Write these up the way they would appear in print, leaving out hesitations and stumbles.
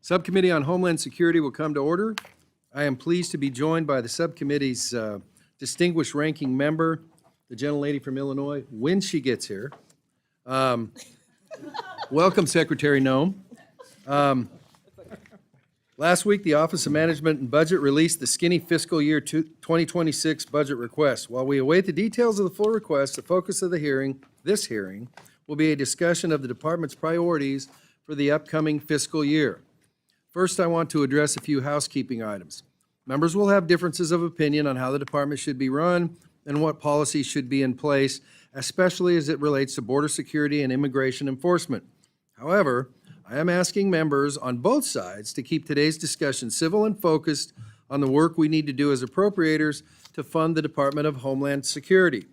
Subcommittee on Homeland Security will come to order. I am pleased to be joined by the subcommittee's distinguished ranking member, the gentlelady from Illinois, when she gets here. Welcome, Secretary Noem. Last week, the Office of Management and Budget released the skinny fiscal year 2026 budget request. While we await the details of the full request, the focus of this hearing, will be a discussion of the department's priorities for the upcoming fiscal year. First, I want to address a few housekeeping items. Members will have differences of opinion on how the department should be run and what policies should be in place, especially as it relates to border security and immigration enforcement. However, I am asking members on both sides to keep today's discussion civil and focused on the work we need to do as appropriators to fund the Department of Homeland Security.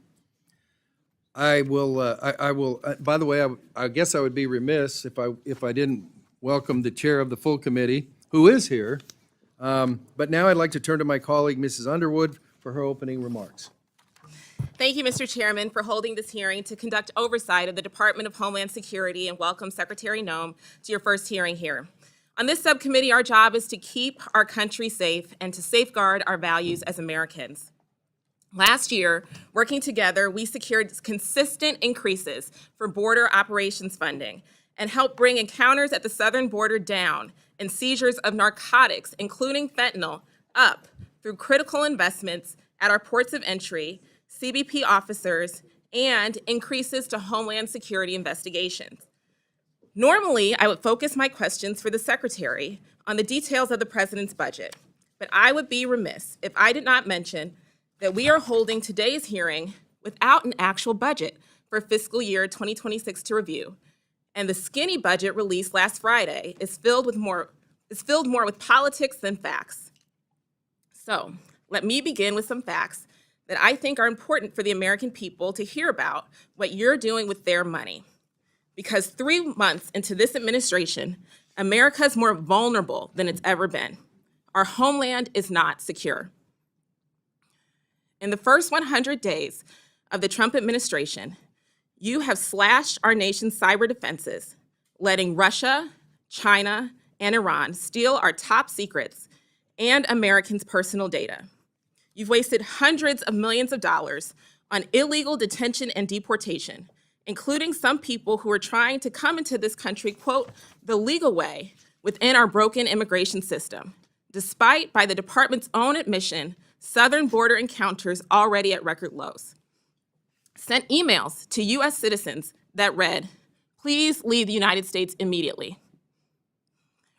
By the way, I guess I would be remiss if I didn't welcome the chair of the full committee, who is here. But now I'd like to turn to my colleague, Mrs. Underwood, for her opening remarks. Thank you, Mr. Chairman, for holding this hearing to conduct oversight of the Department of Homeland Security, and welcome Secretary Noem to your first hearing here. On this subcommittee, our job is to keep our country safe and to safeguard our values as Americans. Last year, working together, we secured consistent increases for border operations funding and helped bring encounters at the southern border down and seizures of narcotics, including fentanyl, up through critical investments at our ports of entry, CBP officers, and increases to Homeland Security investigations. Normally, I would focus my questions for the Secretary on the details of the President's budget, but I would be remiss if I did not mention that we are holding today's hearing without an actual budget for fiscal year 2026 to review, and the skinny budget released last Friday is filled more with politics than facts. So, let me begin with some facts that I think are important for the American people to hear about what you're doing with their money. Because 3 months into this administration, America is more vulnerable than it's ever been. Our homeland is not secure. In the first 100 days of the Trump administration, you have slashed our nation's cyber defenses, letting Russia, China, and Iran steal our top secrets and Americans' personal data. You've wasted hundreds of millions of dollars on illegal detention and deportation, including some people who are trying to come into this country, quote, the legal way within our broken immigration system, despite, by the department's own admission, southern border encounters already at record lows. Sent emails to U.S. citizens that read, please leave the United States immediately.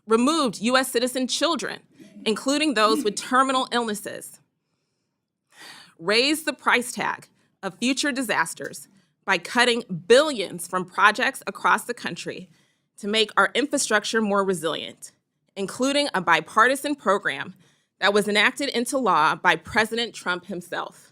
Removed U.S. citizen children, including those with terminal illnesses. Raised the price tag of future disasters by cutting billions from projects across the country to make our infrastructure more resilient, including a bipartisan program that was enacted into law by President Trump himself,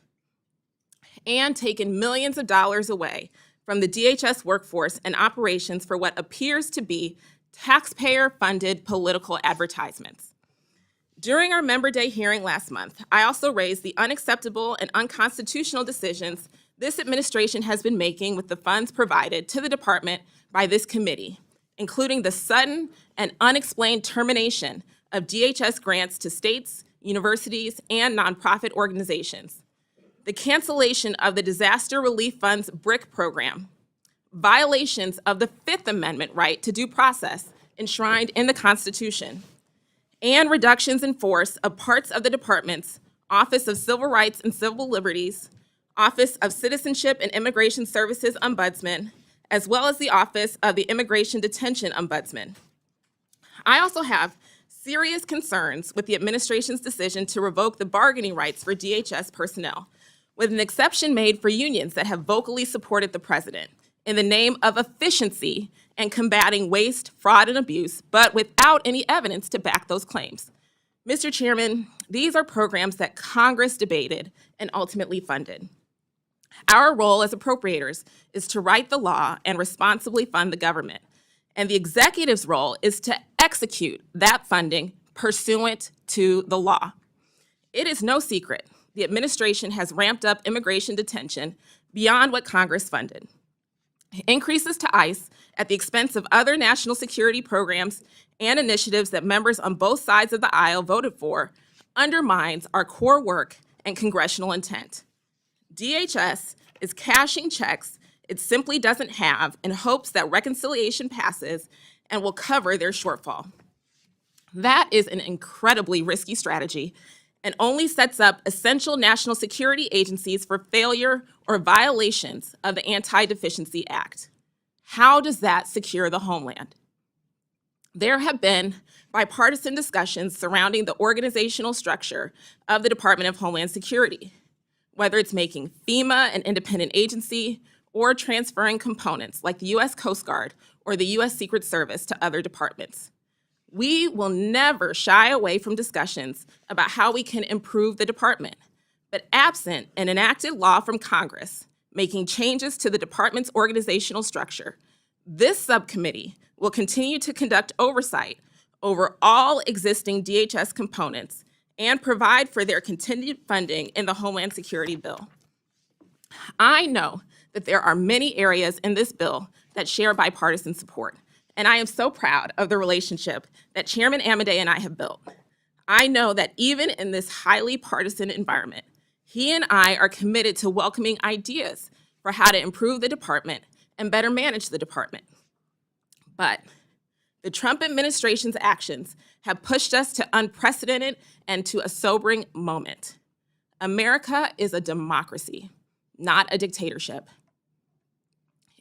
and taken millions of dollars away from the DHS workforce and operations for what appears to be taxpayer-funded political advertisements. During our Member Day hearing last month, I also raised the unacceptable and unconstitutional decisions this administration has been making with the funds provided to the department by this committee, including the sudden and unexplained termination of DHS grants to states, universities, and nonprofit organizations, the cancellation of the Disaster Relief Fund's BRIC program, violations of the Fifth Amendment right to due process enshrined in the Constitution, and reductions in force of parts of the department's Office of Civil Rights and Civil Liberties, Office of Citizenship and Immigration Services Ombudsman, as well as the Office of the Immigration Detention Ombudsman. I also have serious concerns with the administration's decision to revoke the bargaining rights for DHS personnel, with an exception made for unions that have vocally supported the president in the name of efficiency and combating waste, fraud, and abuse, but without any evidence to back those claims. Mr. Chairman, these are programs that Congress debated and ultimately funded. Our role as appropriators is to write the law and responsibly fund the government, and the executive's role is to execute that funding pursuant to the law. It is no secret the administration has ramped up immigration detention beyond what Congress funded. Increases to ICE at the expense of other national security programs and initiatives that members on both sides of the aisle voted for undermines our core work and congressional intent. DHS is cashing checks it simply doesn't have in hopes that reconciliation passes and will cover their shortfall. That is an incredibly risky strategy and only sets up essential national security agencies for failure or violations of the Anti-Deficiency Act. How does that secure the homeland? There have been bipartisan discussions surrounding the organizational structure of the Department of Homeland Security, whether it's making FEMA an independent agency or transferring components like the U.S. Coast Guard or the U.S. Secret Service to other departments. We will never shy away from discussions about how we can improve the department, but absent an enacted law from Congress making changes to the department's organizational structure, this subcommittee will continue to conduct oversight over all existing DHS components and provide for their continued funding in the Homeland Security bill. I know that there are many areas in this bill that share bipartisan support, and I am so proud of the relationship that Chairman Amodei and I have built. I know that even in this highly partisan environment, he and I are committed to welcoming ideas for how to improve the department and better manage the department. But the Trump administration's actions have pushed us to unprecedented and to a sobering moment. America is a democracy, not a dictatorship.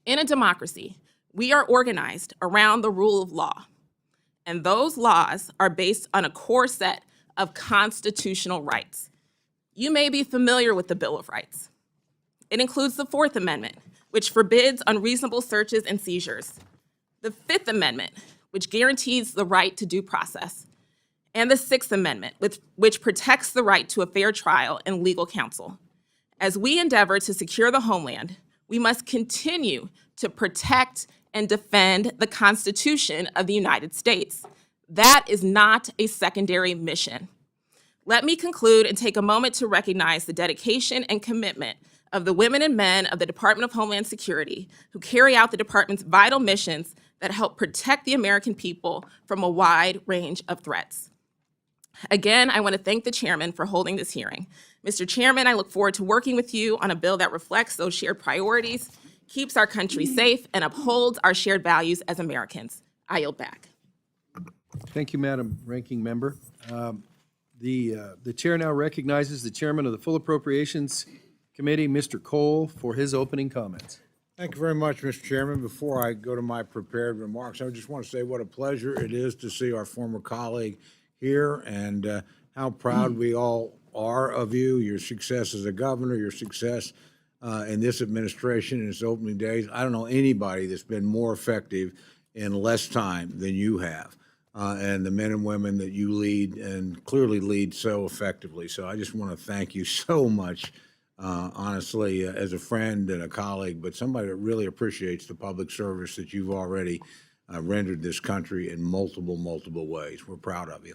In a democracy, we are organized around the rule of law, and those laws are based on a core set of constitutional rights. You may be familiar with the Bill of Rights. It includes the Fourth Amendment, which forbids unreasonable searches and seizures, the Fifth Amendment, which guarantees the right to due process, and the Sixth Amendment, which protects the right to a fair trial and legal counsel. As we endeavor to secure the homeland, we must continue to protect and defend the Constitution of the United States. That is not a secondary mission. Let me conclude and take a moment to recognize the dedication and commitment of the women and men of the Department of Homeland Security who carry out the department's vital missions that help protect the American people from a wide range of threats. Again, I want to thank the chairman for holding this hearing. Mr. Chairman, I look forward to working with you on a bill that reflects those shared priorities, keeps our country safe, and upholds our shared values as Americans. I yield back. Thank you, Madam Ranking Member. The chair now recognizes the chairman of the Full Appropriations Committee, Mr. Cole, for his opening comments. Thank you very much, Mr. Chairman. Before I go to my prepared remarks, I just want to say what a pleasure it is to see our former colleague here and how proud we all are of you, your success as a governor, your success in this administration in its opening days. I don't know anybody that's been more effective in less time than you have, and the men and women that you lead and clearly lead so effectively. So I just want to thank you so much, honestly, as a friend and a colleague, but somebody that really appreciates the public service that you've already rendered this country in multiple ways. We're proud of you.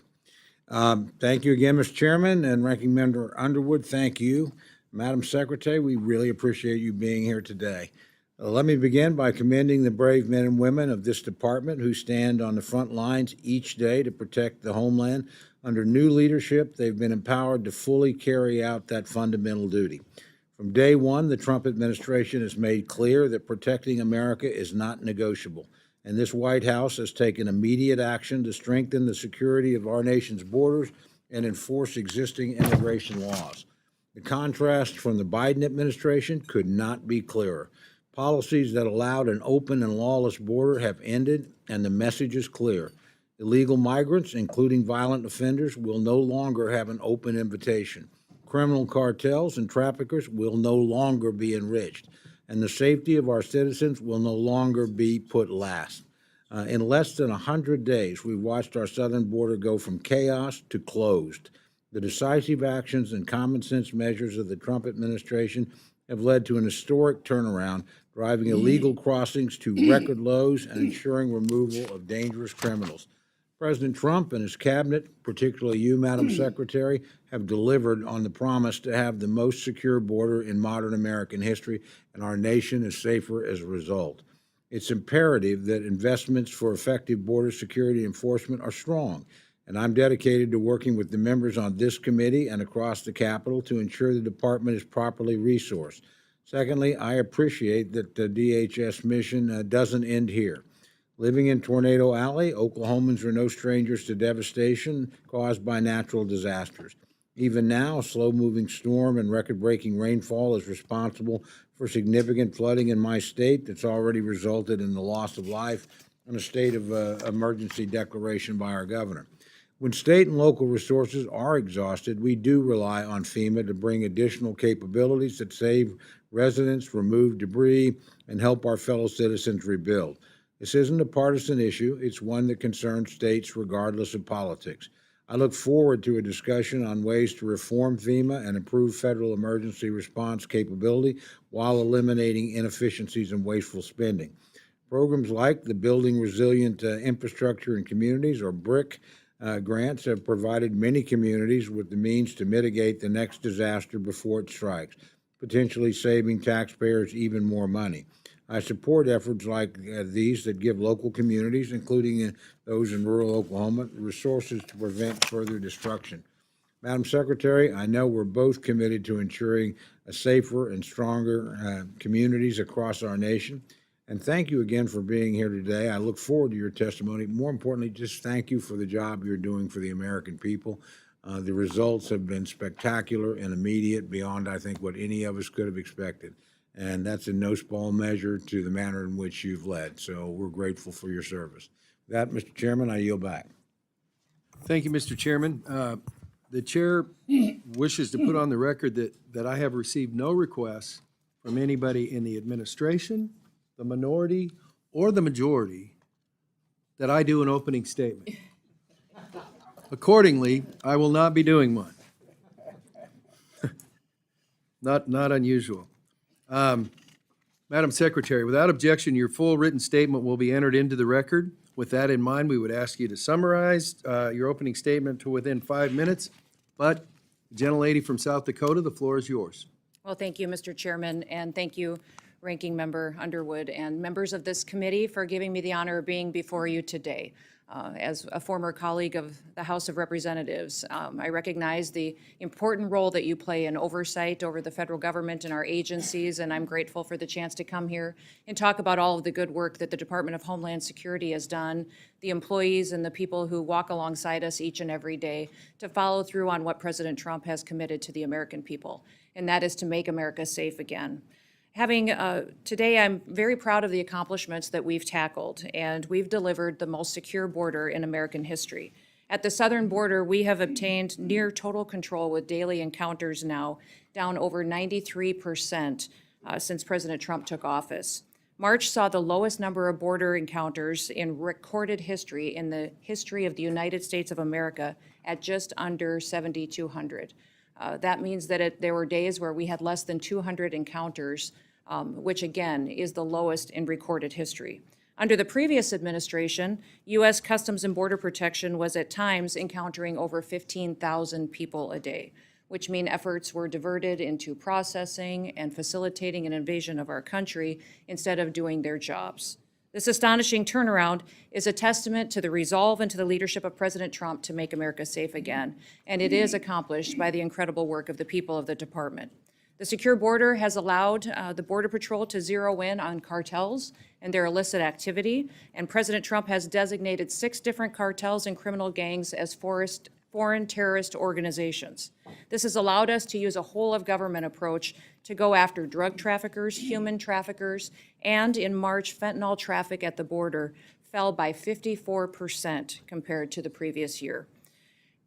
Thank you again, Mr. Chairman, and Ranking Member Underwood, thank you. Madam Secretary, we really appreciate you being here today. Let me begin by commending the brave men and women of this department who stand on the front lines each day to protect the homeland. Under new leadership, they've been empowered to fully carry out that fundamental duty. From day one, the Trump administration has made clear that protecting America is not negotiable, and this White House has taken immediate action to strengthen the security of our nation's borders and enforce existing immigration laws. The contrast from the Biden administration could not be clearer. Policies that allowed an open and lawless border have ended, and the message is clear. Illegal migrants, including violent offenders, will no longer have an open invitation. Criminal cartels and traffickers will no longer be enriched, and the safety of our citizens will no longer be put last. In less than 100 days, we've watched our southern border go from chaos to closed. The decisive actions and common sense measures of the Trump administration have led to an historic turnaround, driving illegal crossings to record lows and ensuring removal of dangerous criminals. President Trump and his cabinet, particularly you, Madam Secretary, have delivered on the promise to have the most secure border in modern American history, and our nation is safer as a result. It's imperative that investments for effective border security enforcement are strong, and I'm dedicated to working with the members on this committee and across the Capitol to ensure the department is properly resourced. Secondly, I appreciate that the DHS mission doesn't end here. Living in Tornado Alley, Oklahomans are no strangers to devastation caused by natural disasters. Even now, a slow-moving storm and record-breaking rainfall is responsible for significant flooding in my state that's already resulted in the loss of life and a state of emergency declaration by our governor. When state and local resources are exhausted, we do rely on FEMA to bring additional capabilities that save residents, remove debris, and help our fellow citizens rebuild. This isn't a partisan issue. It's one that concerns states regardless of politics. I look forward to a discussion on ways to reform FEMA and improve federal emergency response capability while eliminating inefficiencies and wasteful spending. Programs like the Building Resilient Infrastructure in Communities, or BRIC, grants have provided many communities with the means to mitigate the next disaster before it strikes, potentially saving taxpayers even more money. I support efforts like these that give local communities, including those in rural Oklahoma, resources to prevent further destruction. Madam Secretary, I know we're both committed to ensuring a safer and stronger communities across our nation. And thank you again for being here today. I look forward to your testimony. More importantly, just thank you for the job you're doing for the American people. The results have been spectacular and immediate, beyond, I think, what any of us could have expected. And that's in no small measure to the manner in which you've led. So we're grateful for your service. With that, Mr. Chairman, I yield back. Thank you, Mr. Chairman. The chair wishes to put on the record that I have received no requests from anybody in the administration, the minority, or the majority that I do an opening statement. Accordingly, I will not be doing one. Not unusual. Madam Secretary, without objection, your full written statement will be entered into the record. With that in mind, we would ask you to summarize your opening statement to within 5 minutes. But, gentlelady from South Dakota, the floor is yours. Well, thank you, Mr. Chairman, and thank you, Ranking Member Underwood, and members of this committee for giving me the honor of being before you today. As a former colleague of the House of Representatives, I recognize the important role that you play in oversight over the federal government and our agencies, and I'm grateful for the chance to come here and talk about all of the good work that the Department of Homeland Security has done, the employees and the people who walk alongside us each and every day to follow through on what President Trump has committed to the American people, and that is to make America safe again. Today, I'm very proud of the accomplishments that we've tackled, and we've delivered the most secure border in American history. At the southern border, we have obtained near total control with daily encounters now down over 93% since President Trump took office. March saw the lowest number of border encounters in recorded history in the history of the United States of America at just under 7,200. That means that there were days where we had less than 200 encounters, which again is the lowest in recorded history. Under the previous administration, U.S. Customs and Border Protection was at times encountering over 15,000 people a day, which mean efforts were diverted into processing and facilitating an invasion of our country instead of doing their jobs. This astonishing turnaround is a testament to the resolve and to the leadership of President Trump to make America safe again, and it is accomplished by the incredible work of the people of the department. The secure border has allowed the Border Patrol to zero in on cartels and their illicit activity, and President Trump has designated 6 different cartels and criminal gangs as foreign terrorist organizations. This has allowed us to use a whole-of-government approach to go after drug traffickers, human traffickers, and in March, fentanyl traffic at the border fell by 54% compared to the previous year.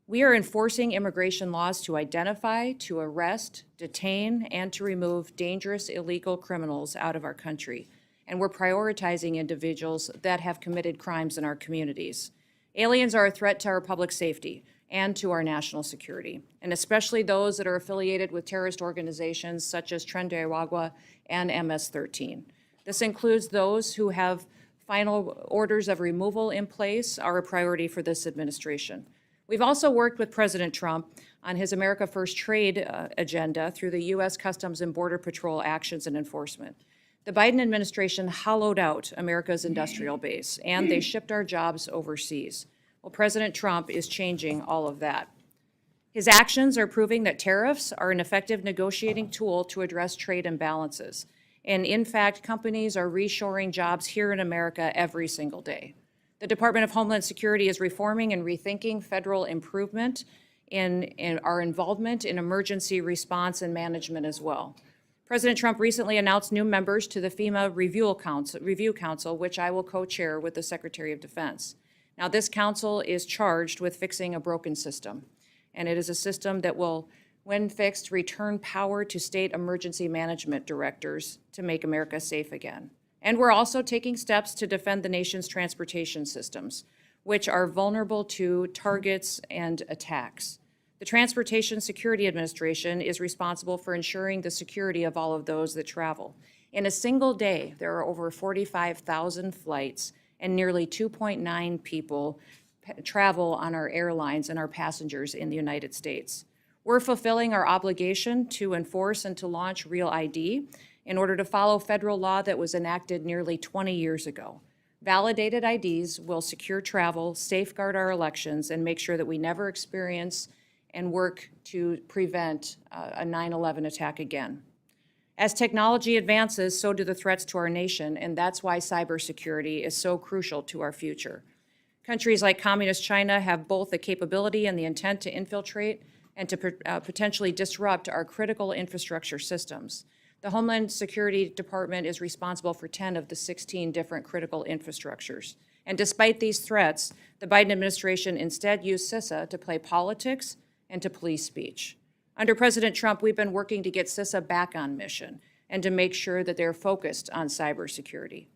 We are enforcing immigration laws to identify, to arrest, detain, and to remove dangerous illegal criminals out of our country. And we're prioritizing individuals that have committed crimes in our communities. Aliens are a threat to our public safety and to our national security, and especially those that are affiliated with terrorist organizations such as Tren de Aragua and MS-13. This includes those who have final orders of removal in place, are a priority for this administration. We've also worked with President Trump on his America First trade agenda through the U.S. Customs and Border Patrol actions and enforcement. The Biden administration hollowed out America's industrial base, and they shipped our jobs overseas. Well, President Trump is changing all of that. His actions are proving that tariffs are an effective negotiating tool to address trade imbalances. And in fact, companies are reshoring jobs here in America every single day. The Department of Homeland Security is reforming and rethinking federal improvement in our involvement in emergency response and management as well. President Trump recently announced new members to the FEMA Review Council, which I will co-chair with the Secretary of Defense. Now, this council is charged with fixing a broken system, and it is a system that will, when fixed, return power to state emergency management directors to make America safe again. And we're also taking steps to defend the nation's transportation systems, which are vulnerable to targets and attacks. The Transportation Security Administration is responsible for ensuring the security of all of those that travel. In a single day, there are over 45,000 flights and nearly 2.9 people travel on our airlines and our passengers in the United States. We're fulfilling our obligation to enforce and to launch Real ID in order to follow federal law that was enacted nearly 20 years ago. Validated IDs will secure travel, safeguard our elections, and make sure that we never experience and work to prevent a 9/11 attack again. As technology advances, so do the threats to our nation, and that's why cybersecurity is so crucial to our future. Countries like Communist China have both the capability and the intent to infiltrate and to potentially disrupt our critical infrastructure systems. The Homeland Security Department is responsible for 10 of the 16 different critical infrastructures. And despite these threats, the Biden administration instead used CISA to play politics and to police speech. Under President Trump, we've been working to get CISA back on mission and to make sure that they're focused on cybersecurity.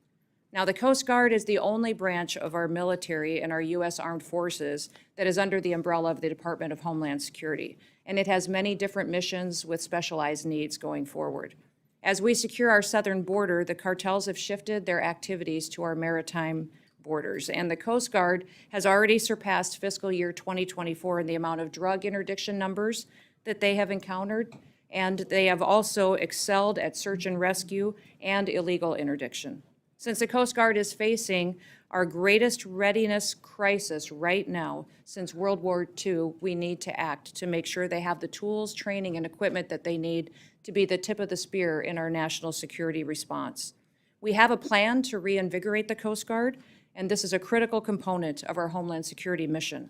Now, the Coast Guard is the only branch of our military and our U.S. Armed Forces that is under the umbrella of the Department of Homeland Security, and it has many different missions with specialized needs going forward. As we secure our southern border, the cartels have shifted their activities to our maritime borders, and the Coast Guard has already surpassed fiscal year 2024 in the amount of drug interdiction numbers that they have encountered, and they have also excelled at search and rescue and illegal interdiction. Since the Coast Guard is facing our greatest readiness crisis right now since World War II, we need to act to make sure they have the tools, training, and equipment that they need to be the tip of the spear in our national security response. We have a plan to reinvigorate the Coast Guard, and this is a critical component of our Homeland Security mission.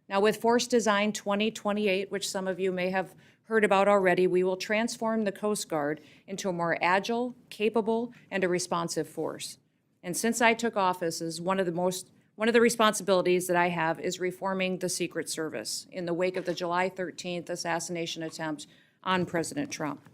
Now, with Force Design 2028, which some of you may have heard about already, we will transform the Coast Guard into a more agile, capable, and a responsive force. And since I took office, one of the responsibilities that I have is reforming the Secret Service in the wake of the July 13th assassination attempt on President Trump.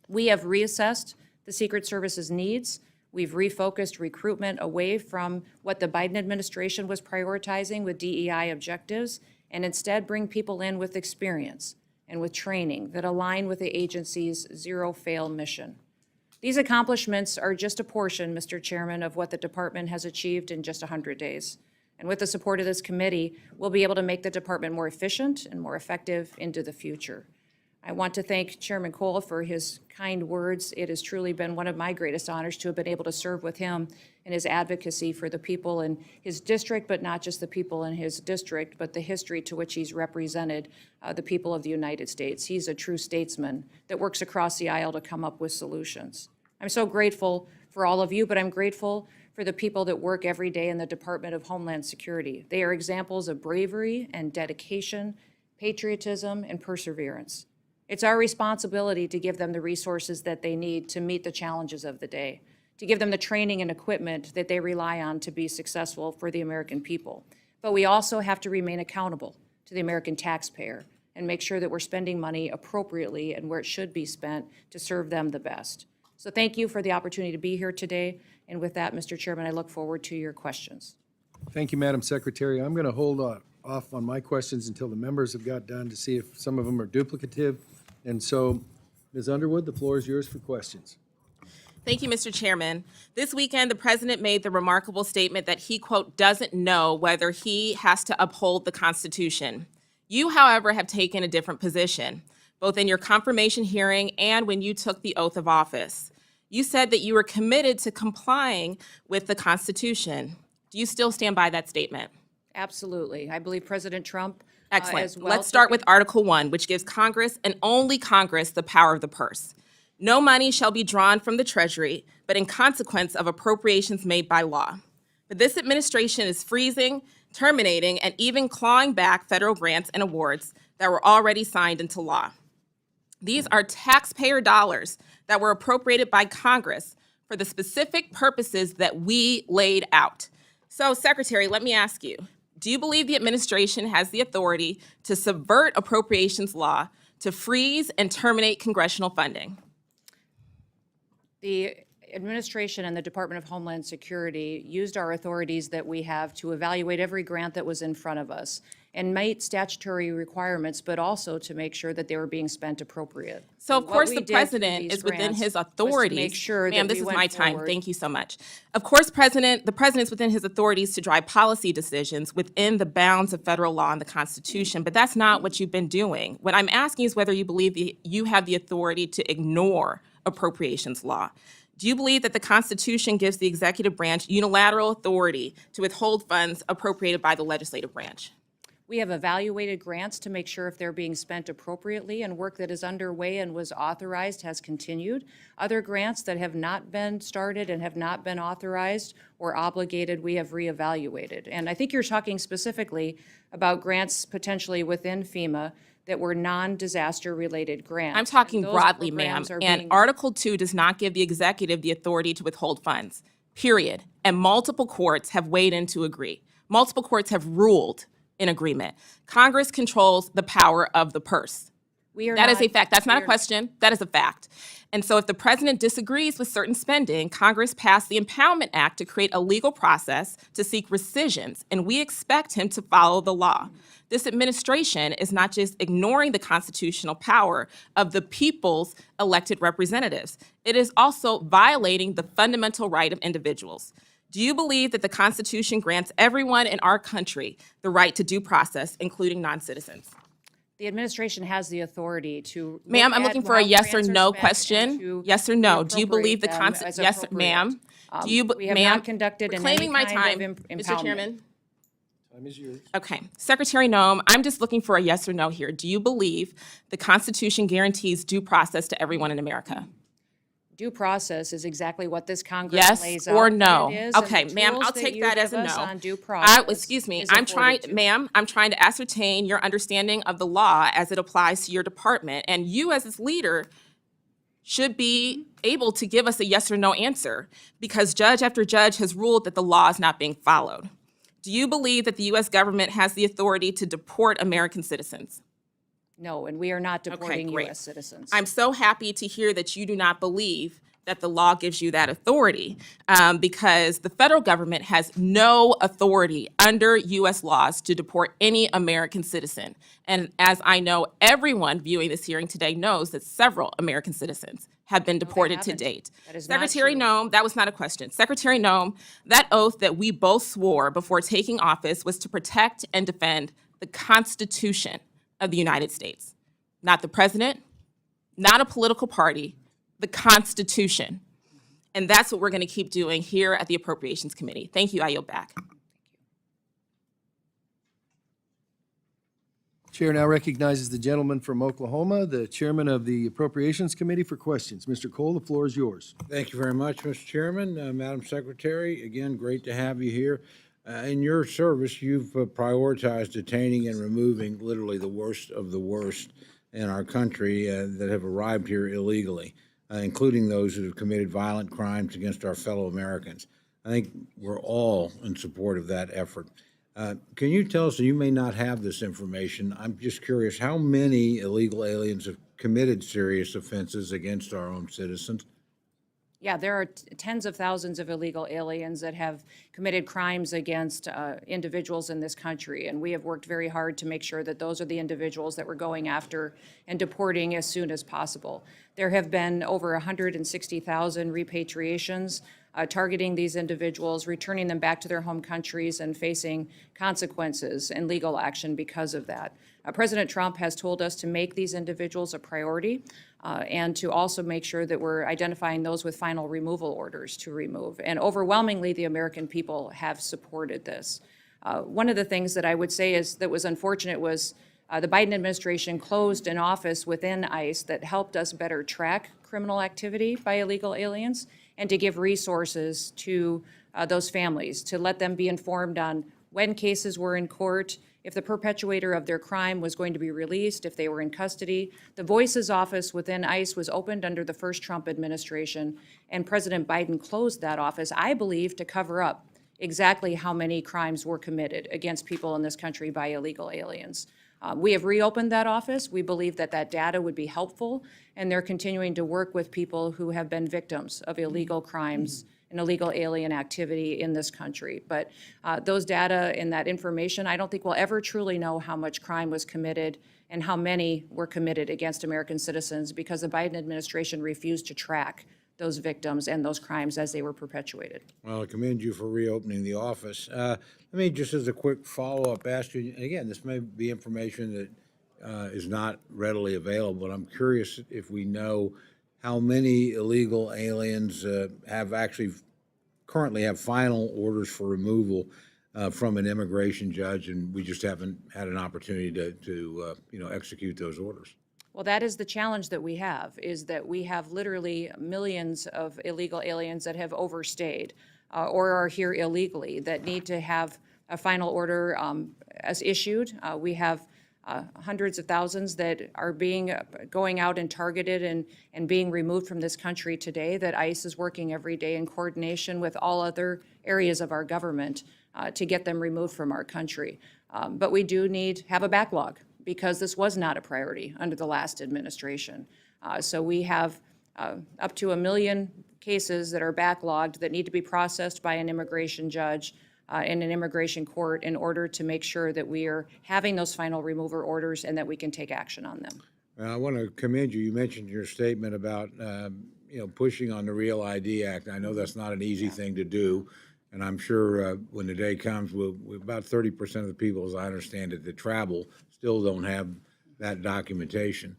We have reassessed the Secret Service's needs. We've refocused recruitment away from what the Biden administration was prioritizing with DEI objectives, and instead bring people in with experience and with training that align with the agency's zero-fail mission. These accomplishments are just a portion, Mr. Chairman, of what the department has achieved in just 100 days. And with the support of this committee, we'll be able to make the department more efficient and more effective into the future. I want to thank Chairman Cole for his kind words. It has truly been one of my greatest honors to have been able to serve with him in his advocacy for the people in his district, but not just the people in his district, but the history to which he's represented the people of the United States. He's a true statesman that works across the aisle to come up with solutions. I'm so grateful for all of you, but I'm grateful for the people that work every day in the Department of Homeland Security. They are examples of bravery and dedication, patriotism, and perseverance. It's our responsibility to give them the resources that they need to meet the challenges of the day, to give them the training and equipment that they rely on to be successful for the American people. But we also have to remain accountable to the American taxpayer and make sure that we're spending money appropriately and where it should be spent to serve them the best. So thank you for the opportunity to be here today. And with that, Mr. Chairman, I look forward to your questions. Thank you, Madam Secretary. I'm going to hold off on my questions until the members have got done to see if some of them are duplicative. And so, Ms. Underwood, the floor is yours for questions. Thank you, Mr. Chairman. This weekend, the president made the remarkable statement that he, quote, doesn't know whether he has to uphold the Constitution. You, however, have taken a different position, both in your confirmation hearing and when you took the oath of office. You said that you were committed to complying with the Constitution. Do you still stand by that statement? Absolutely. I believe President Trump Excellent. as well. Let's start with Article 1, which gives Congress and only Congress the power of the purse. No money shall be drawn from the Treasury, but in consequence of appropriations made by law. But this administration is freezing, terminating, and even clawing back federal grants and awards that were already signed into law. These are taxpayer dollars that were appropriated by Congress for the specific purposes that we laid out. So, Secretary, let me ask you, do you believe the administration has the authority to subvert appropriations law to freeze and terminate congressional funding? The administration and the Department of Homeland Security used our authorities that we have to evaluate every grant that was in front of us and meet statutory requirements, but also to make sure that they were being spent appropriate. So, of What course, we the did through president these is within grants his was to authorities. make sure that Ma'am, we this is went my time. forward. Thank you so much. Of course, the president is within his authorities to drive policy decisions within the bounds of federal law and the Constitution, but that's not what you've been doing. What I'm asking is whether you believe you have the authority to ignore appropriations law. Do you believe that the Constitution gives the executive branch unilateral authority to withhold funds appropriated by the legislative branch? We have evaluated grants to make sure if they're being spent appropriately, and work that is underway and was authorized has continued. Other grants that have not been started and have not been authorized or obligated, we have reevaluated. And I think you're talking specifically about grants potentially within FEMA that were non-disaster related grants. I'm talking Those broadly, ma'am, programs are and being- Article 2 does not give the executive the authority to withhold funds, period. And multiple courts have weighed in to agree. Multiple courts have ruled in agreement. Congress controls the power of the purse. We are That is not- a fact. That's not we a are- question. That is a fact. And so if the president disagrees with certain spending, Congress passed the Impoundment Act to create a legal process to seek rescissions, and we expect him to follow the law. This administration is not just ignoring the constitutional power of the people's elected representatives. It is also violating the fundamental right of individuals. Do you believe that the Constitution grants everyone in our country the right to due process, including non-citizens? The administration has the authority to. Ma'am, look I'm at looking for a how yes or grants are no spent and question. to Yes or no. Do you believe the appropriate them as yes, appropriate. ma'am? Do you, We have ma'am? not conducted in Reclaiming any my kind time, of Mr. impoundment. Chairman. Time is yours. Okay, Secretary Noem, I'm just looking for a yes or no here. Do you believe the Constitution guarantees due process to everyone in America? Due process is exactly what this Congress Yes lays out. or that no? it is, and Okay, the ma'am, tools I'll take you that as give a us no. on due process Excuse me, is I'm trying, afforded to. ma'am, I'm trying to ascertain your understanding of the law as it applies to your department. And you as its leader should be able to give us a yes or no answer because judge after judge has ruled that the law is not being followed. Do you believe that the U.S. government has the authority to deport American citizens? No, and we are not deporting great. U.S. citizens. I'm so happy to hear that you do not believe that the law gives you that authority because the federal government has no authority under U.S. laws to deport any American citizen. And as I know, everyone viewing this hearing today knows that several American citizens have been deported to haven't. date. That is not Secretary true. Noem, that was not a question. Secretary Noem, that oath that we both swore before taking office was to protect and defend the Constitution of the United States, not the president, not a political party, the Constitution. And that's what we're going to keep doing here at the Appropriations Committee. Thank you. I yield back. Chair now recognizes the gentleman from Oklahoma, the chairman of the Appropriations Committee, for questions. Mr. Cole, the floor is yours. Thank you very much, Mr. Chairman. Madam Secretary, again, great to have you here. In your service, you've prioritized detaining and removing literally the worst of the worst in our country that have arrived here illegally, including those who have committed violent crimes against our fellow Americans. I think we're all in support of that effort. Can you tell us, and you may not have this information, I'm just curious, how many illegal aliens have committed serious offenses against our own citizens? Yeah, there are tens of thousands of illegal aliens that have committed crimes against individuals in this country, and we have worked very hard to make sure that those are the individuals that we're going after and deporting as soon as possible. There have been over 160,000 repatriations targeting these individuals, returning them back to their home countries, and facing consequences and legal action because of that. President Trump has told us to make these individuals a priority and to also make sure that we're identifying those with final removal orders to remove. And overwhelmingly, the American people have supported this. One of the things that I would say is that was unfortunate was the Biden administration closed an office within ICE that helped us better track criminal activity by illegal aliens and to give resources to those families, to let them be informed on when cases were in court, if the perpetuator of their crime was going to be released, if they were in custody. The Voices office within ICE was opened under the first Trump administration, and President Biden closed that office, I believe, to cover up exactly how many crimes were committed against people in this country by illegal aliens. We have reopened that office. We believe that that data would be helpful, and they're continuing to work with people who have been victims of illegal crimes and illegal alien activity in this country. But those data and that information, I don't think we'll ever truly know how much crime was committed and how many were committed against American citizens because the Biden administration refused to track those victims and those crimes as they were perpetuated. Well, I commend you for reopening the office. Let me, just as a quick follow-up, ask you, and again, this may be information that is not readily available, but I'm curious if we know how many illegal aliens currently have final orders for removal from an immigration judge, and we just haven't had an opportunity to execute those orders. Well, that is the challenge that we have, is that we have literally millions of illegal aliens that have overstayed or are here illegally that need to have a final order as issued. We have hundreds of thousands that are going out and targeted and being removed from this country today that ICE is working every day in coordination with all other areas of our government to get them removed from our country. But we do have a backlog, because this was not a priority under the last administration. So we have up to 1 million cases that are backlogged that need to be processed by an immigration judge in an immigration court in order to make sure that we are having those final removal orders and that we can take action on them. I want to commend you. You mentioned your statement about pushing on the Real ID Act. I know that's not an easy thing to do, and I'm sure when the day comes, about 30% of the people, as I understand it, that travel still don't have that documentation.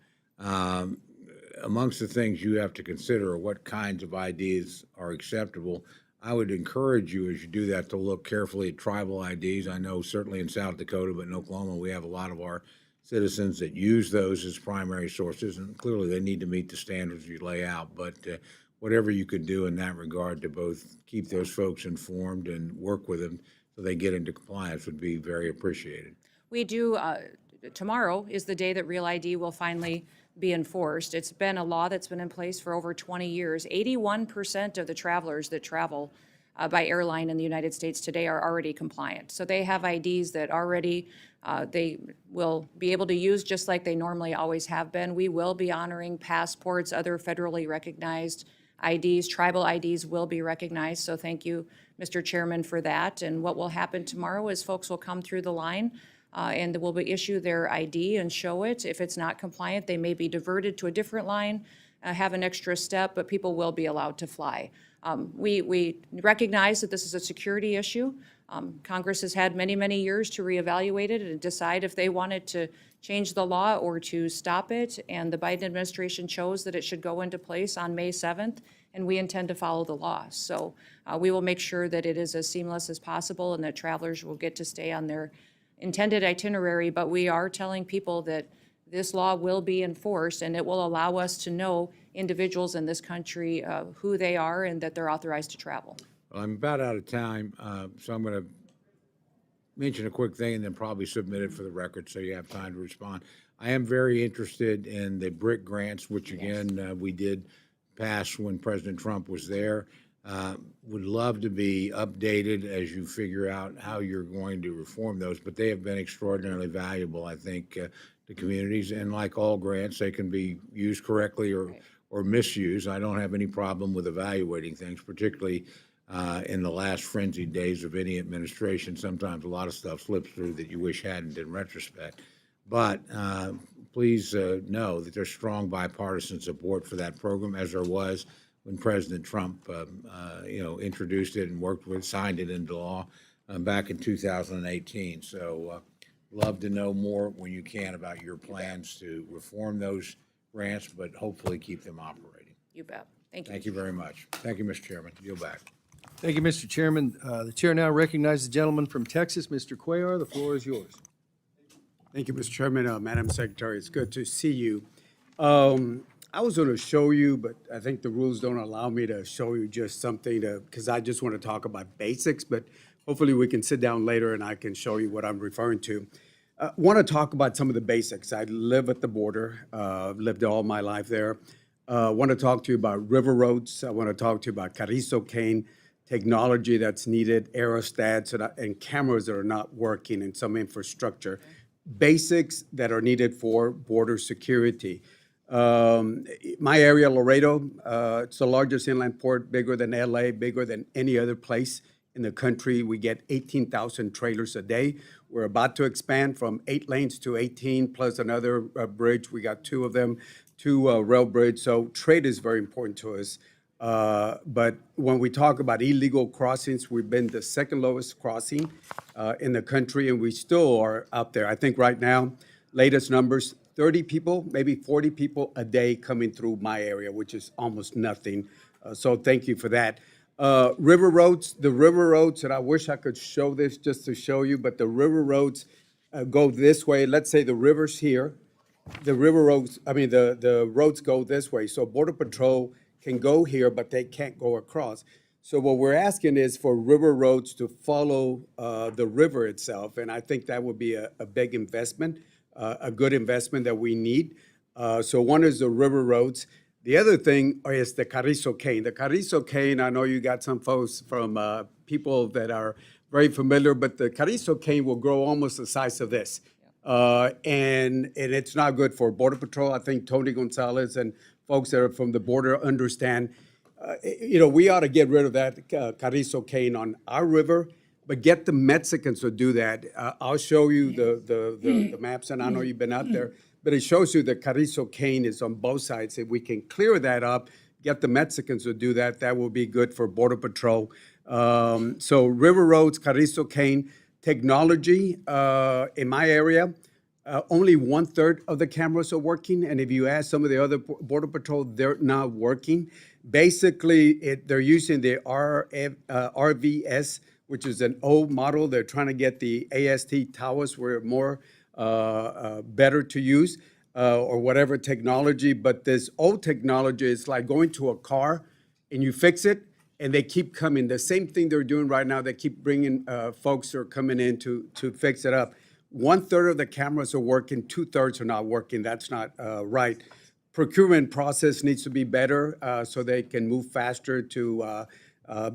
Amongst the things you have to consider are what kinds of IDs are acceptable. I would encourage you, as you do that, to look carefully at tribal IDs. I know certainly in South Dakota, but in Oklahoma, we have a lot of our citizens that use those as primary sources, and clearly they need to meet the standards you lay out. But whatever you could do in that regard to both keep those folks informed and work with them so they get into compliance would be very appreciated. We do. Tomorrow is the day that Real ID will finally be enforced. It's been a law that's been in place for over 20 years. 81% of the travelers that travel by airline in the United States today are already compliant. So they have IDs that already they will be able to use just like they normally always have been. We will be honoring passports, other federally recognized IDs. Tribal IDs will be recognized. So thank you, Mr. Chairman, for that. And what will happen tomorrow is folks will come through the line and will be issue their ID and show it. If it's not compliant, they may be diverted to a different line, have an extra step, but people will be allowed to fly. We recognize that this is a security issue. Congress has had many, many years to reevaluate it and decide if they wanted to change the law or to stop it, and the Biden administration chose that it should go into place on May 7th, and we intend to follow the law. So we will make sure that it is as seamless as possible and that travelers will get to stay on their intended itinerary, but we are telling people that this law will be enforced and it will allow us to know individuals in this country who they are and that they're authorized to travel. Well, I'm about out of time, so I'm going to mention a quick thing and then probably submit it for the record so you have time to respond. I am very interested in the BRIC grants, which again, we did pass when President Trump was there. Would love to be updated as you figure out how you're going to reform those, but they have been extraordinarily valuable, I think, to communities. And like all grants, they can be used correctly or misused. I don't have any problem with evaluating things, particularly in the last frenzied days of any administration. Sometimes a lot of stuff slips through that you wish hadn't in retrospect. But please know that there's strong bipartisan support for that program, as there was when President Trump, introduced it and signed it into law back in 2018. So love to know more when you can about your plans to reform those grants, but hopefully keep them operating. You bet. Thank you. Thank you very much. Thank you, Mr. Chairman. Yield back. Thank you, Mr. Chairman. The chair now recognizes the gentleman from Texas, Mr. Cuellar. The floor is yours. Thank you, Mr. Chairman. Madam Secretary, it's good to see you. I was going to show you, but I think the rules don't allow me to show you just something because I just want to talk about basics, but hopefully we can sit down later and I can show you what I'm referring to. Want to talk about some of the basics. I live at the border, lived all my life there. Want to talk to you about river roads. I want to talk to you about Carrizo cane, technology that's needed, aerostats, and cameras that are not working, and some infrastructure. Basics that are needed for border security. My area, Laredo, it's the largest inland port, bigger than LA, bigger than any other place in the country. We get 18,000 trailers a day. We're about to expand from 8 lanes to 18, plus another bridge. We got 2 of them, 2 rail bridge. So trade is very important to us. But when we talk about illegal crossings, we've been the second lowest crossing in the country, and we still are out there. I think right now, latest numbers, 30 people, maybe 40 people a day coming through my area, which is almost nothing. So thank you for that. River roads, the river roads, and I wish I could show this just to show you, but the river roads go this way. Let's say the river's here. The roads go this way. So Border Patrol can go here, but they can't go across. So what we're asking is for river roads to follow the river itself, and I think that would be a big investment, a good investment that we need. So one is the river roads. The other thing is the Carrizo cane. The Carrizo cane, I know you got some folks from people that are very familiar, but the Carrizo cane will grow almost the size of this. And it's not good for Border Patrol. I think Tony Gonzalez and folks that are from the border understand, we ought to get rid of that Carrizo cane on our river, but get the Mexicans to do that. I'll show you the maps, and I know you've been out there, but it shows you the Carrizo cane is on both sides. If we can clear that up, get the Mexicans to do that, that will be good for Border Patrol. So river roads, Carrizo cane, technology in my area, only 1/3 of the cameras are working, and if you ask some of the other Border Patrol, they're not working. Basically, they're using the RVS, which is an old model. They're trying to get the AST towers where more better to use, or whatever technology. But this old technology is like going to a car and you fix it, and they keep coming. The same thing they're doing right now, they keep bringing folks who are coming in to fix it up. 1/3 of the cameras are working, 2/3 are not working. That's not right. Procurement process needs to be better so they can move faster to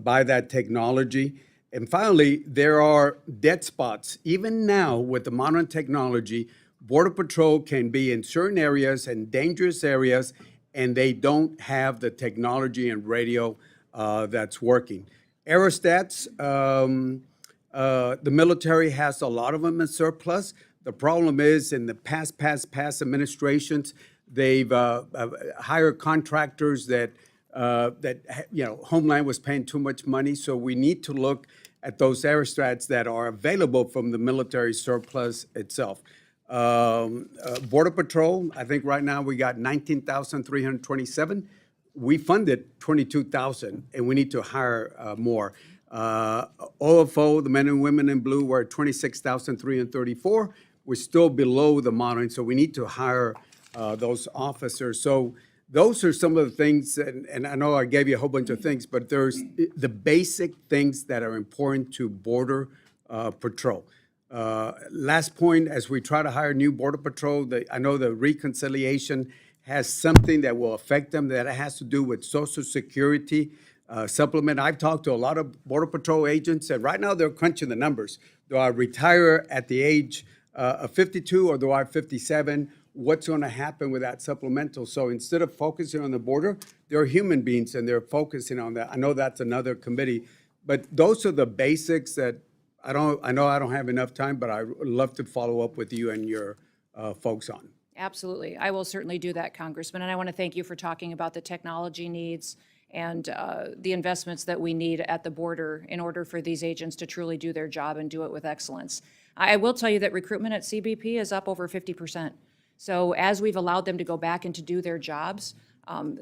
buy that technology. And finally, there are dead spots. Even now, with the modern technology, Border Patrol can be in certain areas and dangerous areas, and they don't have the technology and radio that's working. Aerostats, the military has a lot of them in surplus. The problem is in the past administrations, they've hired contractors that Homeland was paying too much money. So we need to look at those aerostats that are available from the military surplus itself. Border Patrol, I think right now we got 19,327. We funded 22,000, and we need to hire more. OFO, the men and women in blue, were at 26,334. We're still below the modeling, so we need to hire those officers. So those are some of the things, and I know I gave you a whole bunch of things, but there's the basic things that are important to Border Patrol. Last point, as we try to hire new Border Patrol, I know the reconciliation has something that will affect them that has to do with Social Security supplement. I've talked to a lot of Border Patrol agents, and right now they're crunching the numbers. Do I retire at the age of 52 or do I have 57? What's going to happen with that supplemental? So instead of focusing on the border, they're human beings and they're focusing on that. I know that's another committee, but those are the basics that I know I don't have enough time, but I would love to follow up with you and your folks on. Absolutely. I will certainly do that, Congressman. And I want to thank you for talking about the technology needs and the investments that we need at the border in order for these agents to truly do their job and do it with excellence. I will tell you that recruitment at CBP is up over 50%. So as we've allowed them to go back and to do their jobs,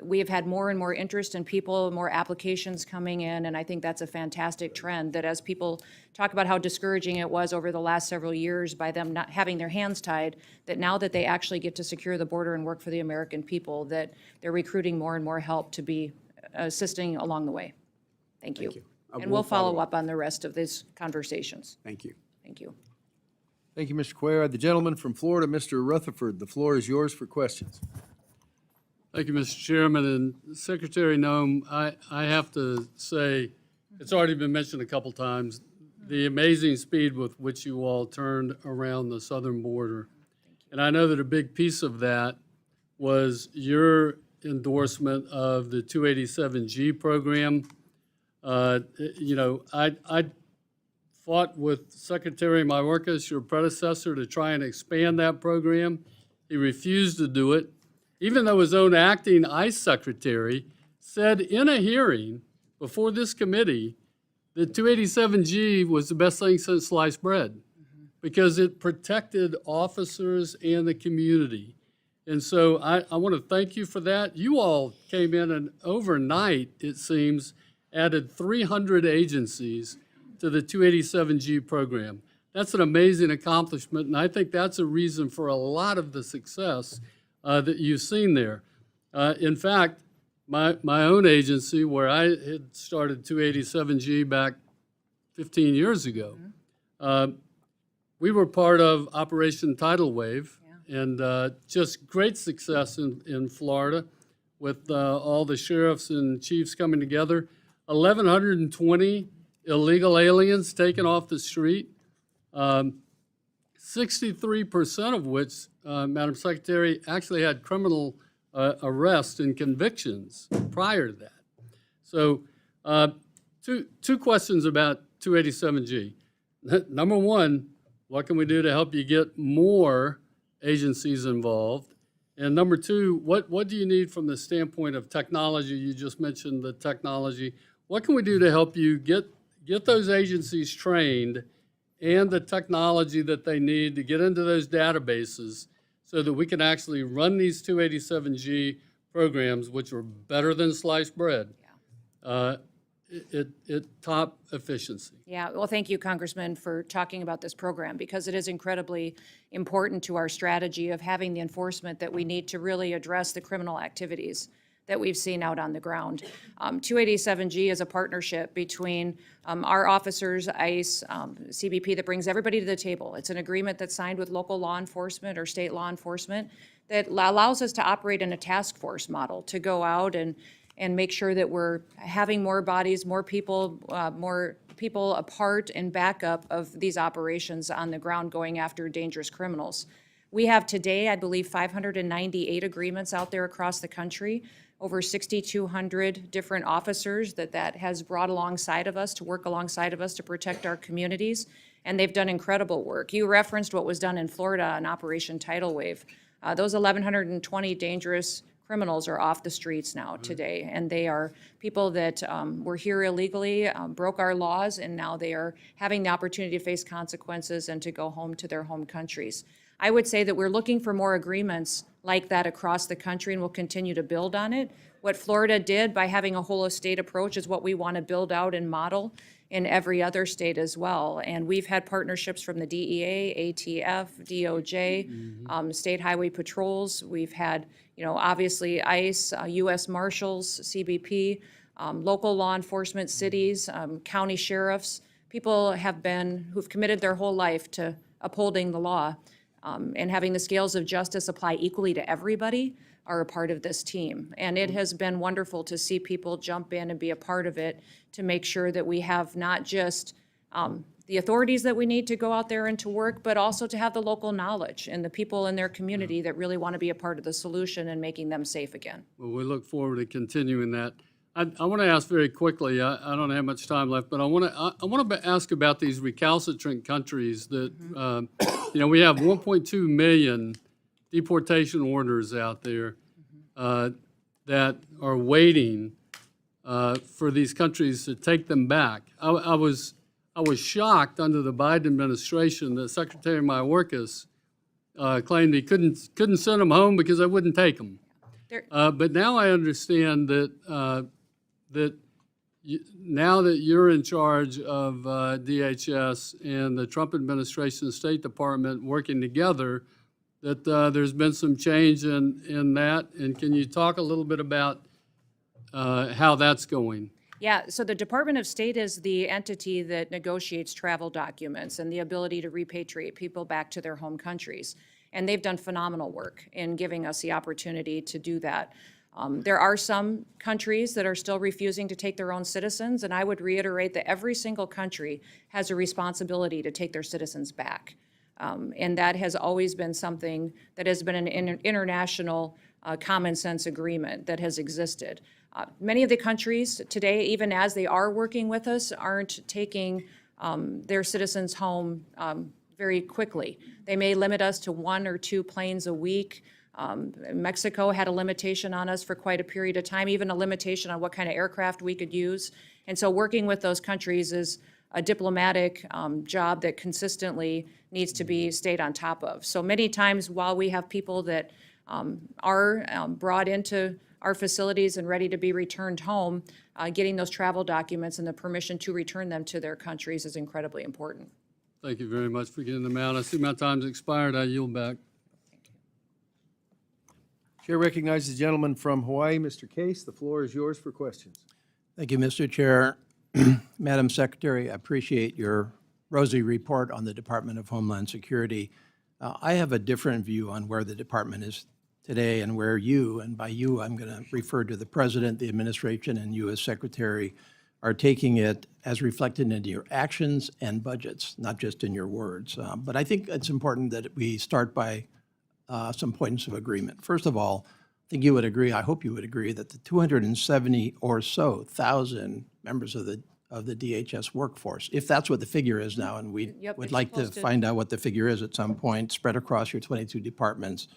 we have had more and more interest in people, more applications coming in, and I think that's a fantastic trend, that as people talk about how discouraging it was over the last several years by them not having their hands tied, that now that they actually get to secure the border and work for the American people, that they're recruiting more and more help to be assisting along the way. Thank you. And we'll follow up on the rest of these conversations. Thank you. Thank you. Thank you, Mr. Cuellar. The gentleman from Florida, Mr. Rutherford, the floor is yours for questions. Thank you, Mr. Chairman. And Secretary Noem, I have to say, it's already been mentioned a couple times, the amazing speed with which you all turned around the southern border. And I know that a big piece of that was your endorsement of the 287G program. You know, I fought with Secretary Mayorkas, your predecessor, to try and expand that program. He refused to do it, even though his own acting ICE secretary said in a hearing before this committee that 287G was the best thing since sliced bread because it protected officers and the community. And so I want to thank you for that. You all came in and overnight, it seems, added 300 agencies to the 287G program. That's an amazing accomplishment, and I think that's a reason for a lot of the success that you've seen there. In fact, my own agency, where I had started 287G back 15 years ago, we were part of Operation Tidal Wave, and just great success in Florida with all the sheriffs and chiefs coming together. 1,120 illegal aliens taken off the street, 63% of which, Madam Secretary, actually had criminal arrests and convictions prior to that. So two questions about 287G. Number one, what can we do to help you get more agencies involved? And number two, what do you need from the standpoint of technology? You just mentioned the technology. What can we do to help you get those agencies trained and the technology that they need to get into those databases so that we can actually run these 287G programs, which are better than sliced bread, at top efficiency? Yeah, well, thank you, Congressman, for talking about this program, because it is incredibly important to our strategy of having the enforcement that we need to really address the criminal activities that we've seen out on the ground. 287G is a partnership between our officers, ICE, CBP, that brings everybody to the table. It's an agreement that's signed with local law enforcement or state law enforcement that allows us to operate in a task force model to go out and make sure that we're having more bodies, more people a part and backup of these operations on the ground going after dangerous criminals. We have today, I believe, 598 agreements out there across the country, over 6,200 different officers that has brought alongside of us to work alongside of us to protect our communities, and they've done incredible work. You referenced what was done in Florida on Operation Tidal Wave. Those 1,120 dangerous criminals are off the streets now today, and they are people that were here illegally, broke our laws, and now they are having the opportunity to face consequences and to go home to their home countries. I would say that we're looking for more agreements like that across the country, and we'll continue to build on it. What Florida did by having a whole of state approach is what we want to build out and model in every other state as well. And we've had partnerships from the DEA, ATF, DOJ, state highway patrols. We've had, obviously ICE, U.S. Marshals, CBP, local law enforcement, cities, county sheriffs. People who've committed their whole life to upholding the law and having the scales of justice apply equally to everybody are a part of this team. And it has been wonderful to see people jump in and be a part of it to make sure that we have not just the authorities that we need to go out there and to work, but also to have the local knowledge and the people in their community that really want to be a part of the solution and making them safe again. Well, we look forward to continuing that. I want to ask very quickly, I don't have much time left, but I want to ask about these recalcitrant countries that, we have 1.2 million deportation orders out there that are waiting for these countries to take them back. I was shocked under the Biden administration that Secretary Mayorkas claimed he couldn't send them home because they wouldn't take them. But now I understand that now that you're in charge of DHS and the Trump administration State Department working together, that there's been some change in that. And can you talk a little bit about how that's going? Yeah, so the Department of State is the entity that negotiates travel documents and the ability to repatriate people back to their home countries. And they've done phenomenal work in giving us the opportunity to do that. There are some countries that are still refusing to take their own citizens, and I would reiterate that every single country has a responsibility to take their citizens back. And that has always been something that has been an international common sense agreement that has existed. Many of the countries today, even as they are working with us, aren't taking their citizens home very quickly. They may limit us to 1 or 2 planes a week. Mexico had a limitation on us for quite a period of time, even a limitation on what kind of aircraft we could use. And so working with those countries is a diplomatic job that consistently needs to be stayed on top of. So many times while we have people that are brought into our facilities and ready to be returned home, getting those travel documents and the permission to return them to their countries is incredibly important. Thank you very much for getting them out. I see my time's expired. I yield back. Chair recognizes the gentleman from Hawaii, Mr. Case. The floor is yours for questions. Thank you, Mr. Chair. Madam Secretary, I appreciate your rosy report on the Department of Homeland Security. I have a different view on where the department is today and where you, and by you I'm going to refer to the President, the administration, and you as Secretary, are taking it as reflected in your actions and budgets, not just in your words. But I think it's important that we start by some points of agreement. First of all, I think you would agree, I hope you would agree, that the 270 or so thousand members of the DHS workforce, if that's what the figure is now, and we Yep, would it's like to supposed to. find out what the figure is at some point, spread across your 22 departments,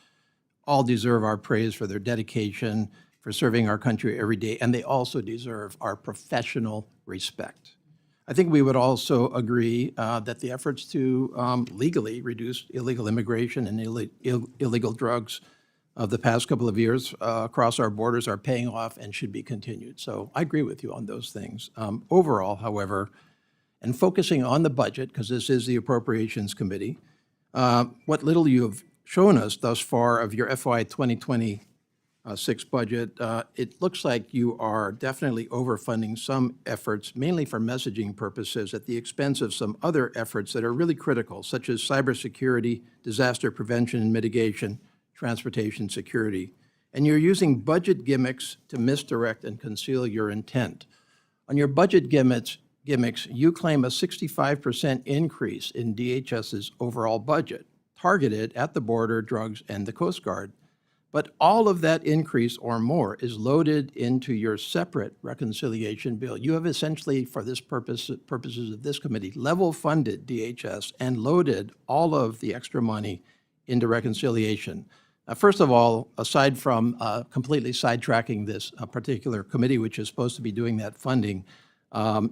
all deserve our praise for their dedication, for serving our country every day, and they also deserve our professional respect. I think we would also agree that the efforts to legally reduce illegal immigration and illegal drugs of the past couple of years across our borders are paying off and should be continued. So I agree with you on those things. Overall, however, and focusing on the budget, because this is the Appropriations Committee, what little you have shown us thus far of your FY 2026 budget, it looks like you are definitely overfunding some efforts, mainly for messaging purposes, at the expense of some other efforts that are really critical, such as cybersecurity, disaster prevention and mitigation, transportation security. And you're using budget gimmicks to misdirect and conceal your intent. On your budget gimmicks, you claim a 65% increase in DHS's overall budget, targeted at the border, drugs, and the Coast Guard. But all of that increase or more is loaded into your separate reconciliation bill. You have essentially, for this purposes of this committee, level funded DHS and loaded all of the extra money into reconciliation. First of all, aside from completely sidetracking this particular committee, which is supposed to be doing that funding,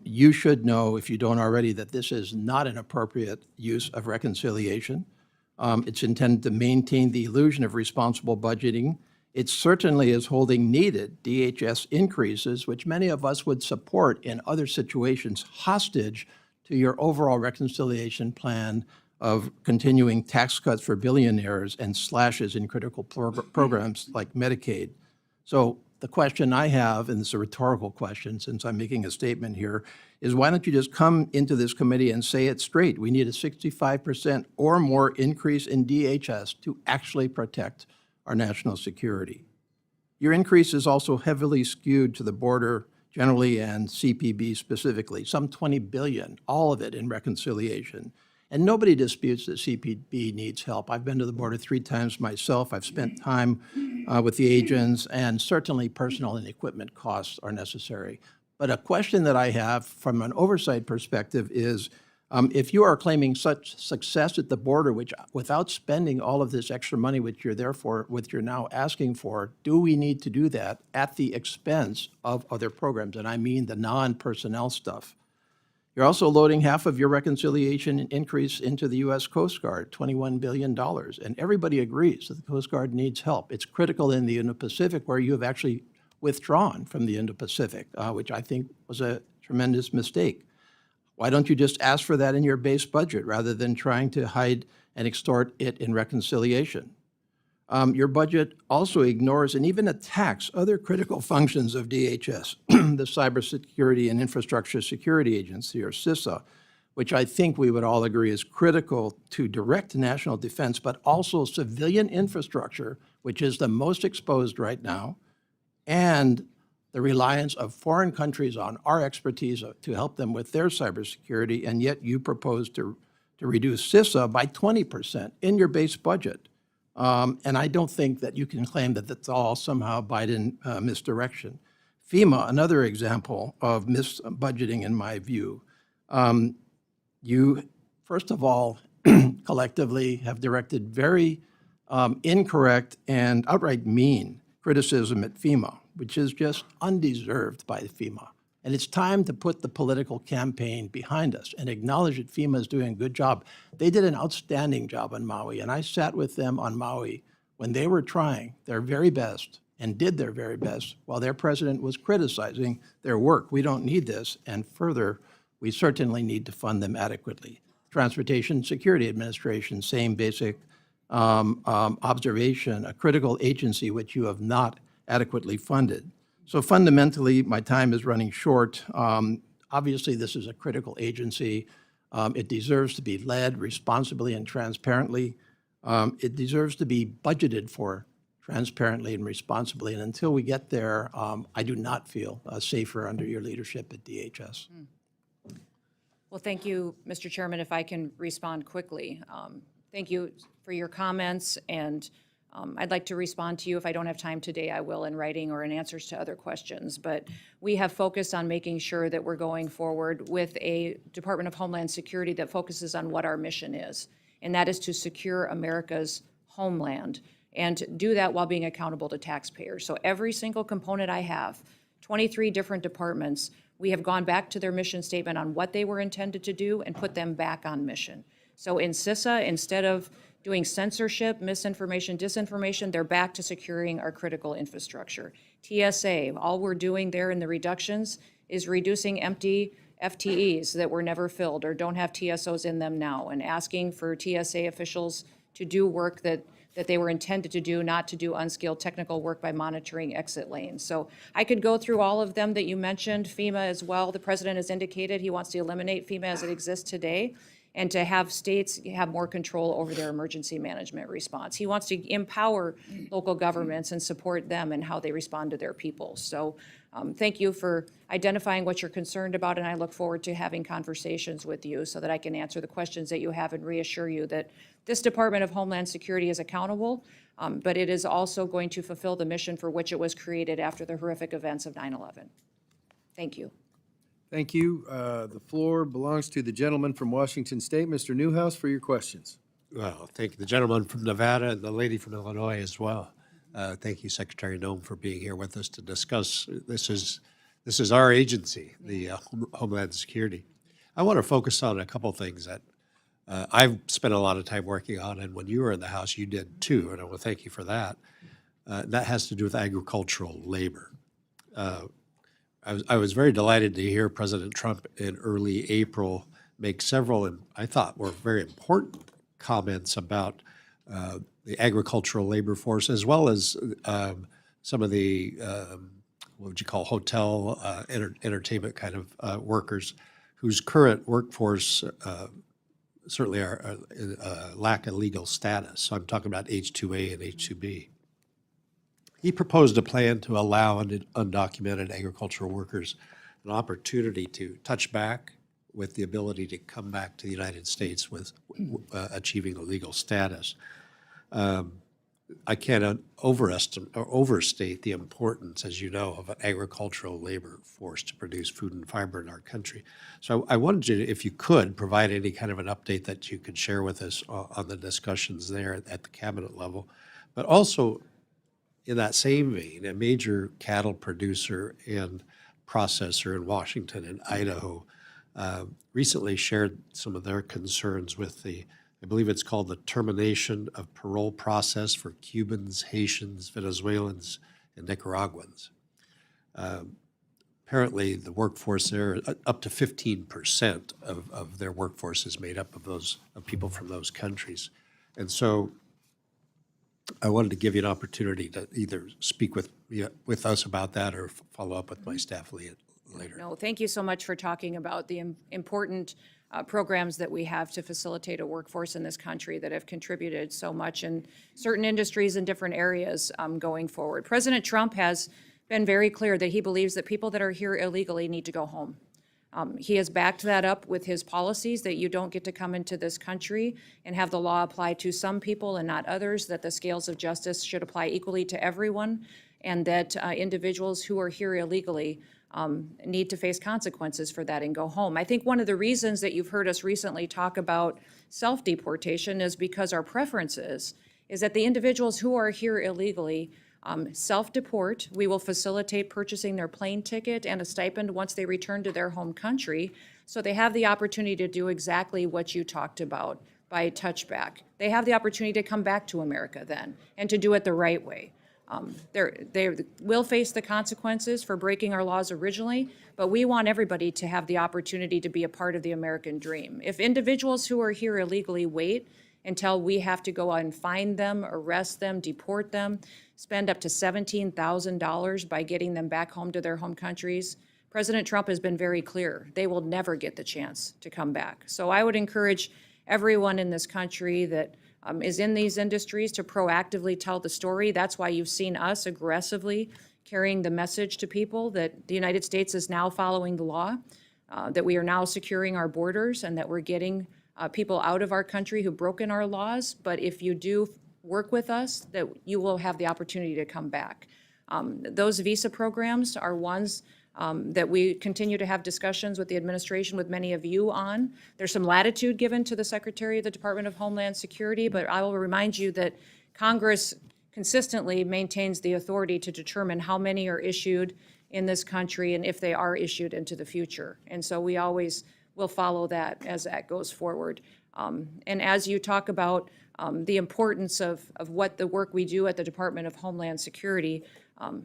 you should know, if you don't already, that this is not an appropriate use of reconciliation. It's intended to maintain the illusion of responsible budgeting. It certainly is holding needed DHS increases, which many of us would support in other situations, hostage to your overall reconciliation plan of continuing tax cuts for billionaires and slashes in critical programs like Medicaid. So the question I have, and it's a rhetorical question since I'm making a statement here, is why don't you just come into this committee and say it straight? We need a 65% or more increase in DHS to actually protect our national security. Your increase is also heavily skewed to the border generally and CPB specifically, some $20 billion, all of it in reconciliation. And nobody disputes that CPB needs help. I've been to the border 3 times myself. I've spent time with the agents, and certainly personnel and equipment costs are necessary. But a question that I have from an oversight perspective is, If you are claiming such success at the border, which without spending all of this extra money which you're now asking for, do we need to do that at the expense of other programs? And I mean the non-personnel stuff. You're also loading half of your reconciliation increase into the U.S. Coast Guard, $21 billion. And everybody agrees that the Coast Guard needs help. It's critical in the Indo-Pacific, where you have actually withdrawn from the Indo-Pacific, which I think was a tremendous mistake. Why don't you just ask for that in your base budget rather than trying to hide and extort it in reconciliation? Your budget also ignores and even attacks other critical functions of DHS, the Cybersecurity and Infrastructure Security Agency, or CISA, which I think we would all agree is critical to direct national defense, but also civilian infrastructure, which is the most exposed right now, and the reliance of foreign countries on our expertise to help them with their cybersecurity, and yet you propose to reduce CISA by 20% in your base budget. And I don't think that you can claim that that's all somehow Biden misdirection. FEMA, another example of misbudgeting in my view. You, first of all, collectively have directed very incorrect and outright mean criticism at FEMA, which is just undeserved by FEMA. And it's time to put the political campaign behind us and acknowledge that FEMA is doing a good job. They did an outstanding job on Maui, and I sat with them on Maui when they were trying their very best and did their very best while their president was criticizing their work. We don't need this, and further, we certainly need to fund them adequately. Transportation Security Administration, same basic observation, a critical agency which you have not adequately funded. So fundamentally, my time is running short. Obviously, this is a critical agency. It deserves to be led responsibly and transparently. It deserves to be budgeted for transparently and responsibly. And until we get there, I do not feel safer under your leadership at DHS. Well, thank you, Mr. Chairman, if I can respond quickly. Thank you for your comments, and I'd like to respond to you. If I don't have time today, I will in writing or in answers to other questions. But we have focused on making sure that we're going forward with a Department of Homeland Security that focuses on what our mission is, and that is to secure America's homeland and do that while being accountable to taxpayers. So every single component I have, 23 different departments, we have gone back to their mission statement on what they were intended to do and put them back on mission. So in CISA, instead of doing censorship, misinformation, disinformation, they're back to securing our critical infrastructure. TSA, all we're doing there in the reductions is reducing empty FTEs that were never filled or don't have TSOs in them now, and asking for TSA officials to do work that they were intended to do, not to do unskilled technical work by monitoring exit lanes. So I could go through all of them that you mentioned. FEMA as well. The president has indicated he wants to eliminate FEMA as it exists today, and to have states have more control over their emergency management response. He wants to empower local governments and support them in how they respond to their people. So thank you for identifying what you're concerned about, and I look forward to having conversations with you so that I can answer the questions that you have and reassure you that this Department of Homeland Security is accountable, but it is also going to fulfill the mission for which it was created after the horrific events of 9/11. Thank you. Thank you. The floor belongs to the gentleman from Washington State, Mr. Newhouse, for your questions. Well, thank you, the gentleman from Nevada and the lady from Illinois as well. Thank you, Secretary Noem, for being here with us to discuss. This is our agency, the Homeland Security. I want to focus on a couple things that I've spent a lot of time working on, and when you were in the House, you did too, and I want to thank you for that. That has to do with agricultural labor. I was very delighted to hear President Trump in early April make several, I thought, were very important comments about the agricultural labor force, as well as some of the, what would you call, hotel, entertainment kind of workers, whose current workforce certainly lack a legal status. So I'm talking about H-2A and H-2B. He proposed a plan to allow undocumented agricultural workers an opportunity to touch back with the ability to come back to the United States with achieving a legal status. I can't overestimate or overstate the importance, as you know, of an agricultural labor force to produce food and fiber in our country. So I wanted you, if you could, provide any kind of an update that you could share with us on the discussions there at the cabinet level. But also, in that same vein, a major cattle producer and processor in Washington and Idaho recently shared some of their concerns with I believe it's called the termination of parole process for Cubans, Haitians, Venezuelans, and Nicaraguans. Apparently, the workforce there, up to 15% of their workforce is made up of people from those countries. And so I wanted to give you an opportunity to either speak with us about that or follow up with my staff later. No, thank you so much for talking about the important programs that we have to facilitate a workforce in this country that have contributed so much in certain industries and different areas going forward. President Trump has been very clear that he believes that people that are here illegally need to go home. He has backed that up with his policies that you don't get to come into this country and have the law apply to some people and not others, that the scales of justice should apply equally to everyone, and that individuals who are here illegally need to face consequences for that and go home. I think one of the reasons that you've heard us recently talk about self-deportation is because our preference is that the individuals who are here illegally self-deport. We will facilitate purchasing their plane ticket and a stipend once they return to their home country, so they have the opportunity to do exactly what you talked about by touchback. They have the opportunity to come back to America then, and to do it the right way. They will face the consequences for breaking our laws originally, but we want everybody to have the opportunity to be a part of the American dream. If individuals who are here illegally wait until we have to go out and find them, arrest them, deport them, spend up to $17,000 by getting them back home to their home countries, President Trump has been very clear. They will never get the chance to come back. So I would encourage everyone in this country that is in these industries to proactively tell the story. That's why you've seen us aggressively carrying the message to people that the United States is now following the law, that we are now securing our borders, and that we're getting people out of our country who've broken our laws. But if you do work with us, that you will have the opportunity to come back. Those visa programs are ones that we continue to have discussions with the administration, with many of you on. There's some latitude given to the Secretary of the Department of Homeland Security, but I will remind you that Congress consistently maintains the authority to determine how many are issued in this country and if they are issued into the future. And so we always will follow that as that goes forward. And as you talk about the importance of what the work we do at the Department of Homeland Security,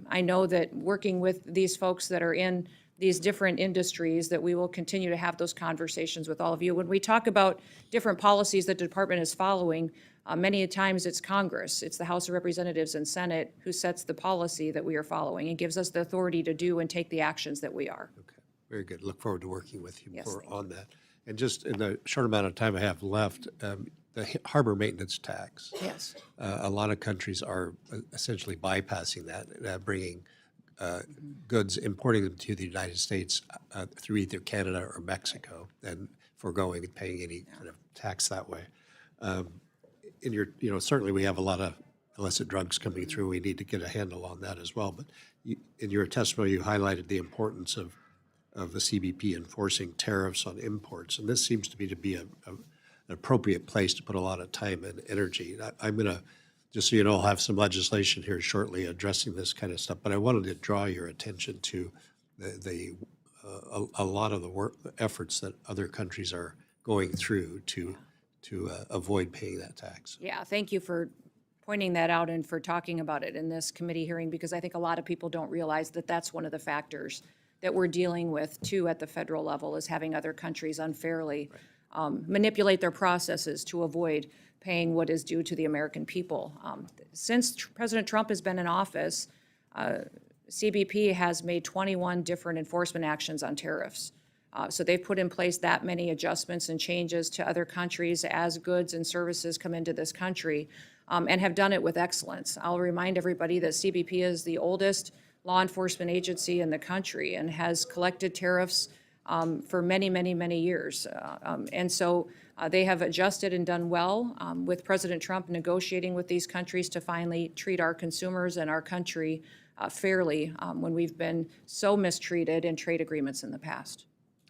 I know that working with these folks that are in these different industries, that we will continue to have those conversations with all of you. When we talk about different policies that the department is following, many times it's Congress, it's the House of Representatives and Senate who sets the policy that we are following and gives us the authority to do and take the actions that we are. Okay, very good. Look forward to working with you Yes, more thank on that. And just in the short amount of time I have left, the harbor maintenance tax. Yes. A lot of countries are essentially bypassing that, bringing goods, importing them to the United States through either Canada or Mexico, and foregoing paying any kind of tax that way. Certainly we have a lot of illicit drugs coming through. We need to get a handle on that as well. But in your testimony, you highlighted the importance of the CBP enforcing tariffs on imports, and this seems to be an appropriate place to put a lot of time and energy. I'm going to, just so you know, I'll have some legislation here shortly addressing this kind of stuff, but I wanted to draw your attention to a lot of the efforts that other countries are going through to avoid paying that tax. Yeah, thank you for pointing that out and for talking about it in this committee hearing, because I think a lot of people don't realize that that's one of the factors that we're dealing with too at the federal level, is having other countries unfairly manipulate their processes to avoid paying what is due to the American people. Since President Trump has been in office, CBP has made 21 different enforcement actions on tariffs. So they've put in place that many adjustments and changes to other countries as goods and services come into this country, and have done it with excellence. I'll remind everybody that CBP is the oldest law enforcement agency in the country and has collected tariffs for many, many, many years. And so They have adjusted and done well with President Trump negotiating with these countries to finally treat our consumers and our country fairly when we've been so mistreated in trade agreements in the past.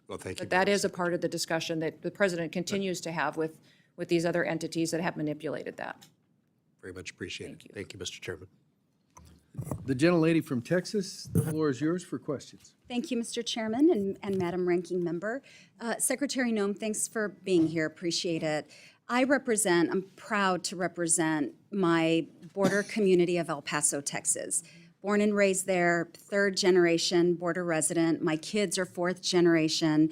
Well, thank you. But that is a part of the discussion that the president continues to have with these other entities that have manipulated that. Very much appreciated. Thank you, Mr. Chairman. The gentlelady from Texas, the floor is yours for questions. Thank you, Mr. Chairman and Madam Ranking Member. Secretary Noem, thanks for being here. Appreciate it. I'm proud to represent my border community of El Paso, Texas. Born and raised there, third generation border resident. My kids are fourth generation.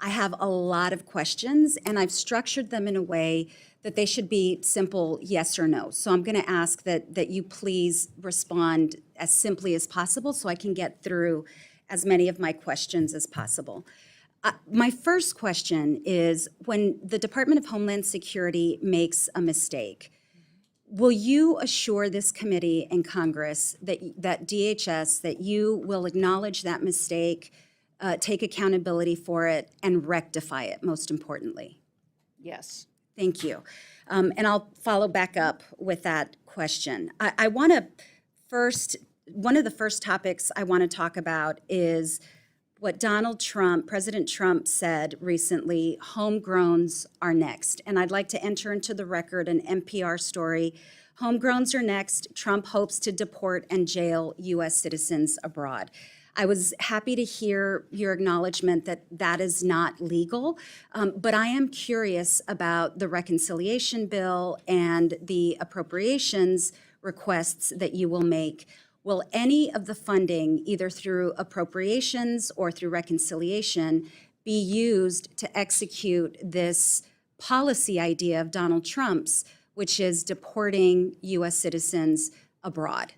I have a lot of questions, and I've structured them in a way that they should be simple yes or no. So I'm going to ask that you please respond as simply as possible so I can get through as many of my questions as possible. My first question is, when the Department of Homeland Security makes a mistake, will you assure this committee and Congress that DHS, that you will acknowledge that mistake, take accountability for it, and rectify it, most importantly? Yes. Thank you. And I'll follow back up with that question. I want to first, one of the first topics I want to talk about is what President Trump said recently: homegrowns are next. And I'd like to enter into the record an NPR story. Homegrowns are next. Trump hopes to deport and jail U.S. citizens abroad. I was happy to hear your acknowledgement that that is not legal, but I am curious about the reconciliation bill and the appropriations requests that you will make. Will any of the funding, either through appropriations or through reconciliation, be used to execute this policy idea of Donald Trump's, which is deporting U.S. citizens abroad?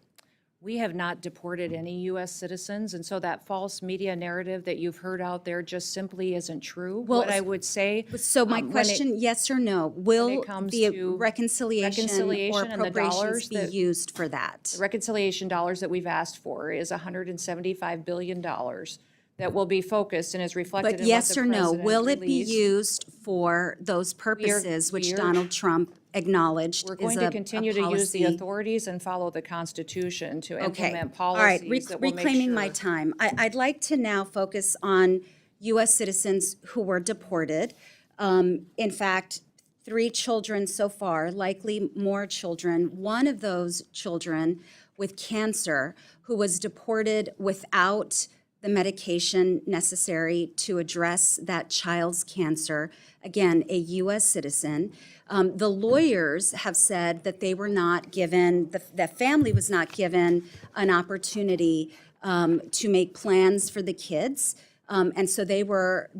We have not deported any U.S. citizens, and so that false media narrative that you've heard out there just simply isn't true. Well, what I would say. So my question, yes or no, will comes the to reconciliation or reconciliation and the appropriations dollars be that- used for that? The reconciliation dollars that we've asked for is $175 billion that will be focused and is reflected But in yes what the or no, president will it be released. used for those purposes which we are- Donald Trump acknowledged We're is going a to continue to use the policy? authorities and follow the Constitution to Okay. implement All right, policies that will make reclaiming my sure- time. I'd like to now focus on U.S. citizens who were deported. In fact, 3 children so far, likely more children. One of those children with cancer who was deported without the medication necessary to address that child's cancer. Again, a U.S. citizen. The lawyers have said that they were not given, the family was not given an opportunity to make plans for the kids. And so they were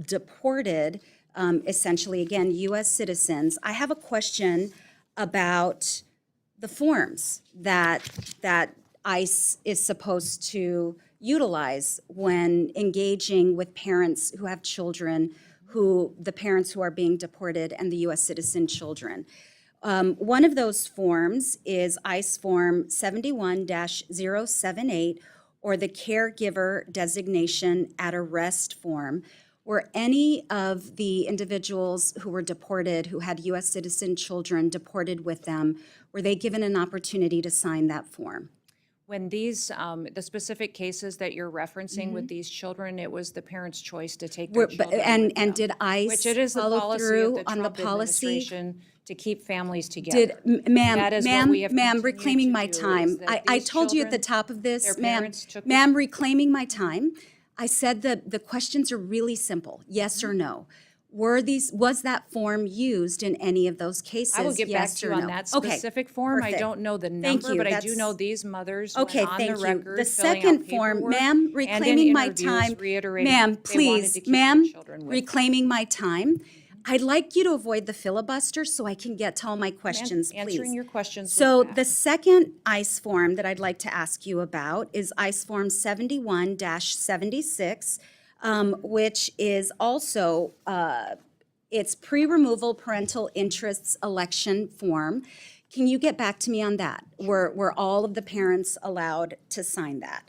deported, essentially, again, U.S. citizens. I have a question about the forms that ICE is supposed to utilize when engaging with parents who have children, the parents who are being deported, and the U.S. citizen children. One of those forms is ICE Form 71-078, or the Caregiver Designation at Arrest form. Were any of the individuals who were deported, who had U.S. citizen children deported with them, were they given an opportunity to sign that form? When these, the specific cases that you're referencing with these children, it was the parents' choice to take their children with them. And did ICE Which it is the follow policy of through the on the Trump policy? administration to keep families together. Ma'am, That is what we have ma'am, continued reclaiming to my do, time. is that I these told you at the children, top of this, their ma'am, parents took- ma'am, reclaiming my time. I said that the questions are really simple, yes or no. Was that form used in any of those cases? I will get back yes to you or on no? that Okay, specific form. I perfect. don't know the Thank number, you. but I do That's- know these mothers went Okay, on thank the you. record The filling second out form, paperwork ma'am, and in reclaiming my interviews time. reiterating Ma'am, they wanted please, to keep their ma'am, children with them. reclaiming my time. I'd like you to avoid the filibuster so I can get to all my questions, please. Answering your questions So with that. the second ICE form that I'd like to ask you about is ICE Form 71-76, which is also, it's pre-removal parental interests election form. Can you get back to me on that? Were all of the parents allowed to sign that?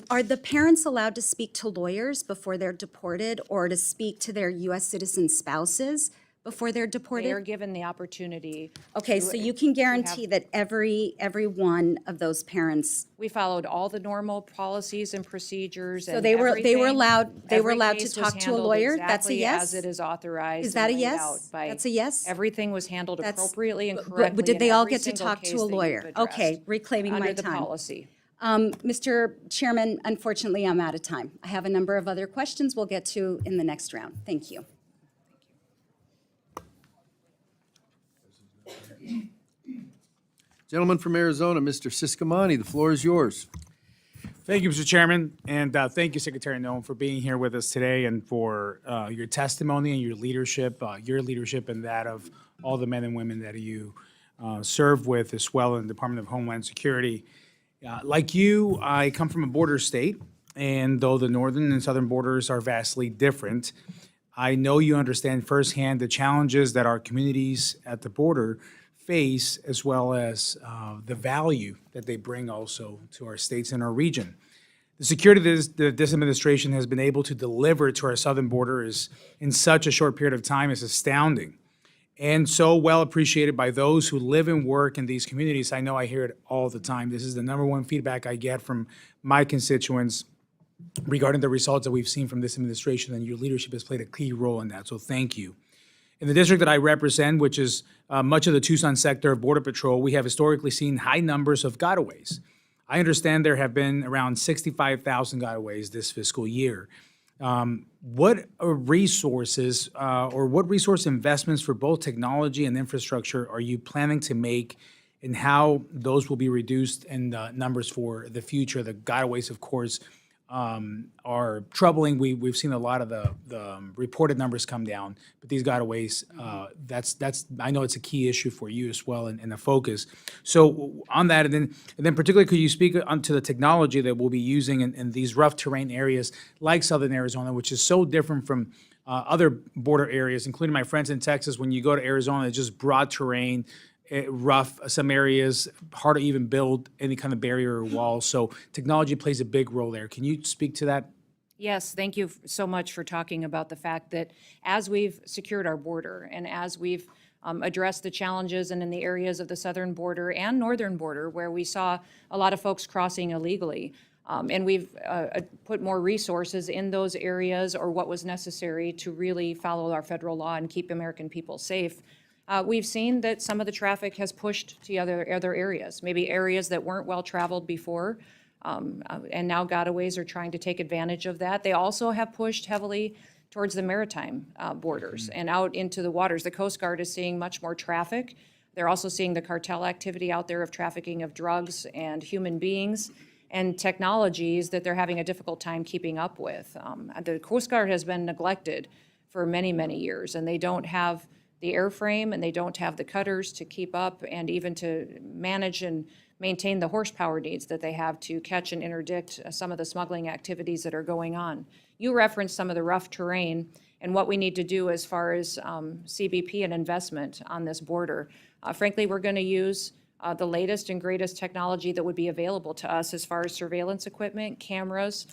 Are the parents allowed to speak to lawyers before they're deported, or to speak to their U.S. citizen spouses before they're They are deported? given the opportunity. Okay, so you can guarantee that every one of those parents, We followed all the normal policies and procedures so and they were everything. allowed to Every case was talk to a handled lawyer? That's a exactly yes? as it is authorized Is that a and laid yes? out by. That's a yes? Everything was handled That's- appropriately and but- correctly But did in they all every get to single talk case to a that you've lawyer? Okay, addressed reclaiming my under the time. policy. Mr. Chairman, unfortunately, I'm out of time. I have a number of other questions we'll get to in the next round. Thank you. Gentleman from Arizona, Mr. Siscomani, the floor is yours. Thank you, Mr. Chairman, and thank you, Secretary Noem, for being here with us today and for your testimony and your leadership and that of all the men and women that you serve with as well in the Department of Homeland Security. Like you, I come from a border state, and though the northern and southern borders are vastly different, I know you understand firsthand the challenges that our communities at the border face, as well as the value that they bring also to our states and our region. The security that this administration has been able to deliver to our southern border is, in such a short period of time, is astounding and so well appreciated by those who live and work in these communities. I know I hear it all the time. This is the number one feedback I get from my constituents regarding the results that we've seen from this administration, and your leadership has played a key role in that, so thank you. In the district that I represent, which is much of the Tucson sector of Border Patrol, we have historically seen high numbers of gotaways. I understand there have been around 65,000 gotaways this fiscal year. What resources or what resource investments for both technology and infrastructure are you planning to make, and how those will be reduced in numbers for the future? The gotaways, of course, are troubling. We've seen a lot of the reported numbers come down, but these gotaways, that's I know it's a key issue for you as well, and a focus. So on that, and then particularly, could you speak onto the technology that we'll be using in these rough terrain areas like Southern Arizona, which is so different from other border areas, including my friends in Texas. When you go to Arizona, it's just broad terrain, rough, some areas, hard to even build any kind of barrier or wall. So technology plays a big role there. Can you speak to that? Yes, thank you so much for talking about the fact that as we've secured our border and as we've addressed the challenges and in the areas of the southern border and northern border where we saw a lot of folks crossing illegally, and we've put more resources in those areas or what was necessary to really follow our federal law and keep American people safe. We've seen that some of the traffic has pushed to other areas, maybe areas that weren't well-traveled before, and now gotaways are trying to take advantage of that. They also have pushed heavily towards the maritime borders and out into the waters. The Coast Guard is seeing much more traffic. They're also seeing the cartel activity out there of trafficking of drugs and human beings and technologies that they're having a difficult time keeping up with. The Coast Guard has been neglected for many, many years, and they don't have the airframe, and they don't have the cutters to keep up and even to manage and maintain the horsepower needs that they have to catch and interdict some of the smuggling activities that are going on. You referenced some of the rough terrain and what we need to do as far as CBP and investment on this border. Frankly, we're going to use the latest and greatest technology that would be available to us as far as surveillance equipment, cameras,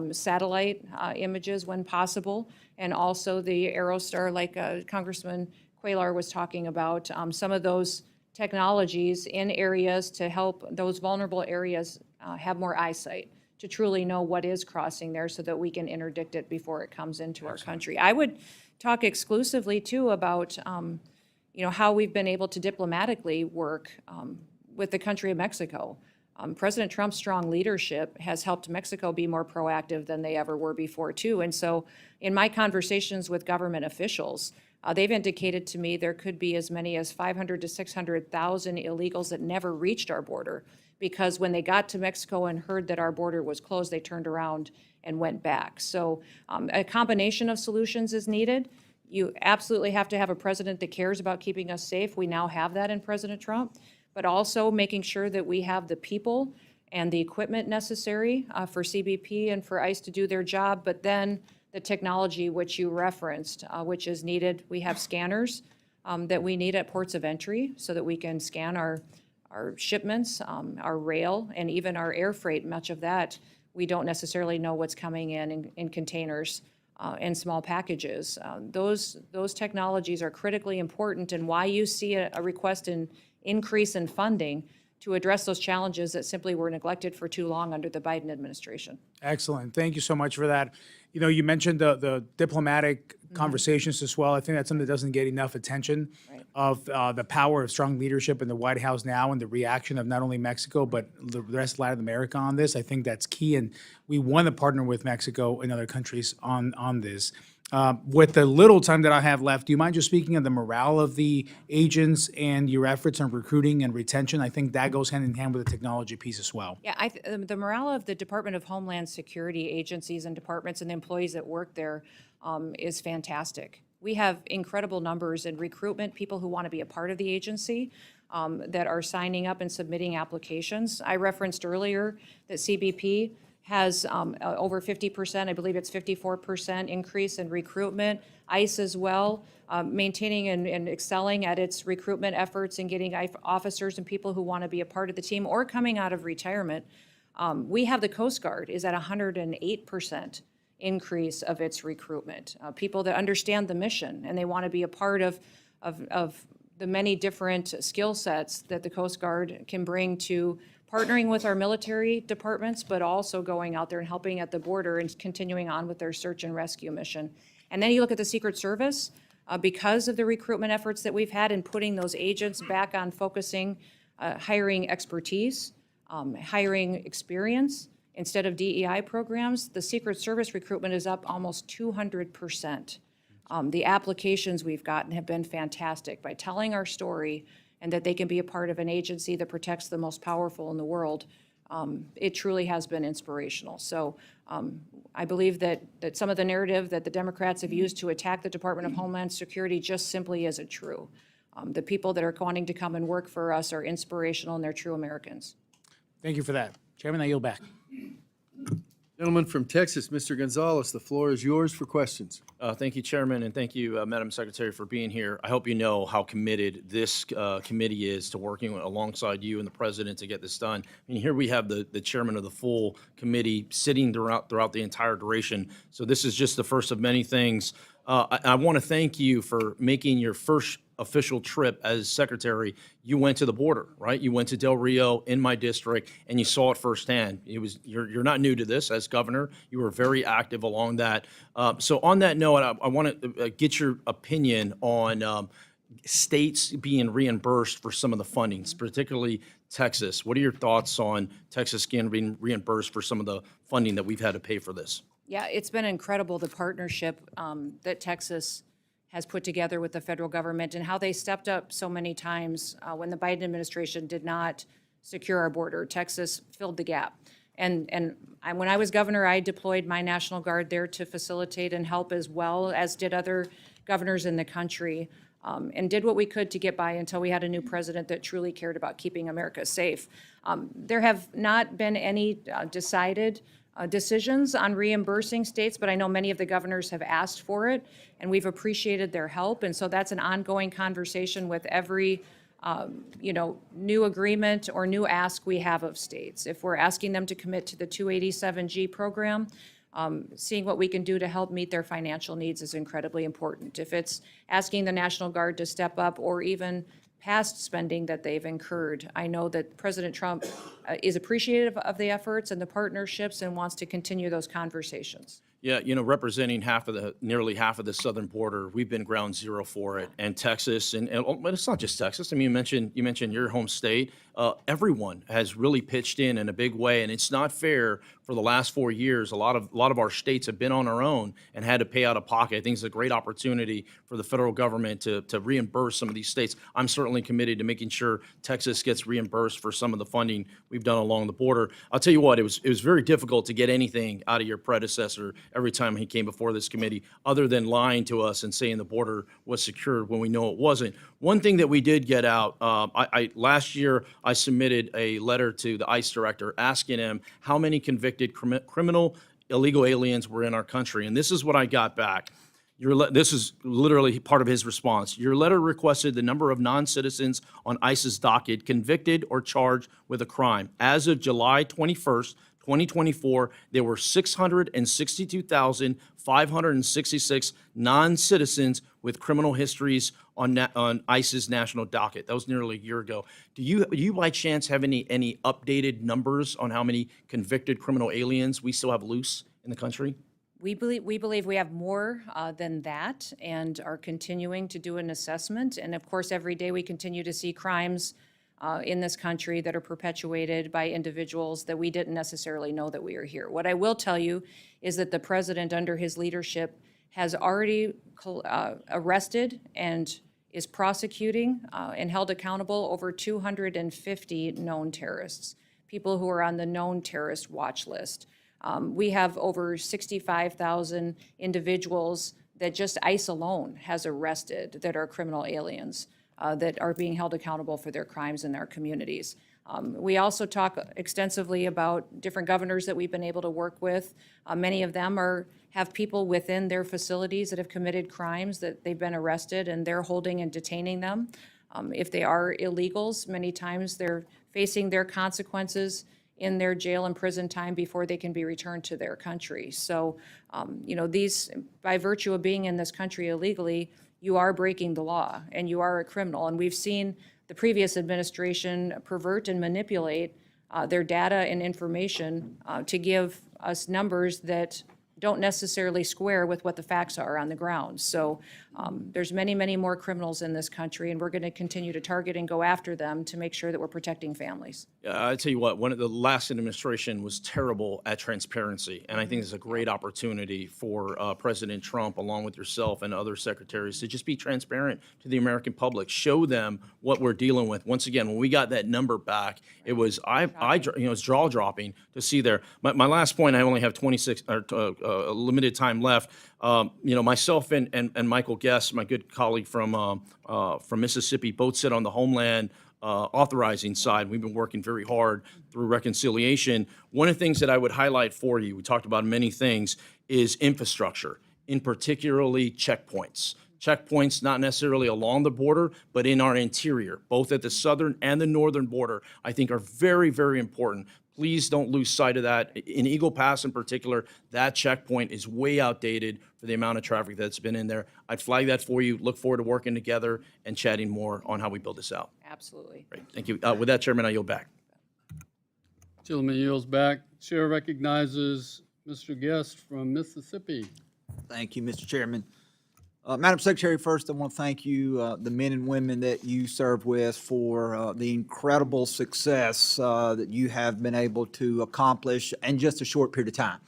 satellite images when possible, and also the Aerostar, like Congressman Quaylar was talking about, some of those technologies in areas to help those vulnerable areas have more eyesight, to truly know what is crossing there so that we can interdict it before it comes into our country. I would talk exclusively too about how we've been able to diplomatically work with the country of Mexico. President Trump's strong leadership has helped Mexico be more proactive than they ever were before too. And so in my conversations with government officials, they've indicated to me there could be as many as 500 to 600,000 illegals that never reached our border because when they got to Mexico and heard that our border was closed, they turned around and went back. So a combination of solutions is needed. You absolutely have to have a president that cares about keeping us safe. We now have that in President Trump, but also making sure that we have the people and the equipment necessary for CBP and for ICE to do their job, but then the technology which you referenced, which is needed. We have scanners that we need at ports of entry so that we can scan our shipments, our rail, and even our air freight. Much of that, we don't necessarily know what's coming in containers and small packages. Those technologies are critically important, and why you see a request in increase in funding to address those challenges that simply were neglected for too long under the Biden administration. Excellent. Thank you so much for that. You know, you mentioned the diplomatic conversations as well. I think that's something that doesn't get enough attention of the power of strong leadership in the White House now and the reaction of not only Mexico, but the rest of Latin America on this. I think that's key, and we want to partner with Mexico and other countries on this. With the little time that I have left, do you mind just speaking of the morale of the agents and your efforts on recruiting and retention? I think that goes hand in hand with the technology piece as well. Yeah, the morale of the Department of Homeland Security agencies and departments and the employees that work there is fantastic. We have incredible numbers in recruitment, people who want to be a part of the agency that are signing up and submitting applications. I referenced earlier that CBP has over 50%, I believe it's 54% increase in recruitment. ICE as well, maintaining and excelling at its recruitment efforts and getting officers and people who want to be a part of the team or coming out of retirement. We have the Coast Guard is at 108% increase of its recruitment. People that understand the mission and they want to be a part of the many different skill sets that the Coast Guard can bring to partnering with our military departments, but also going out there and helping at the border and continuing on with their search and rescue mission. And then you look at the Secret Service, because of the recruitment efforts that we've had in putting those agents back on focusing, hiring expertise, hiring experience instead of DEI programs, the Secret Service recruitment is up almost 200%. The applications we've gotten have been fantastic by telling our story and that they can be a part of an agency that protects the most powerful in the world. It truly has been inspirational. So I believe that some of the narrative that the Democrats have used to attack the Department of Homeland Security just simply isn't true. The people that are wanting to come and work for us are inspirational and they're true Americans. Thank you for that. Chairman, I yield back. Gentleman from Texas, Mr. Gonzalez, the floor is yours for questions. Thank you, Chairman, and thank you, Madam Secretary, for being here. I hope you know how committed this committee is to working alongside you and the President to get this done. I mean, here we have the chairman of the full committee sitting throughout the entire duration. So this is just the first of many things. I want to thank you for making your first official trip as secretary. You went to the border, right? You went to Del Rio in my district, and you saw it firsthand. You're not new to this as governor. You were very active along that. So on that note, I want to get your opinion on states being reimbursed for some of the fundings, particularly Texas. What are your thoughts on Texas being reimbursed for some of the funding that we've had to pay for this? Yeah, it's been incredible, the partnership that Texas has put together with the federal government and how they stepped up so many times when the Biden administration did not secure our border. Texas filled the gap. And when I was governor, I deployed my National Guard there to facilitate and help as well, as did other governors in the country, and did what we could to get by until we had a new president that truly cared about keeping America safe. There have not been any decided decisions on reimbursing states, but I know many of the governors have asked for it, and we've appreciated their help. And so that's an ongoing conversation with every new agreement or new ask we have of states. If we're asking them to commit to the 287G program, seeing what we can do to help meet their financial needs is incredibly important. If it's asking the National Guard to step up or even past spending that they've incurred, I know that President Trump is appreciative of the efforts and the partnerships and wants to continue those conversations. Yeah, representing nearly half of the southern border, we've been ground zero for it. And Texas, but it's not just Texas. I mean, you mentioned your home state. Everyone has really pitched in a big way, and it's not fair. For the last 4 years, a lot of our states have been on our own and had to pay out of pocket. I think it's a great opportunity for the federal government to reimburse some of these states. I'm certainly committed to making sure Texas gets reimbursed for some of the funding we've done along the border. I'll tell you what, it was very difficult to get anything out of your predecessor every time he came before this committee, other than lying to us and saying the border was secured when we know it wasn't. One thing that we did get out, last year I submitted a letter to the ICE director asking him how many convicted criminal illegal aliens were in our country, and this is what I got back. This is literally part of his response. Your letter requested the number of non-citizens on ICE's docket convicted or charged with a crime. As of July 21st, 2024, there were 662,566 non-citizens with criminal histories on ICE's national docket. That was nearly a year ago. Do you by chance have any updated numbers on how many convicted criminal aliens we still have loose in the country? We believe we have more than that and are continuing to do an assessment. And of course, every day we continue to see crimes in this country that are perpetuated by individuals that we didn't necessarily know that we are here. What I will tell you is that the president, under his leadership, has already arrested and is prosecuting and held accountable over 250 known terrorists, people who are on the known terrorist watch list. We have over 65,000 individuals that just ICE alone has arrested that are criminal aliens that are being held accountable for their crimes in their communities. We also talk extensively about different governors that we've been able to work with. Many of them have people within their facilities that have committed crimes that they've been arrested, and they're holding and detaining them. If they are illegals, many times they're facing their consequences in their jail and prison time before they can be returned to their country. So, these, by virtue of being in this country illegally, you are breaking the law and you are a criminal. And we've seen the previous administration pervert and manipulate their data and information to give us numbers that don't necessarily square with what the facts are on the ground. So there's many, many more criminals in this country, and we're going to continue to target and go after them to make sure that we're protecting families. I tell you what, one of the last administration was terrible at transparency, and I think it's a great opportunity for President Trump, along with yourself and other secretaries, to just be transparent to the American public, show them what we're dealing with. Once again, when we got that number back, it was it's jaw dropping to see there. My last point, I only have 26 limited time left. Myself and Michael Guest, my good colleague from Mississippi, both sit on the Homeland authorizing side. We've been working very hard through reconciliation. One of the things that I would highlight for you, we talked about many things, is infrastructure, in particularly checkpoints. Checkpoints not necessarily along the border, but in our interior, both at the southern and the northern border, I think are very, very important. Please don't lose sight of that. In Eagle Pass in particular, that checkpoint is way outdated for the amount of traffic that's been in there. I'd flag that for you. Look forward to working together and chatting more on how we build this out. Absolutely. Great, thank you. With that, Chairman, I yield back. Gentleman yields back. Chair recognizes Mr. Guest from Mississippi. Thank you, Mr. Chairman. Madam Secretary, first I want to thank you, the men and women that you serve with, for the incredible success that you have been able to accomplish in just a short period of time.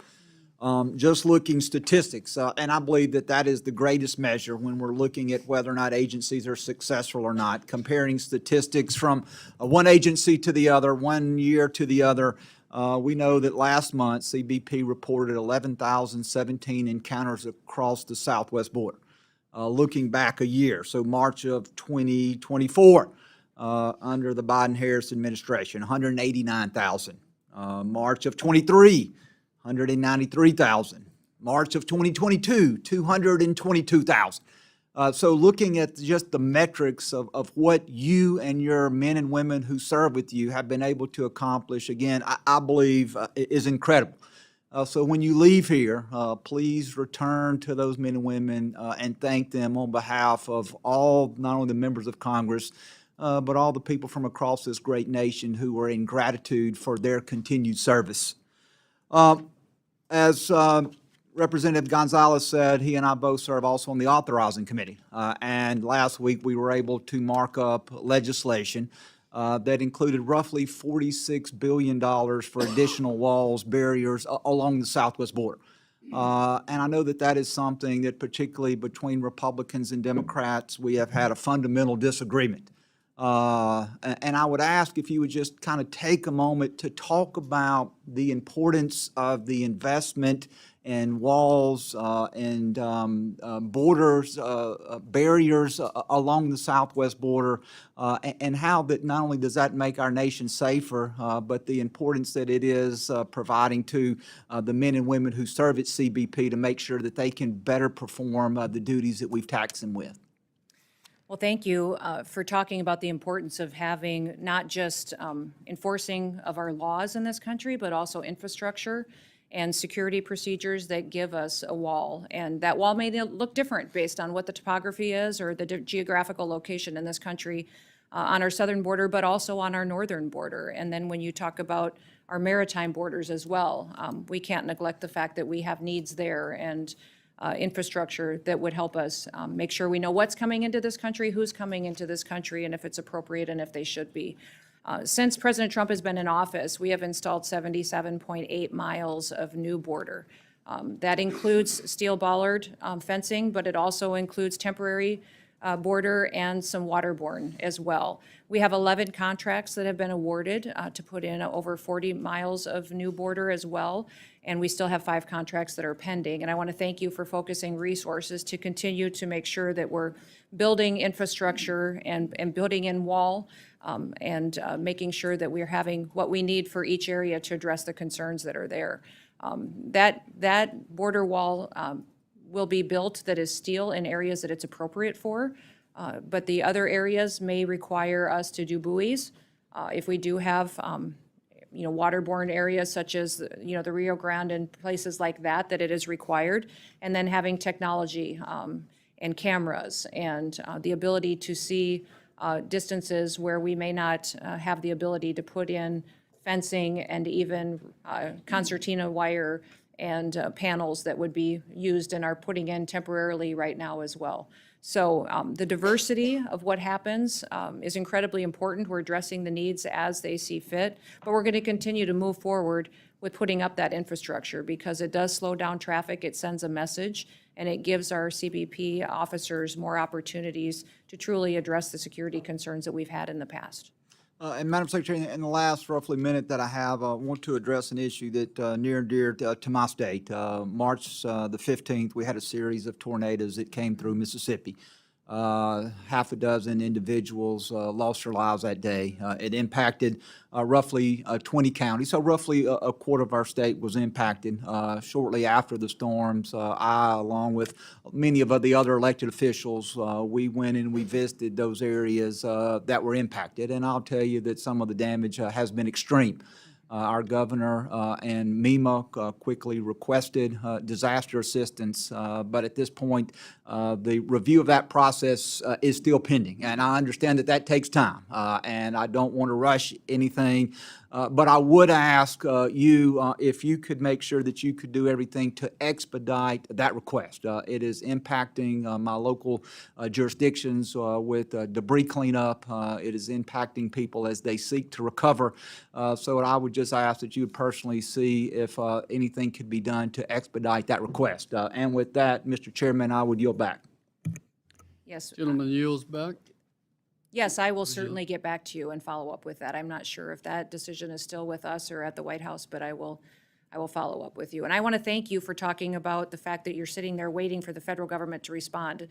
Just looking statistics, and I believe that is the greatest measure when we're looking at whether or not agencies are successful or not, comparing statistics from one agency to the other, 1 year to the other. We know that last month CBP reported 11,017 encounters across the southwest border. Looking back a year, so March of 2024, under the Biden-Harris administration, 189,000. March of 23, 193,000. March of 2022, 222,000. So looking at just the metrics of what you and your men and women who serve with you have been able to accomplish, again, I believe is incredible. So when you leave here, please return to those men and women and thank them on behalf of all, not only the members of Congress, but all the people from across this great nation who are in gratitude for their continued service. As Representative Gonzalez said, he and I both serve also on the Authorizing Committee. And last week we were able to mark up legislation that included roughly $46 billion for additional walls, barriers along the southwest border. And I know that is something that, particularly between Republicans and Democrats, we have had a fundamental disagreement. And I would ask if you would just kind of take a moment to talk about the importance of the investment in walls and borders, barriers along the southwest border, and how that not only does that make our nation safer, but the importance that it is providing to the men and women who serve at CBP to make sure that they can better perform the duties that we've taxed them with. Well, thank you for talking about the importance of having not just enforcing of our laws in this country, but also infrastructure and security procedures that give us a wall. And that wall may look different based on what the topography is or the geographical location in this country on our southern border, but also on our northern border. And then when you talk about our maritime borders as well, we can't neglect the fact that we have needs there and infrastructure that would help us make sure we know what's coming into this country, who's coming into this country, and if it's appropriate and if they should be. Since President Trump has been in office, we have installed 77.8 miles of new border. That includes steel bollard fencing, but it also includes temporary border and some waterborne as well. We have 11 contracts that have been awarded to put in over 40 miles of new border as well, and we still have 5 contracts that are pending. And I want to thank you for focusing resources to continue to make sure that we're building infrastructure and building in wall and making sure that we're having what we need for each area to address the concerns that are there. That border wall will be built that is steel in areas that it's appropriate for, but the other areas may require us to do buoys. If we do have, waterborne areas such as, the Rio Grande and places like that, that it is required, and then having technology and cameras and the ability to see distances where we may not have the ability to put in fencing and even concertina wire and panels that would be used and are putting in temporarily right now as well. So the diversity of what happens is incredibly important. We're addressing the needs as they see fit, but we're going to continue to move forward with putting up that infrastructure because it does slow down traffic, it sends a message, and it gives our CBP officers more opportunities to truly address the security concerns that we've had in the past. And Madam Secretary, in the last roughly minute that I have, I want to address an issue that near and dear to my state. March the 15th, we had a series of tornadoes that came through Mississippi. Half a dozen individuals lost their lives that day. It impacted roughly 20 counties, so roughly a quarter of our state was impacted. Shortly after the storms, I, along with many of the other elected officials, we went and we visited those areas that were impacted, and I'll tell you that some of the damage has been extreme. Our governor and MEMA quickly requested disaster assistance, but at this point, the review of that process is still pending. And I understand that that takes time, and I don't want to rush anything. But I would ask you if you could make sure that you could do everything to expedite that request. It is impacting my local jurisdictions with debris cleanup. It is impacting people as they seek to recover. So I would just ask that you would personally see if anything could be done to expedite that request. And with that, Mr. Chairman, I would yield back. Yes. Gentleman yields back. Yes, I will certainly get back to you and follow up with that. I'm not sure if that decision is still with us or at the White House, but I will follow up with you. And I want to thank you for talking about the fact that you're sitting there waiting for the federal government to respond.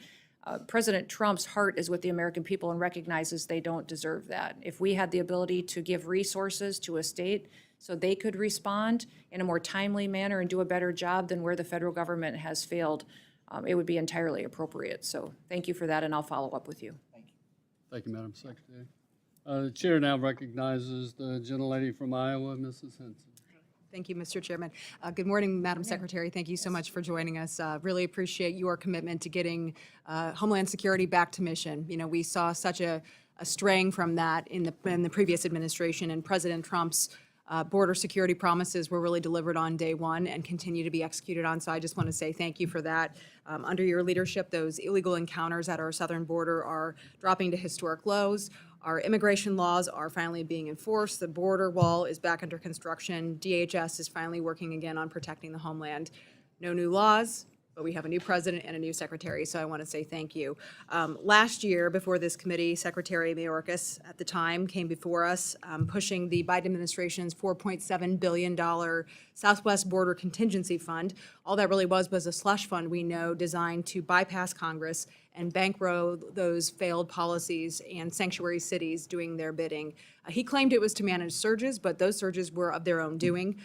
President Trump's heart is with the American people and recognizes they don't deserve that. If we had the ability to give resources to a state so they could respond in a more timely manner and do a better job than where the federal government has failed, it would be entirely appropriate. So thank you for that, and I'll follow up with you. Thank you, Madam Secretary. The chair now recognizes the gentlelady from Iowa, Mrs. Henson. Thank you, Mr. Chairman. Good morning, Madam Secretary. Thank you so much for joining us. Really appreciate your commitment to getting Homeland Security back to mission. You know, we saw such a straying from that in the previous administration, and President Trump's border security promises were really delivered on day one and continue to be executed on. So I just want to say thank you for that. Under your leadership, those illegal encounters at our southern border are dropping to historic lows. Our immigration laws are finally being enforced. The border wall is back under construction. DHS is finally working again on protecting the homeland. No new laws, but we have a new president and a new secretary, so I want to say thank you. Last year, before this committee, Secretary Mayorkas at the time came before us pushing the Biden administration's $4.7 billion Southwest Border Contingency Fund. All that really was a slush fund, we know, designed to bypass Congress and bankroll those failed policies and sanctuary cities doing their bidding. He claimed it was to manage surges, but those surges were of their own doing,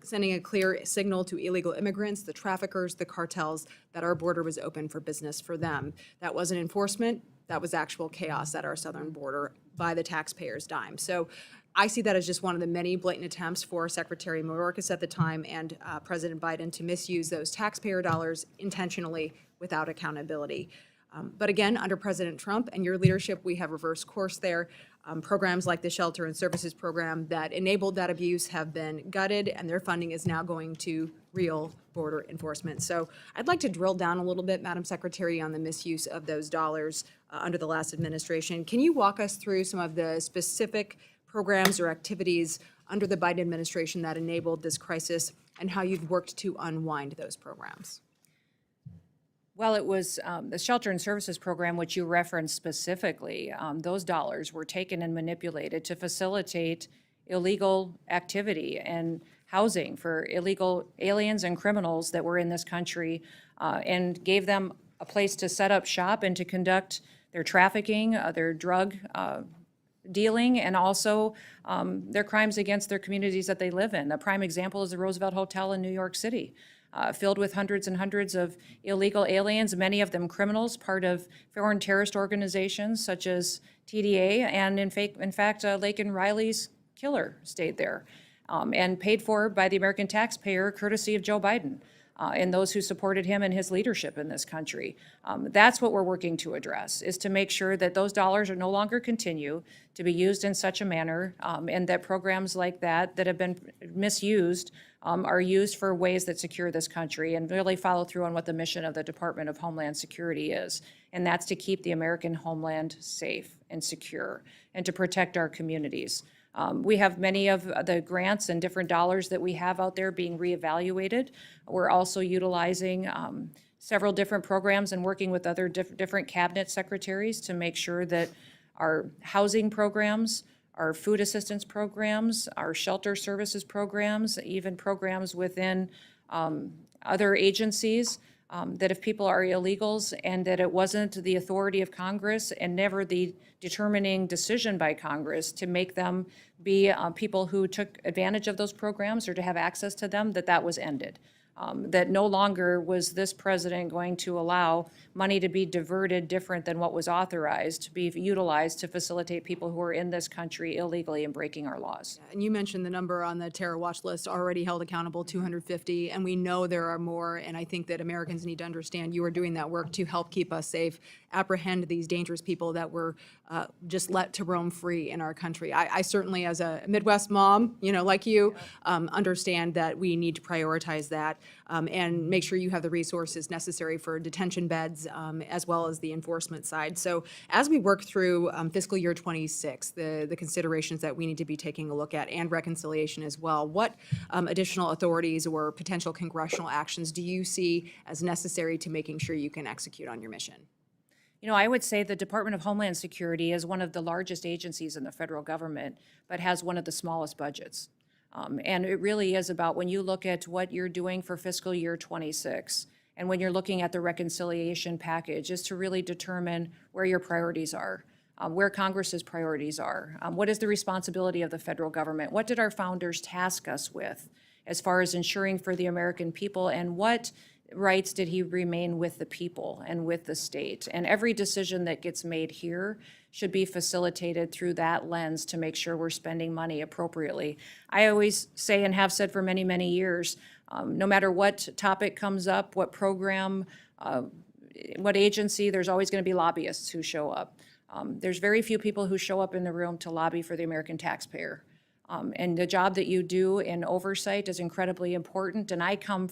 sending a clear signal to illegal immigrants, the traffickers, the cartels, that our border was open for business for them. That wasn't enforcement, that was actual chaos at our southern border by the taxpayers' dime. So I see that as just one of the many blatant attempts for Secretary Mayorkas at the time and President Biden to misuse those taxpayer dollars intentionally without accountability. But again, under President Trump and your leadership, we have reversed course there. Programs like the Shelter and Services Program that enabled that abuse have been gutted, and their funding is now going to real border enforcement. So I'd like to drill down a little bit, Madam Secretary, on the misuse of those dollars under the last administration. Can you walk us through some of the specific programs or activities under the Biden administration that enabled this crisis and how you've worked to unwind those programs? Well, it was the Shelter and Services Program, which you referenced specifically. Those dollars were taken and manipulated to facilitate illegal activity and housing for illegal aliens and criminals that were in this country, and gave them a place to set up shop and to conduct their trafficking, their drug dealing, and also their crimes against their communities that they live in. A prime example is the Roosevelt Hotel in New York City. Filled with hundreds and hundreds of illegal aliens, many of them criminals, part of foreign terrorist organizations such as TDA, and in fact, Laken Riley's killer stayed there, and paid for by the American taxpayer, courtesy of Joe Biden, and those who supported him and his leadership in this country. That's what we're working to address, is to make sure that those dollars are no longer continue to be used in such a manner, and that programs like that have been misused are used for ways that secure this country and really follow through on what the mission of the Department of Homeland Security is. And that's to keep the American homeland safe and secure and to protect our communities. We have many of the grants and different dollars that we have out there being reevaluated. We're also utilizing several different programs and working with other different cabinet secretaries to make sure that our housing programs, our food assistance programs, our shelter services programs, even programs within other agencies, that if people are illegals and that it wasn't the authority of Congress and never the determining decision by Congress to make them be people who took advantage of those programs or to have access to them, that was ended. That no longer was this president going to allow money to be diverted different than what was authorized to be utilized to facilitate people who are in this country illegally and breaking our laws. And you mentioned the number on the terror watch list already held accountable, 250, and we know there are more, and I think that Americans need to understand you are doing that work to help keep us safe, apprehend these dangerous people that were just let to roam free in our country. I certainly, as a Midwest mom, like you, understand that we need to prioritize that and make sure you have the resources necessary for detention beds as well as the enforcement side. So as we work through fiscal year 26, the considerations that we need to be taking a look at and reconciliation as well, what additional authorities or potential congressional actions do you see as necessary to making sure you can execute on your mission? I would say the Department of Homeland Security is one of the largest agencies in the federal government, but has one of the smallest budgets. And it really is about when you look at what you're doing for fiscal year 26, and when you're looking at the reconciliation package, is to really determine where your priorities are, where Congress's priorities are. What is the responsibility of the federal government? What did our founders task us with as far as ensuring for the American people, and what rights did he remain with the people and with the state? And every decision that gets made here should be facilitated through that lens to make sure we're spending money appropriately. I always say, and have said for many, many years, no matter what topic comes up, what program, what agency, there's always going to be lobbyists who show up. There's very few people who show up in the room to lobby for the American taxpayer. And the job that you do in oversight is incredibly important. And I come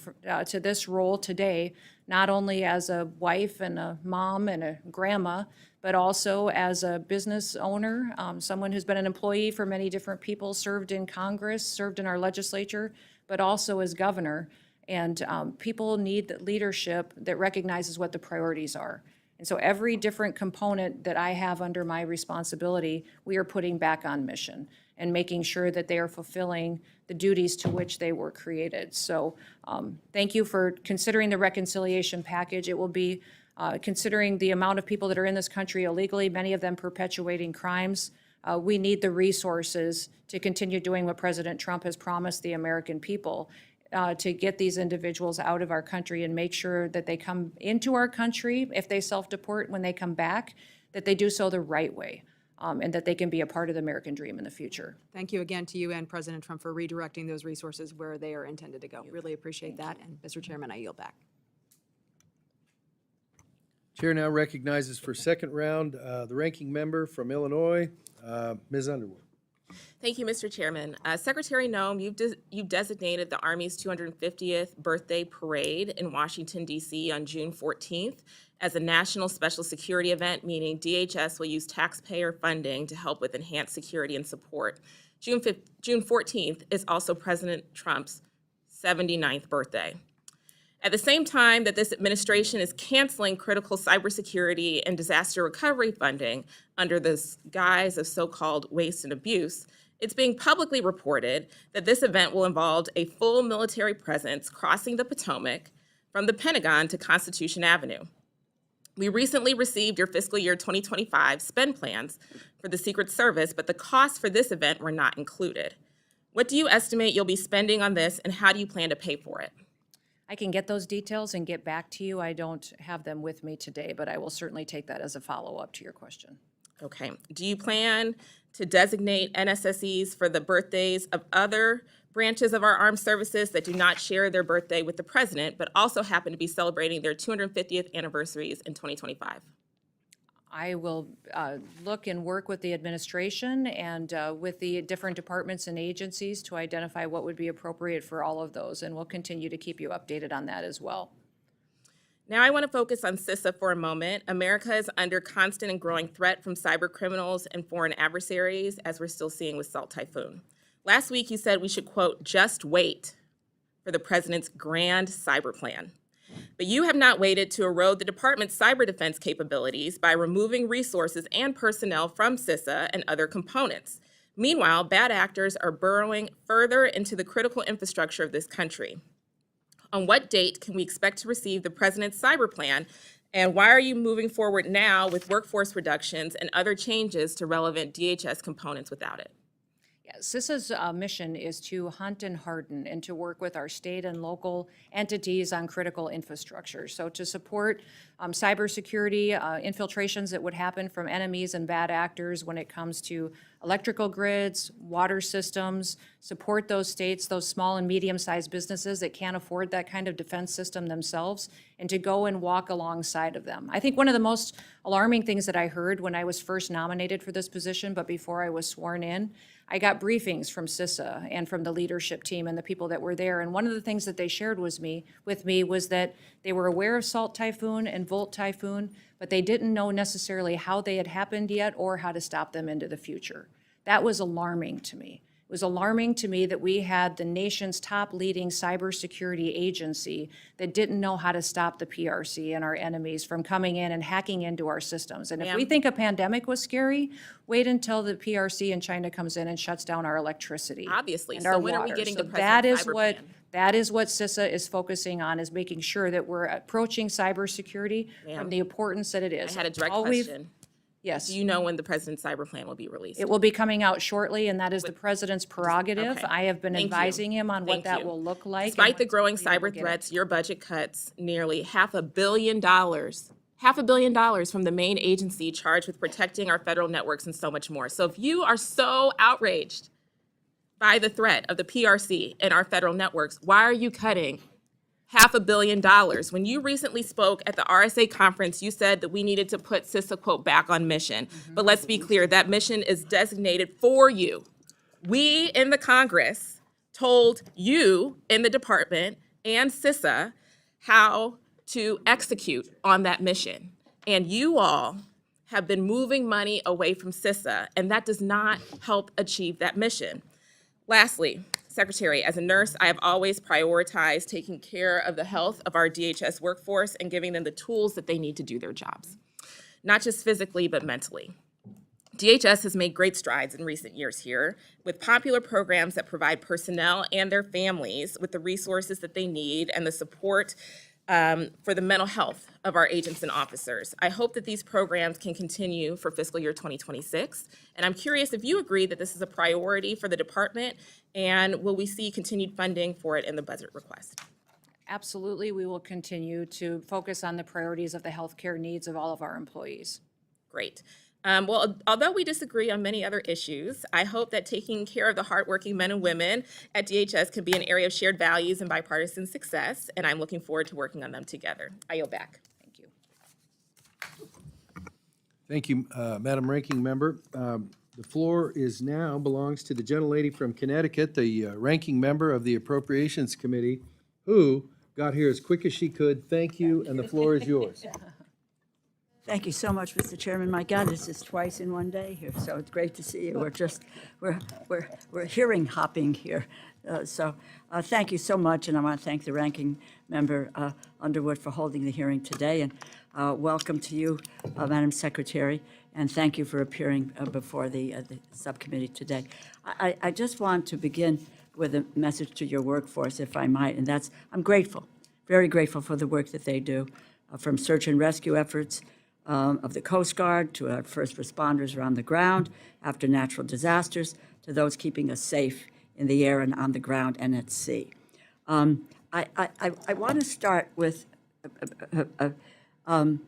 to this role today not only as a wife and a mom and a grandma, but also as a business owner, someone who's been an employee for many different people, served in Congress, served in our legislature, but also as governor. And people need leadership that recognizes what the priorities are. And so every different component that I have under my responsibility, we are putting back on mission and making sure that they are fulfilling the duties to which they were created. So thank you for considering the reconciliation package. It will be Considering the amount of people that are in this country illegally, many of them perpetuating crimes, we need the resources to continue doing what President Trump has promised the American people, to get these individuals out of our country and make sure that they come into our country, if they self-deport when they come back, that they do so the right way, and that they can be a part of the American dream in the future. Thank you again to you and President Trump for redirecting those resources where they are intended to go. Really appreciate that. And Mr. Chairman, I yield back. Chair now recognizes for second round the ranking member from Illinois, Ms. Underwood. Thank you, Mr. Chairman. Secretary Noem, you've designated the Army's 250th birthday parade in Washington, D.C. on June 14th as a national special security event, meaning DHS will use taxpayer funding to help with enhanced security and support. June 14th is also President Trump's 79th birthday. At the same time that this administration is canceling critical cybersecurity and disaster recovery funding under the guise of so-called waste and abuse, it's being publicly reported that this event will involve a full military presence crossing the Potomac from the Pentagon to Constitution Avenue. We recently received your fiscal year 2025 spend plans for the Secret Service, but the costs for this event were not included. What do you estimate you'll be spending on this, and how do you plan to pay for it? I can get those details and get back to you. I don't have them with me today, but I will certainly take that as a follow-up to your question. Okay. Do you plan to designate NSSEs for the birthdays of other branches of our armed services that do not share their birthday with the president, but also happen to be celebrating their 250th anniversaries in 2025? I will look and work with the administration and with the different departments and agencies to identify what would be appropriate for all of those, and we'll continue to keep you updated on that as well. Now I want to focus on CISA for a moment. America is under constant and growing threat from cyber criminals and foreign adversaries, as we're still seeing with Salt Typhoon. Last week you said we should, quote, just wait for the president's grand cyber plan. But you have not waited to erode the department's cyber defense capabilities by removing resources and personnel from CISA and other components. Meanwhile, bad actors are burrowing further into the critical infrastructure of this country. On what date can we expect to receive the president's cyber plan, and why are you moving forward now with workforce reductions and other changes to relevant DHS components without it? CISA's mission is to hunt and harden and to work with our state and local entities on critical infrastructure. So to support cybersecurity infiltrations that would happen from enemies and bad actors when it comes to electrical grids, water systems, support those states, those small and medium-sized businesses that can't afford that kind of defense system themselves, and to go and walk alongside of them. I think one of the most alarming things that I heard when I was first nominated for this position, but before I was sworn in, I got briefings from CISA and from the leadership team and the people that were there. And one of the things that they shared with me was that they were aware of Salt Typhoon and Volt Typhoon, but they didn't know necessarily how they had happened yet or how to stop them into the future. That was alarming to me. It was alarming to me that we had the nation's top leading cybersecurity agency that didn't know how to stop the PRC and our enemies from coming in and hacking into our systems. And if we think a pandemic was scary, wait until the PRC in China comes in and shuts down our electricity. Obviously. And So our when are we water. getting So the president's cyber plan? that is what CISA is focusing on, is making sure that we're approaching cybersecurity Ma'am, from the importance that it is. I had a direct All we've- question. Yes. Do you know when the president's cyber plan will be released? It will be coming out shortly, and that is the president's prerogative. Okay. I have been Thank you. advising him on what Thank that you. will look like. and Despite the when growing we will cyber get it. threats, your budget cuts nearly $500 million from the main agency charged with protecting our federal networks and so much more. So if you are so outraged by the threat of the PRC and our federal networks, why are you cutting $500 million? When you recently spoke at the RSA conference, you said that we needed to put CISA, quote, back on mission. But let's be clear, that mission is designated for you. We in the Congress told you in the department and CISA how to execute on that mission. And you all have been moving money away from CISA, and that does not help achieve that mission. Lastly, Secretary, as a nurse, I have always prioritized taking care of the health of our DHS workforce and giving them the tools that they need to do their jobs, not just physically, but mentally. DHS has made great strides in recent years here with popular programs that provide personnel and their families with the resources that they need and the support for the mental health of our agents and officers. I hope that these programs can continue for fiscal year 2026. And I'm curious if you agree that this is a priority for the department, and will we see continued funding for it in the budget request? Absolutely, we will continue to focus on the priorities of the healthcare needs of all of our employees. Great. Well, although we disagree on many other issues, I hope that taking care of the hardworking men and women at DHS can be an area of shared values and bipartisan success, and I'm looking forward to working on them together. I yield back. Thank you. Thank you, Madam Ranking Member. The floor belongs to the gentlelady from Connecticut, the ranking member of the Appropriations Committee, who got here as quick as she could. Thank you, and the floor is yours. Thank you so much, Mr. Chairman. My God, this is twice in one day here, so it's great to see you. We're hearing hopping here. Thank you so much, and I want to thank the ranking member Underwood for holding the hearing today, and welcome to you, Madam Secretary, and thank you for appearing before the subcommittee today. I just want to begin with a message to your workforce, if I might, and that's I'm grateful, very grateful for the work that they do, from search and rescue efforts of the Coast Guard to our first responders around the ground after natural disasters to those keeping us safe in the air and on the ground and at sea. I want to start with some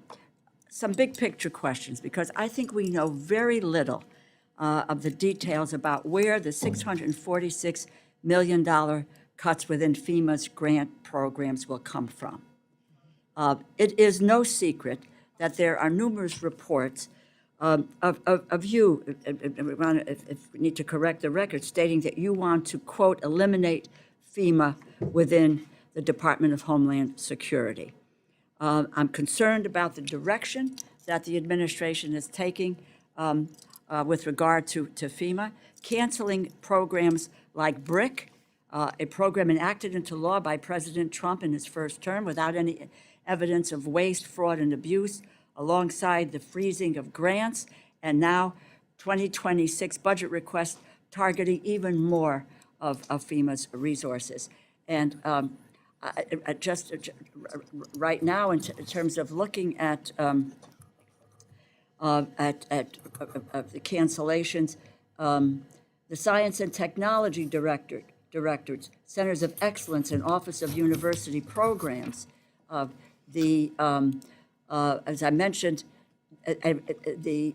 big picture questions because I think we know very little of the details about where the $646 million cuts within FEMA's grant programs will come from. It is no secret that there are numerous reports of you, if we need to correct the record, stating that you want to, quote, eliminate FEMA within the Department of Homeland Security. I'm concerned about the direction that the administration is taking with regard to FEMA, canceling programs like BRIC, a program enacted into law by President Trump in his first term without any evidence of waste, fraud, and abuse, alongside the freezing of grants, and now 2026 budget requests targeting even more of FEMA's resources. And right now, in terms of looking at the cancellations, the Science and Technology Directors, Centers of Excellence, and Office of University Programs, as I mentioned, the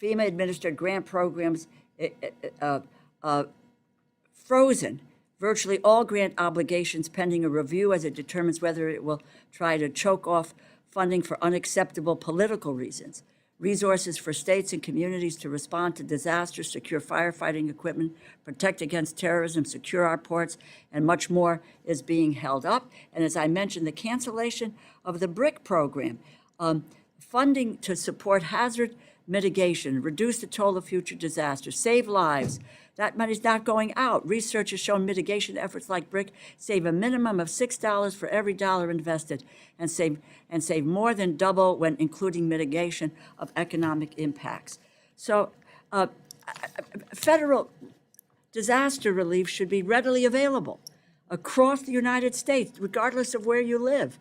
FEMA-administered grant programs frozen virtually all grant obligations pending a review as it determines whether it will try to choke off funding for unacceptable political reasons. Resources for states and communities to respond to disasters, secure firefighting equipment, protect against terrorism, secure our ports, and much more is being held up. And as I mentioned, the cancellation of the BRIC program, funding to support hazard mitigation, reduce the toll of future disasters, save lives. That money's not going out. Research has shown mitigation efforts like BRIC save a minimum of $6 for every dollar invested and save more than double when including mitigation of economic impacts. So federal disaster relief should be readily available across the United States, regardless of where you live.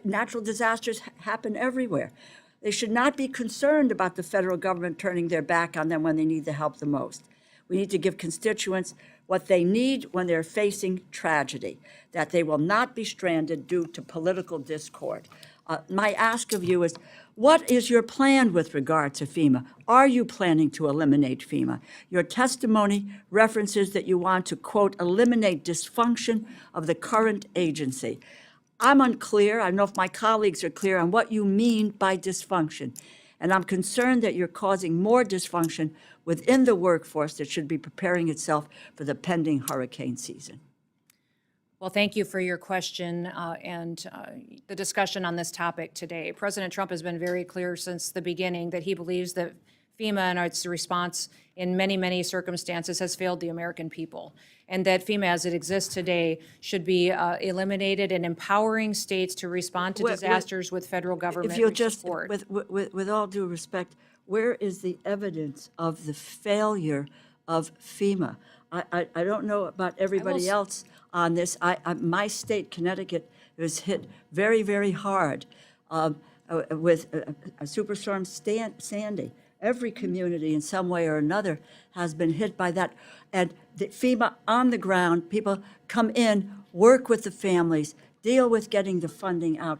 Natural disasters happen everywhere. They should not be concerned about the federal government turning their back on them when they need the help the most. We need to give constituents what they need when they're facing tragedy, that they will not be stranded due to political discord. My ask of you is, what is your plan with regard to FEMA? Are you planning to eliminate FEMA? Your testimony references that you want to, quote, eliminate dysfunction of the current agency. I'm unclear, I don't know if my colleagues are clear on what you mean by dysfunction. And I'm concerned that you're causing more dysfunction within the workforce that should be preparing itself for the pending hurricane season. Well, thank you for your question and the discussion on this topic today. President Trump has been very clear since the beginning that he believes that FEMA and its response in many, many circumstances has failed the American people, and that FEMA as it exists today should be eliminated and empowering states to respond to disasters with federal government If you'll just, support. with all due respect, where is the evidence of the failure of FEMA? I don't know about everybody else on this. My state, Connecticut, was hit very, very hard with Superstorm Sandy. Every community in some way or another has been hit by that. And the FEMA on the ground, people come in, work with the families, deal with getting the funding out.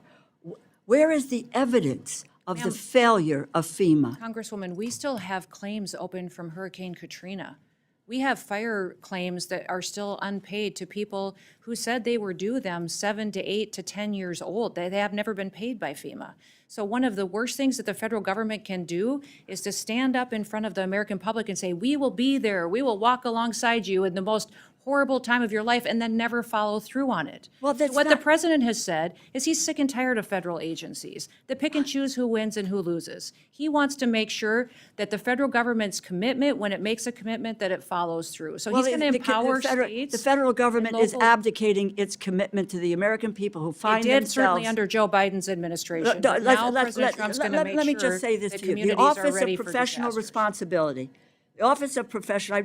Where is the evidence of the failure of FEMA? Congresswoman, we still have claims open from Hurricane Katrina. We have fire claims that are still unpaid to people who said they were due them 7 to 8 to 10 years old. They have never been paid by FEMA. So one of the worst things that the federal government can do is to stand up in front of the American public and say, we will be there, we will walk alongside you in the most horrible time of your life, and then never follow through on it. Well, that's What the not- president has said is he's sick and tired of federal agencies that pick and choose who wins and who loses. He wants to make sure that the federal government's commitment, when it makes a commitment, that it follows through. So he's going to empower states. The federal government is local- abdicating its commitment to the American people who It find did certainly themselves. under Joe Biden's administration. Let- But let- Now let- President let- Trump's let- going to make Let me sure just say this that to you. The communities are Office ready of for Professional disasters. Responsibility. The Office of Professional,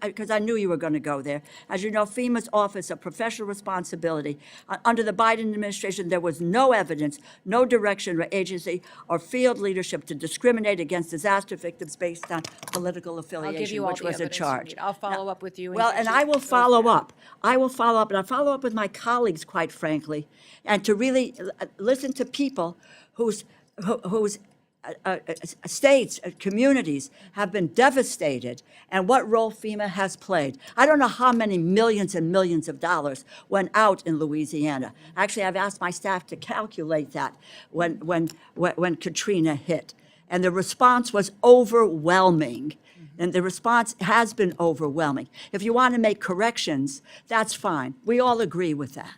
because I knew you were going to go there. As you know, FEMA's Office of Professional Responsibility, under the Biden administration, there was no evidence, no direction or agency or field leadership to discriminate against disaster victims based on political I'll give affiliation, you all which the was a evidence you charge. need. I'll follow up with you. Well, get and you I will those follow facts. up. I will follow up, and I follow up with my colleagues, quite frankly, and to really listen to people whose states, communities have been devastated, and what role FEMA has played. I don't know how many millions and millions of dollars went out in Louisiana. Actually, I've asked my staff to calculate that when Katrina hit. And the response was overwhelming. And the response has been overwhelming. If you want to make corrections, that's fine. We all agree with that.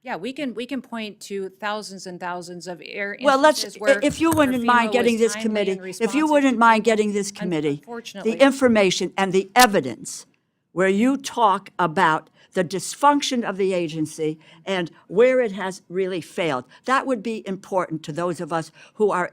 Yeah, we can point to thousands and thousands of Well, let's, instances where if you where wouldn't FEMA mind getting was this timely committee, and if you responsive wouldn't to mind people. getting this committee, Unfortunately. the information and the evidence where you talk about the dysfunction of the agency and where it has really failed. That would be important to those of us who are,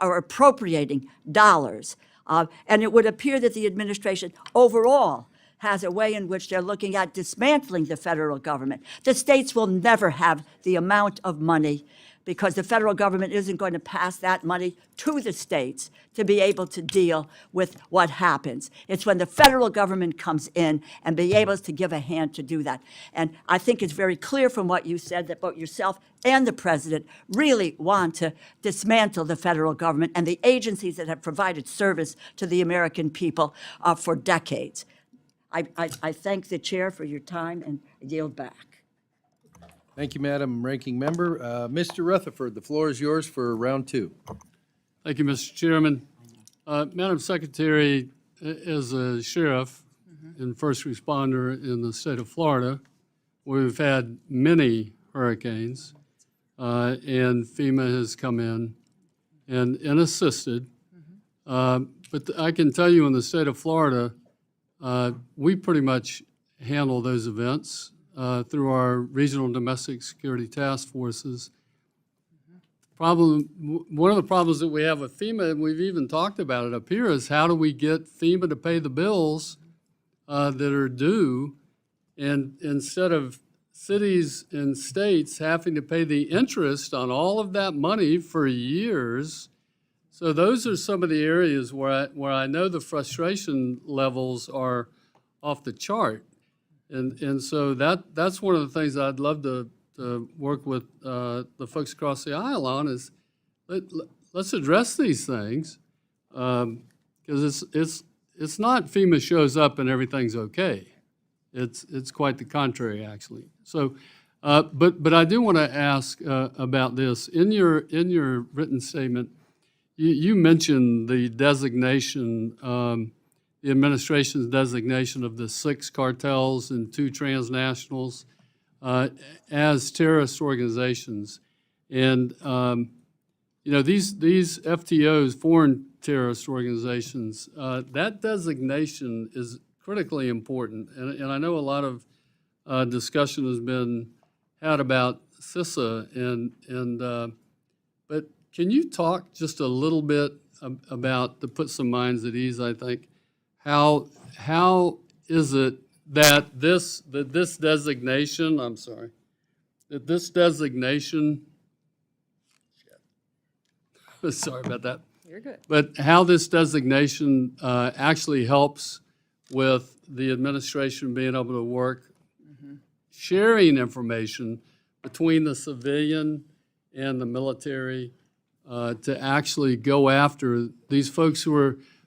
are appropriating dollars. And it would appear that the administration overall has a way in which they're looking at dismantling the federal government. The states will never have the amount of money because the federal government isn't going to pass that money to the states to be able to deal with what happens. It's when the federal government comes in and be able to give a hand to do that. And I think it's very clear from what you said that both yourself and the president really want to dismantle the federal government and the agencies that have provided service to the American people for decades. I thank the chair for your time and yield back. Thank you, Madam Ranking Member. Mr. Rutherford, the floor is yours for round two. Thank you, Mr. Chairman. Madam Secretary, as a sheriff and first responder in the state of Florida, we've had many hurricanes, and FEMA has come in and assisted. But I can tell you in the state of Florida, we pretty much handle those events through our regional domestic security task forces. One of the problems that we have with FEMA, and we've even talked about it up here, is how do we get FEMA to pay the bills that are due, and instead of cities and states having to pay the interest on all of that money for years. So those are some of the areas where I know the frustration levels are off the chart. And so that's one of the things I'd love to work with the folks across the aisle on is let's address these things because it's not FEMA shows up and everything's okay. It's quite the contrary, actually. So, but I do want to ask about this. In your written statement, you mentioned the designation, the administration's designation of the 6 cartels and 2 transnationals as terrorist organizations. And, these FTOs, foreign terrorist organizations, that designation is critically important. And I know a lot of discussion has been had about CISA, but can you talk just a little bit about, to put some minds at ease, I think, how is it that this designation, I'm sorry, that this designation, sorry about that. You're good. But how this designation actually helps with the administration being able to work, sharing information between the civilian and the military to actually go after these folks who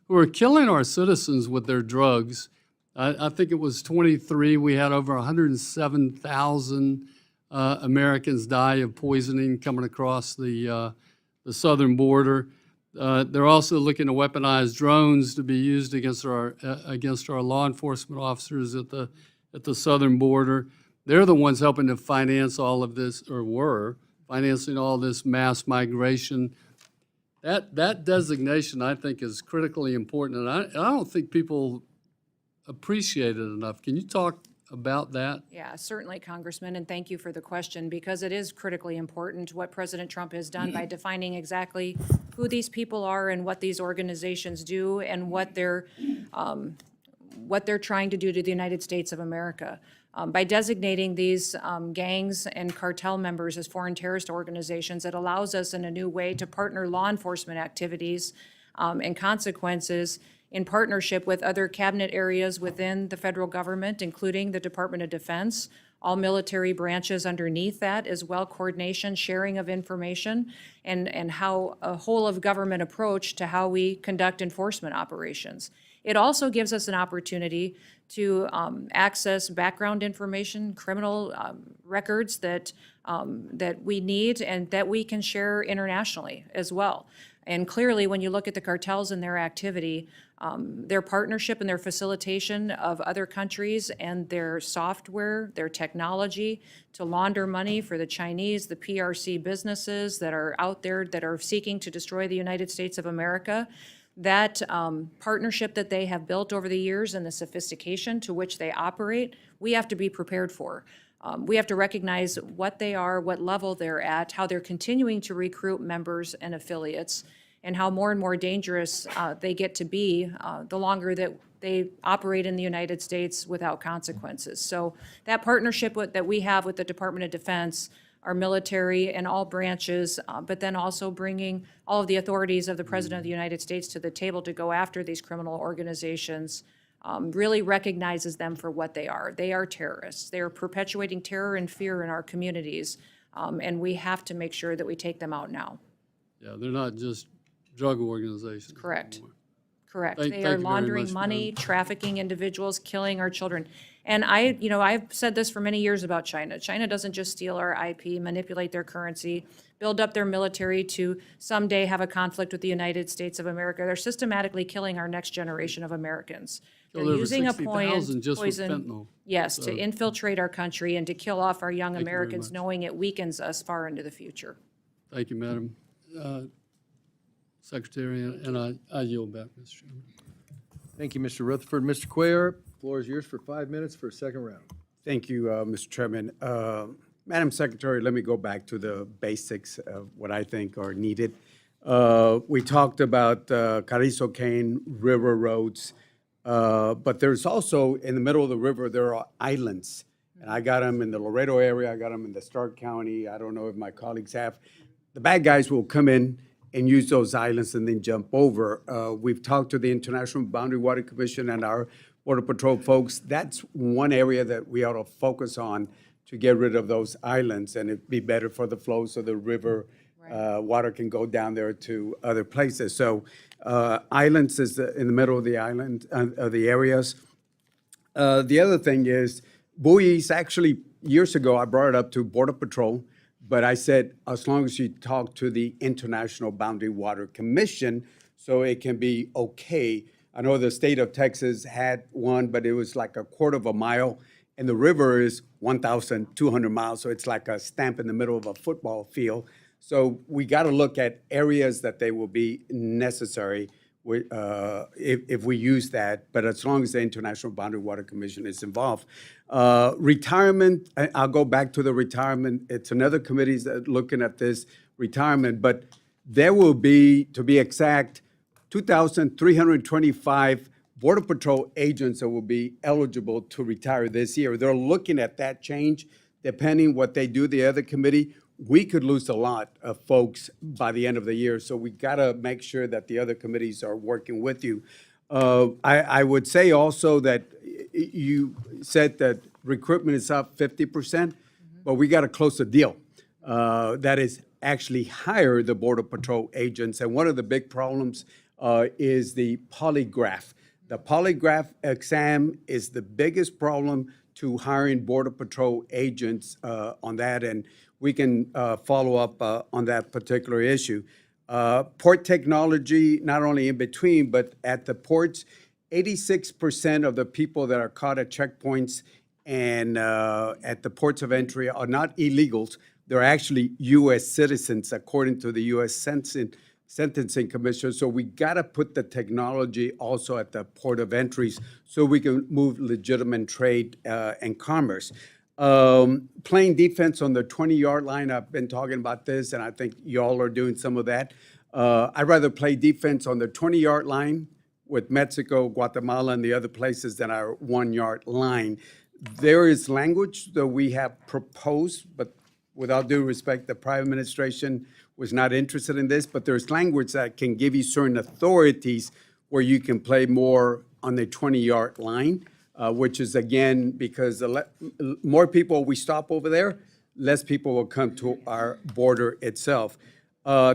are killing our citizens with their drugs. I think it was 23, we had over 107,000 Americans die of poisoning coming across the southern border. They're also looking to weaponize drones to be used against our law enforcement officers at the southern border. They're the ones helping to finance all of this, or were financing all this mass migration. That designation, I think, is critically important, and I don't think people appreciate it enough. Can you talk about that? Yeah, certainly, Congressman, and thank you for the question, because it is critically important what President Trump has done by defining exactly who these people are and what these organizations do and what they're trying to do to the United States of America. By designating these gangs and cartel members as foreign terrorist organizations, it allows us in a new way to partner law enforcement activities and consequences in partnership with other cabinet areas within the federal government, including the Department of Defense, all military branches underneath that, as well coordination, sharing of information, and how a whole of government approach to how we conduct enforcement operations. It also gives us an opportunity to access background information, criminal records that we need and that we can share internationally as well. And clearly, when you look at the cartels and their activity, their partnership and their facilitation of other countries and their software, their technology to launder money for the Chinese, the PRC businesses that are out there that are seeking to destroy the United States of America, that partnership that they have built over the years and the sophistication to which they operate, we have to be prepared for. We have to recognize what they are, what level they're at, how they're continuing to recruit members and affiliates, and how more and more dangerous they get to be the longer that they operate in the United States without consequences. So that partnership that we have with the Department of Defense, our military and all branches, but then also bringing all of the authorities of the President of the United States to the table to go after these criminal organizations, really recognizes them for what they are. They are terrorists. They are perpetuating terror and fear in our communities, and we have to make sure that we take them out now. Yeah, they're not just drug organizations. Correct. anymore. Correct. Thank They you are very laundering much, money, Madam. trafficking individuals, killing our children. And I've said this for many years about China. China doesn't just steal our IP, manipulate their currency, build up their military to someday have a conflict with the United States of America. They're systematically killing our next generation of Americans. They're Killed over using a 60,000 just with poison, fentanyl. yes, to infiltrate our country and to kill off our young Thank you very Americans, much. knowing it weakens us far into the future. Thank you, Madam Secretary, and I yield back, Mr. Chairman. Thank you, Mr. Rutherford. Mr. Cuellar, floor is yours for 5 minutes for a second round. Thank you, Mr. Chairman. Madam Secretary, let me go back to the basics of what I think are needed. We talked about Carrizo Cane River roads, but there's also, in the middle of the river, there are islands. And I got them in the Laredo area, I got them in the Stark County, I don't know if my colleagues have. The bad guys will come in and use those islands and then jump over. We've talked to the International Boundary Water Commission and our Border Patrol folks. That's one area that we ought to focus on to get rid of those islands, and it'd be better for the flow so the river water can go down there to other places. So islands is in the middle of the island, of the areas. The other thing is buoys. Actually, years ago, I brought it up to Border Patrol, but I said, as long as you talk to the International Boundary Water Commission, so it can be okay. I know the state of Texas had one, but it was like a quarter of a mile, and the river is 1,200 miles, so it's like a stamp in the middle of a football field. So we got to look at areas that they will be necessary if we use that, but as long as the International Boundary Water Commission is involved. Retirement, I'll go back to the retirement. It's another committee that's looking at this retirement, but there will be, to be exact, 2,325 Border Patrol agents that will be eligible to retire this year. They're looking at that change, depending what they do, the other committee. We could lose a lot of folks by the end of the year, so we gotta make sure that the other committees are working with you. I would say also that you said that recruitment is up 50%, but we gotta close the deal. That is actually hire the Border Patrol agents, and one of the big problems is the polygraph. The polygraph exam is the biggest problem to hiring Border Patrol agents on that, and we can follow up on that particular issue. Port technology, not only in between, but at the ports, 86% of the people that are caught at checkpoints and at the ports of entry are not illegals. They're actually U.S. citizens, according to the U.S. Sentencing Commission. So we got to put the technology also at the port of entries so we can move legitimate trade and commerce. Playing defense on the 20-yard line, I've been talking about this, and I think y'all are doing some of that. I'd rather play defense on the 20-yard line with Mexico, Guatemala, and the other places than our 1-yard line. There is language that we have proposed, but without due respect, the prior administration was not interested in this, but there's language that can give you certain authorities where you can play more on the 20-yard line, which is, again, because the more people we stop over there, less people will come to our border itself.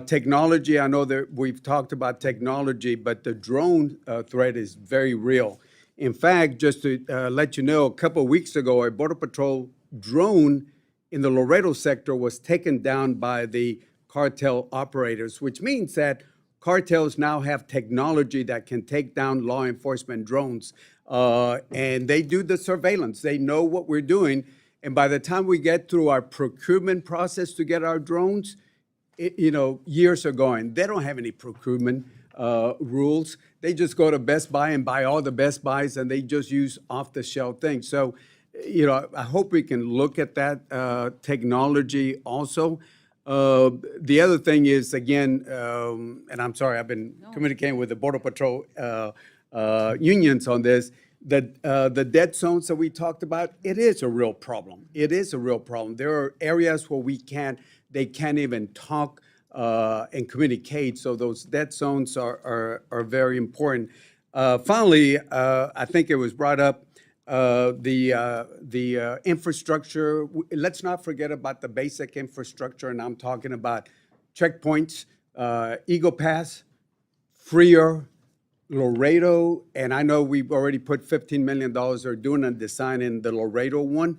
Technology, I know that we've talked about technology, but the drone threat is very real. In fact, just to let you know, a couple of weeks ago, a Border Patrol drone in the Laredo sector was taken down by the cartel operators, which means that cartels now have technology that can take down law enforcement drones. And they do the surveillance. They know what we're doing. And by the time we get through our procurement process to get our drones, years are going. They don't have any procurement rules. They just go to Best Buy and buy all the Best Buys, and they just use off-the-shelf things. So, I hope we can look at that technology also. The other thing is, again, and I'm sorry, I've been communicating with the Border Patrol unions on this, that the dead zones that we talked about, it is a real problem. It is a real problem. There are areas where they can't even talk and communicate, so those dead zones are very important. Finally, I think it was brought up, the infrastructure. Let's not forget about the basic infrastructure, and I'm talking about checkpoints, Eagle Pass, Freer, Laredo, and I know we've already put $15 million or doing a design in the Laredo one.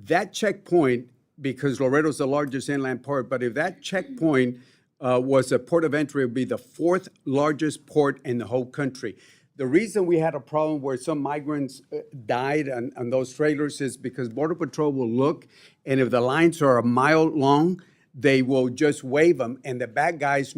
That checkpoint, because Laredo's the largest inland port, but if that checkpoint was a port of entry, it would be the 4th largest port in the whole country. The reason we had a problem where some migrants died on those trailers is because Border Patrol will look, and if the lines are a mile long, they will just wave them, and the bad guys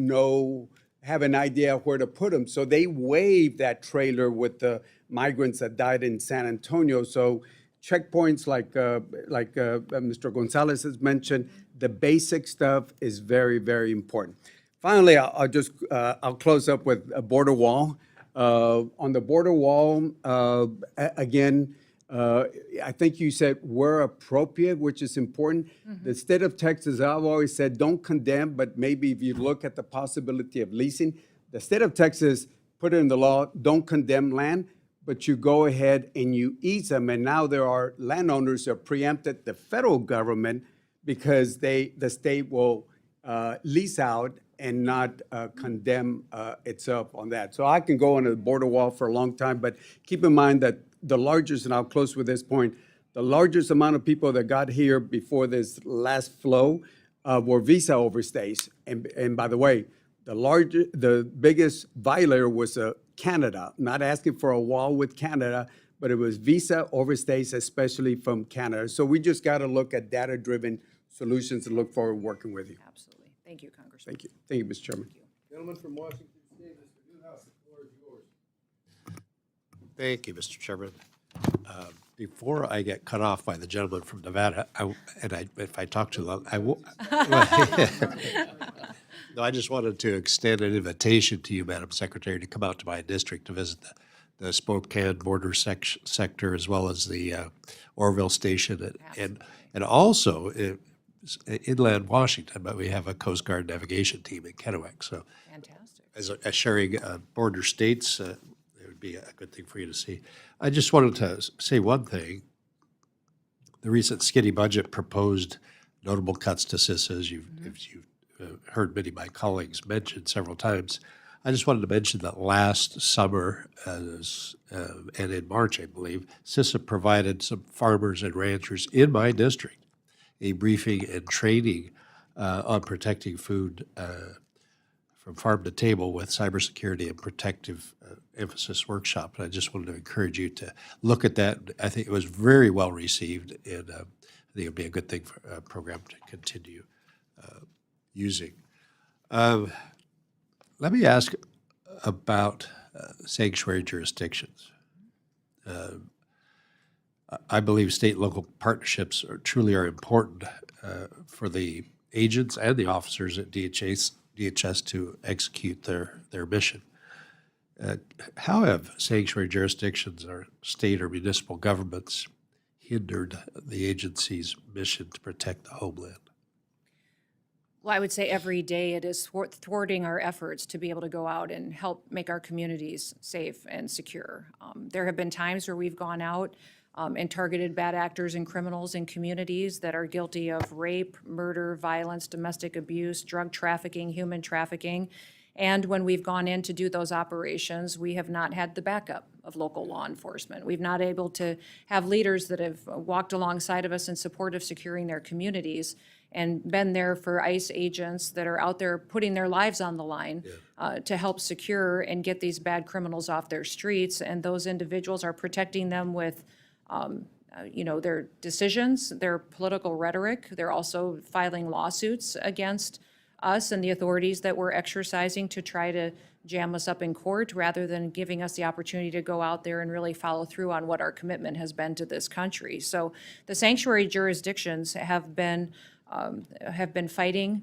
have an idea where to put them. So they wave that trailer with the migrants that died in San Antonio. So checkpoints like Mr. Gonzalez has mentioned, the basic stuff is very, very important. Finally, I'll close up with a border wall. On the border wall, again, I think you said we're appropriate, which is important. The state of Texas, I've always said, don't condemn, but maybe if you look at the possibility of leasing, the state of Texas put it in the law, don't condemn land, but you go ahead and you ease them. And now there are landowners that preempted the federal government because the state will lease out and not condemn itself on that. So I can go on a border wall for a long time, but keep in mind that the largest, and I'll close with this point, the largest amount of people that got here before this last flow were visa overstays. And by the way, the biggest violator was Canada, not asking for a wall with Canada, but it was visa overstays, especially from Canada. So we just got to look at data-driven solutions and look forward to working with you. Absolutely. Thank you, Congressman. Thank you. Thank you, Mr. Chairman. Gentleman from Washington State, Mr. Newhouse, the floor is yours. Thank you, Mr. Chairman. Before I get cut off by the gentleman from Nevada, if I talk too long, I will. No, I just wanted to extend an invitation to you, Madam Secretary, to come out to my district to visit the Spokane border sector, as well as the Orville station, and also inland Washington, but we have a Coast Guard navigation team in Kennewick. So Fantastic. as sharing border states, it would be a good thing for you to see. I just wanted to say one thing. The recent skinny budget proposed notable cuts to CISA, as you've heard many of my colleagues mention several times. I just wanted to mention that last summer, and in March, I believe, CISA provided some farmers and ranchers in my district a briefing and training on protecting food from farm to table with cybersecurity and protective emphasis workshop. And I just wanted to encourage you to look at that. I think it was very well received, and I think it would be a good thing for a program to continue using. Let me ask about sanctuary jurisdictions. I believe state and local partnerships truly are important for the agents and the officers at DHS to execute their mission. How have sanctuary jurisdictions or state or municipal governments hindered the agency's mission to protect the homeland? Well, I would say every day it is thwarting our efforts to be able to go out and help make our communities safe and secure. There have been times where we've gone out and targeted bad actors and criminals in communities that are guilty of rape, murder, violence, domestic abuse, drug trafficking, human trafficking. And when we've gone in to do those operations, we have not had the backup of local law enforcement. We've not able to have leaders that have walked alongside of us in support of securing their communities and been there for ICE agents that are out there putting their lives on the line to help secure and get these bad criminals off their streets. And those individuals are protecting them with their decisions, their political rhetoric. They're also filing lawsuits against us and the authorities that we're exercising to try to jam us up in court rather than giving us the opportunity to go out there and really follow through on what our commitment has been to this country. So the sanctuary jurisdictions have been fighting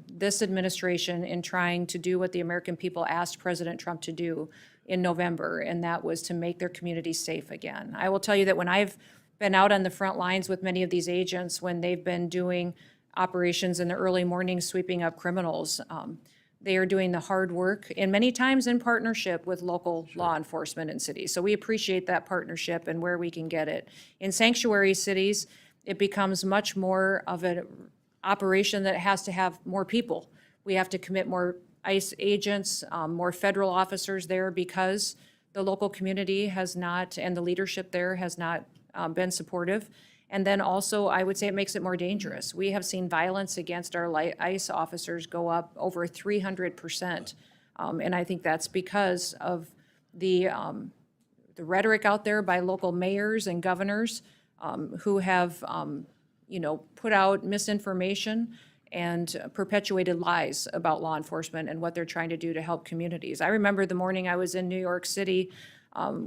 this administration in trying to do what the American people asked President Trump to do in November, and that was to make their communities safe again. I will tell you that when I've been out on the front lines with many of these agents, when they've been doing operations in the early morning sweeping up criminals, they are doing the hard work, and many times in partnership with local law enforcement in cities. So we appreciate that partnership and where we can get it. In sanctuary cities, it becomes much more of an operation that has to have more people. We have to commit more ICE agents, more federal officers there because the local community has not, and the leadership there has not been supportive. And then also, I would say it makes it more dangerous. We have seen violence against our ICE officers go up over 300%. And I think that's because of the rhetoric out there by local mayors and governors who have, put out misinformation and perpetuated lies about law enforcement and what they're trying to do to help communities. I remember the morning I was in New York City,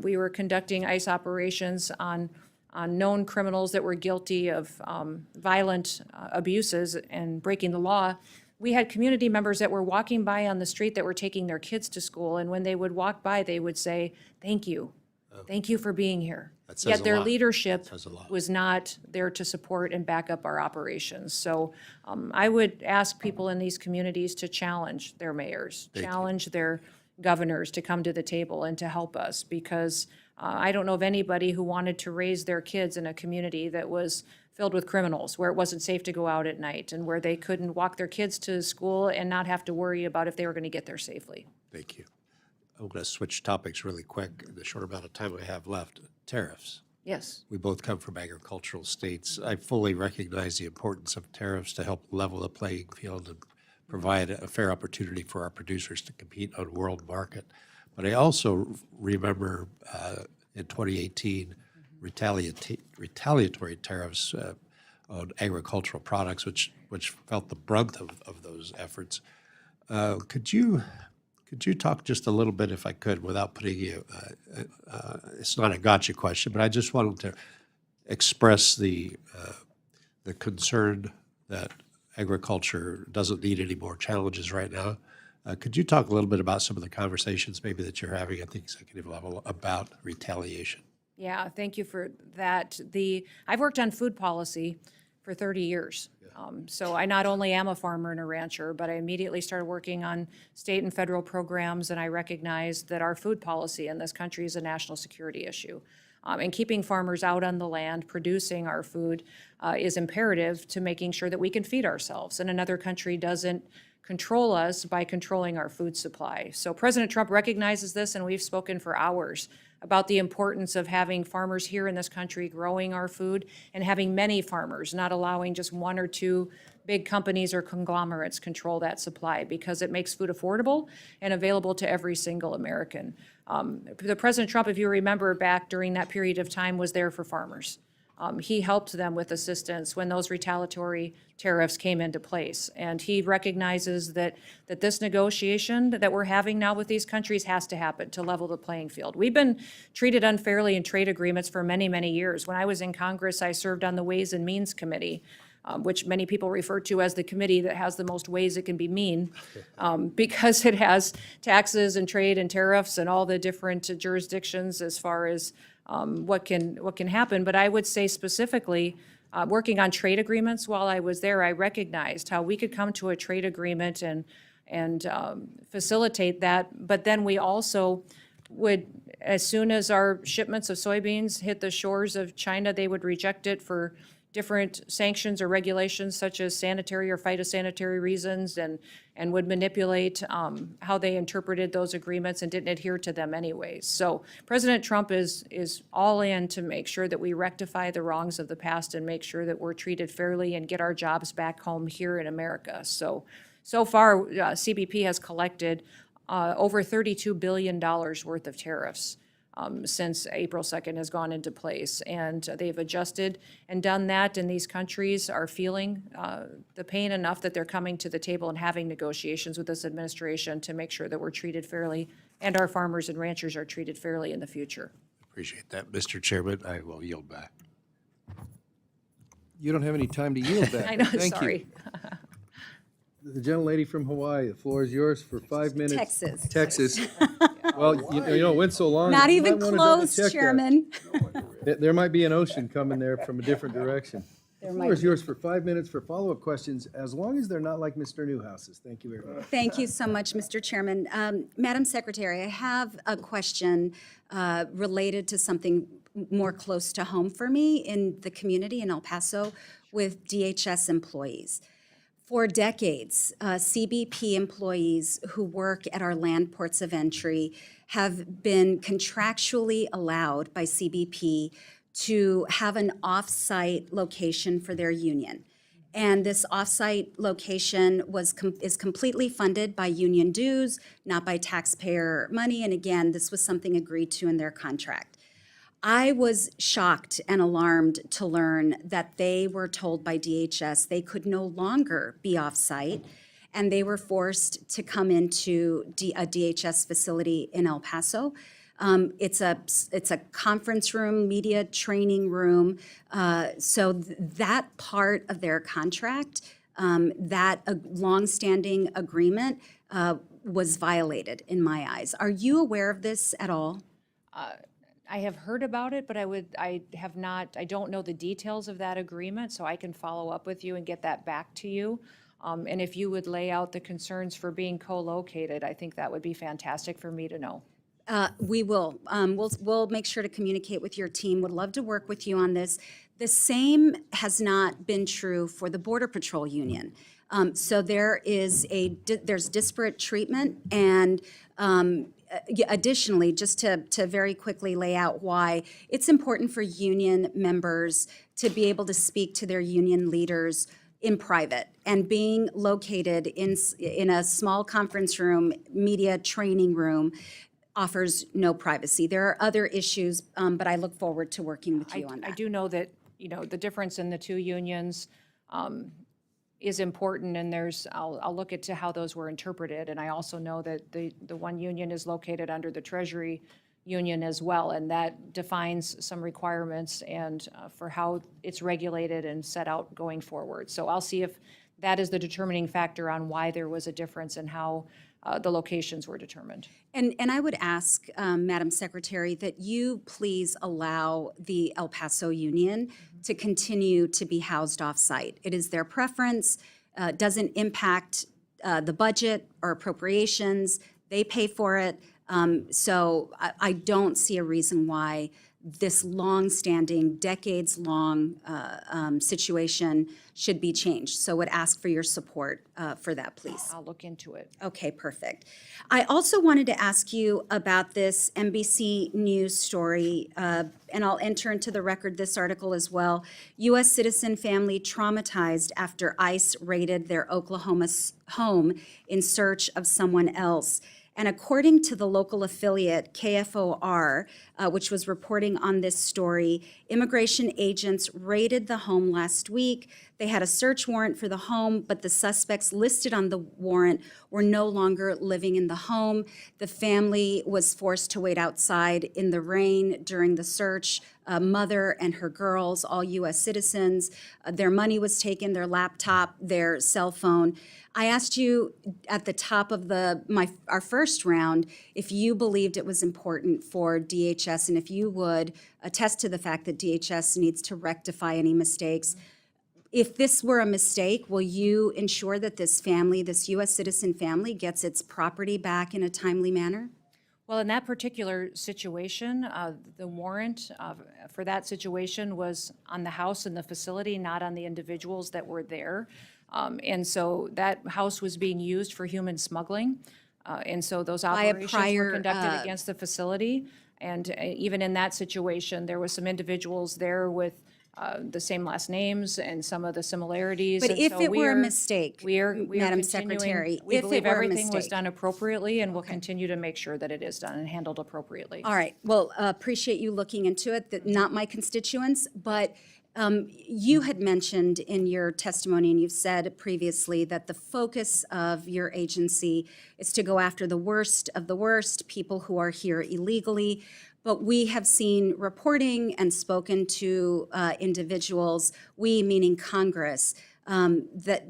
we were conducting ICE operations on known criminals that were guilty of violent abuses and breaking the law. We had community members that were walking by on the street that were taking their kids to school, and when they would walk by, they would say, "Thank you. Thank you for being here." That says Yet a their lot. leadership Says a lot. was not there to support and back up our operations. So I would ask people in these communities to challenge their mayors, challenge their governors to come to the table and to help us, because I don't know of anybody who wanted to raise their kids in a community that was filled with criminals, where it wasn't safe to go out at night and where they couldn't walk their kids to school and not have to worry about if they were going to get there safely. Thank you. I'm going to switch topics really quick in the short amount of time we have left. Tariffs. Yes. We both come from agricultural states. I fully recognize the importance of tariffs to help level the playing field and provide a fair opportunity for our producers to compete on world market. But I also remember in 2018 retaliatory tariffs on agricultural products, which felt the brunt of those efforts. Could you talk just a little bit, if I could, without putting you, it's not a gotcha question, but I just wanted to express the concern that agriculture doesn't need any more challenges right now. Could you talk a little bit about some of the conversations maybe that you're having at the executive level about retaliation? Yeah, thank you for that. I've worked on food policy for 30 years. So I not only am a farmer and a rancher, but I immediately started working on state and federal programs, and I recognized that our food policy in this country is a national security issue. And keeping farmers out on the land, producing our food, is imperative to making sure that we can feed ourselves. And another country doesn't control us by controlling our food supply. So President Trump recognizes this, and we've spoken for hours about the importance of having farmers here in this country growing our food and having many farmers, not allowing just one or two big companies or conglomerates control that supply, because it makes food affordable and available to every single American. The President Trump, if you remember back during that period of time, was there for farmers. He helped them with assistance when those retaliatory tariffs came into place. And he recognizes that this negotiation that we're having now with these countries has to happen to level the playing field. We've been treated unfairly in trade agreements for many, many years. When I was in Congress, I served on the Ways and Means Committee, which many people refer to as the committee that has the most ways it can be mean, because it has taxes and trade and tariffs and all the different jurisdictions as far as what can happen. But I would say specifically, working on trade agreements while I was there, I recognized how we could come to a trade agreement and facilitate that. But then we also would, as soon as our shipments of soybeans hit the shores of China, they would reject it for different sanctions or regulations such as sanitary or phytosanitary reasons, and would manipulate how they interpreted those agreements and didn't adhere to them anyways. So President Trump is all in to make sure that we rectify the wrongs of the past and make sure that we're treated fairly and get our jobs back home here in America. So far, CBP has collected over $32 billion worth of tariffs since April 2nd has gone into place. And they've adjusted and done that, and these countries are feeling the pain enough that they're coming to the table and having negotiations with this administration to make sure that we're treated fairly and our farmers and ranchers are treated fairly in the future. Appreciate that. Mr. Chairman, I will yield back. You don't have any time to yield back. I know, Thank you. sorry. The gentlelady from Hawaii, the floor is yours for 5 minutes. Texas. Texas. Well, it went so long. Not you even might wanna double close, check that. Chairman. There might be an ocean coming there from a different direction. The There floor might is yours for 5 minutes for follow-up questions, as long as they're not like Mr. Newhouse's. Thank you very much. Thank you so much, Mr. Chairman. Madam Secretary, I have a question related to something more close to home for me in the community in El Paso with DHS employees. For decades, CBP employees who work at our land ports of entry have been contractually allowed by CBP to have an off-site location for their union. And this off-site location is completely funded by union dues, not by taxpayer money. And again, this was something agreed to in their contract. I was shocked and alarmed to learn that they were told by DHS they could no longer be off-site, and they were forced to come into a DHS facility in El Paso. It's a conference room, media training room. So that part of their contract, that longstanding agreement, was violated in my eyes. Are you aware of this at all? I have heard about it, but I don't know the details of that agreement, so I can follow up with you and get that back to you. And if you would lay out the concerns for being co-located, I think that would be fantastic for me to know. We will. We'll make sure to communicate with your team. Would love to work with you on this. The same has not been true for the Border Patrol Union. So there's disparate treatment, and additionally, just to very quickly lay out why it's important for union members to be able to speak to their union leaders in private, and being located in a small conference room, media training room, offers no privacy. There are other issues, but I look forward to working with you on that. I do know that, the difference in the two unions is important, and I'll look into how those were interpreted. And I also know that the one union is located under the Treasury Union as well, and that defines some requirements and for how it's regulated and set out going forward. So I'll see if that is the determining factor on why there was a difference in how the locations were determined. And I would ask, Madam Secretary, that you please allow the El Paso Union to continue to be housed off-site. It is their preference, doesn't impact the budget or appropriations. They pay for it. So I don't see a reason why this long-standing, decades-long situation should be changed. So would ask for your support for that, please. I'll look into it. Okay, perfect. I also wanted to ask you about this NBC News story, and I'll enter into the record this article as well. U.S. citizen family traumatized after ICE raided their Oklahoma home in search of someone else. And according to the local affiliate, KFOR, which was reporting on this story, immigration agents raided the home last week. They had a search warrant for the home, but the suspects listed on the warrant were no longer living in the home. The family was forced to wait outside in the rain during the search. A mother and her girls, all U.S. citizens. Their money was taken, their laptop, their cell phone. I asked you at the top of our first round if you believed it was important for DHS and if you would attest to the fact that DHS needs to rectify any mistakes. If this were a mistake, will you ensure that this family, this U.S. citizen family, gets its property back in a timely manner? Well, in that particular situation, the warrant for that situation was on the house and the facility, not on the individuals that were there. And so that house was being used for human smuggling. And so those operations were conducted against the facility. And even in that situation, there was some individuals there with the same last names and some of the similarities. But And if so it we were a are- mistake, we are Madam continuing- Secretary, We if it believe were a everything was mistake. done appropriately, and we'll continue to make sure that it is done and handled appropriately. All right, well, appreciate you looking into it, that not my constituents, but you had mentioned in your testimony, and you've said previously, that the focus of your agency is to go after the worst of the worst, people who are here illegally. But we have seen reporting and spoken to individuals, we meaning Congress, that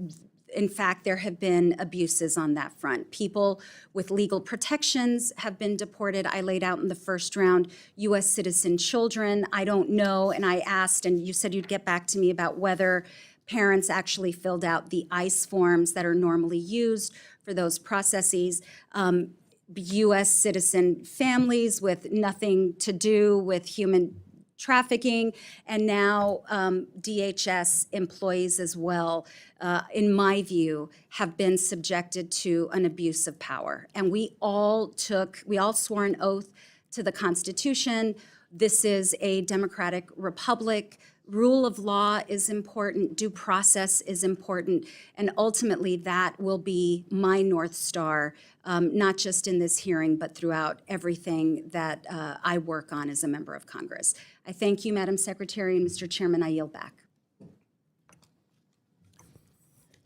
in fact, there have been abuses on that front. People with legal protections have been deported. I laid out in the first round, U.S. citizen children. I don't know, and I asked, and you said you'd get back to me about whether parents actually filled out the ICE forms that are normally used for those processes. U.S. citizen families with nothing to do with human trafficking, and now DHS employees as well, in my view, have been subjected to an abuse of power. And we all swore an oath to the Constitution. This is a democratic republic. Rule of law is important, due process is important, and ultimately that will be my North Star, not just in this hearing, but throughout everything that I work on as a member of Congress. I thank you, Madam Secretary, and Mr. Chairman, I yield back.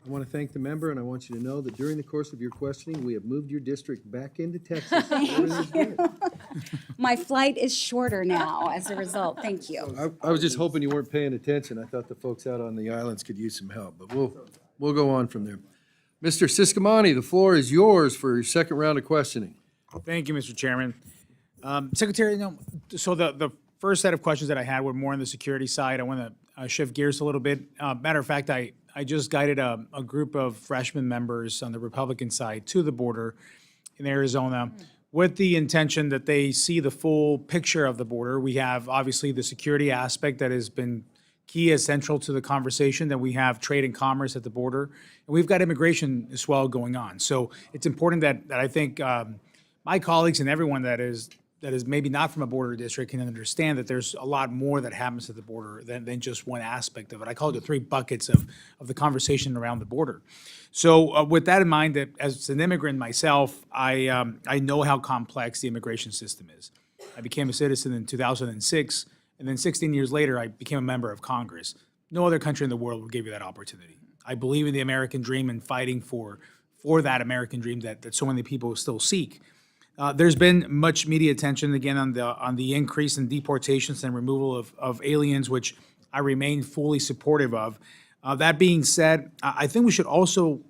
I want to thank the member, and I want you to know that during the course of your questioning, we have moved your district back into Texas. My flight is shorter now as a result. Thank you. I was just hoping you weren't paying attention. I thought the folks out on the islands could use some help, but we'll go on from there. Mr. Siscomani, the floor is yours for your second round of questioning. Thank you, Mr. Chairman. Secretary, so the first set of questions that I had were more on the security side. I want to shift gears a little bit. Matter of fact, I just guided a group of freshman members on the Republican side to the border in Arizona with the intention that they see the full picture of the border. We have obviously the security aspect that has been key as central to the conversation, that we have trade and commerce at the border, and we've got immigration as well going on. So it's important that I think my colleagues and everyone that is maybe not from a border district can understand that there's a lot more that happens at the border than just one aspect of it. I call it the three buckets of the conversation around the border. So with that in mind, that as an immigrant myself, I know how complex the immigration system is. I became a citizen in 2006, and then 16 years later, I became a member of Congress. No other country in the world will give you that opportunity. I believe in the American dream and fighting for that American dream that so many people still seek. There's been much media attention again on the increase in deportations and removal of aliens, which I remain fully supportive of. That being said, I think we should also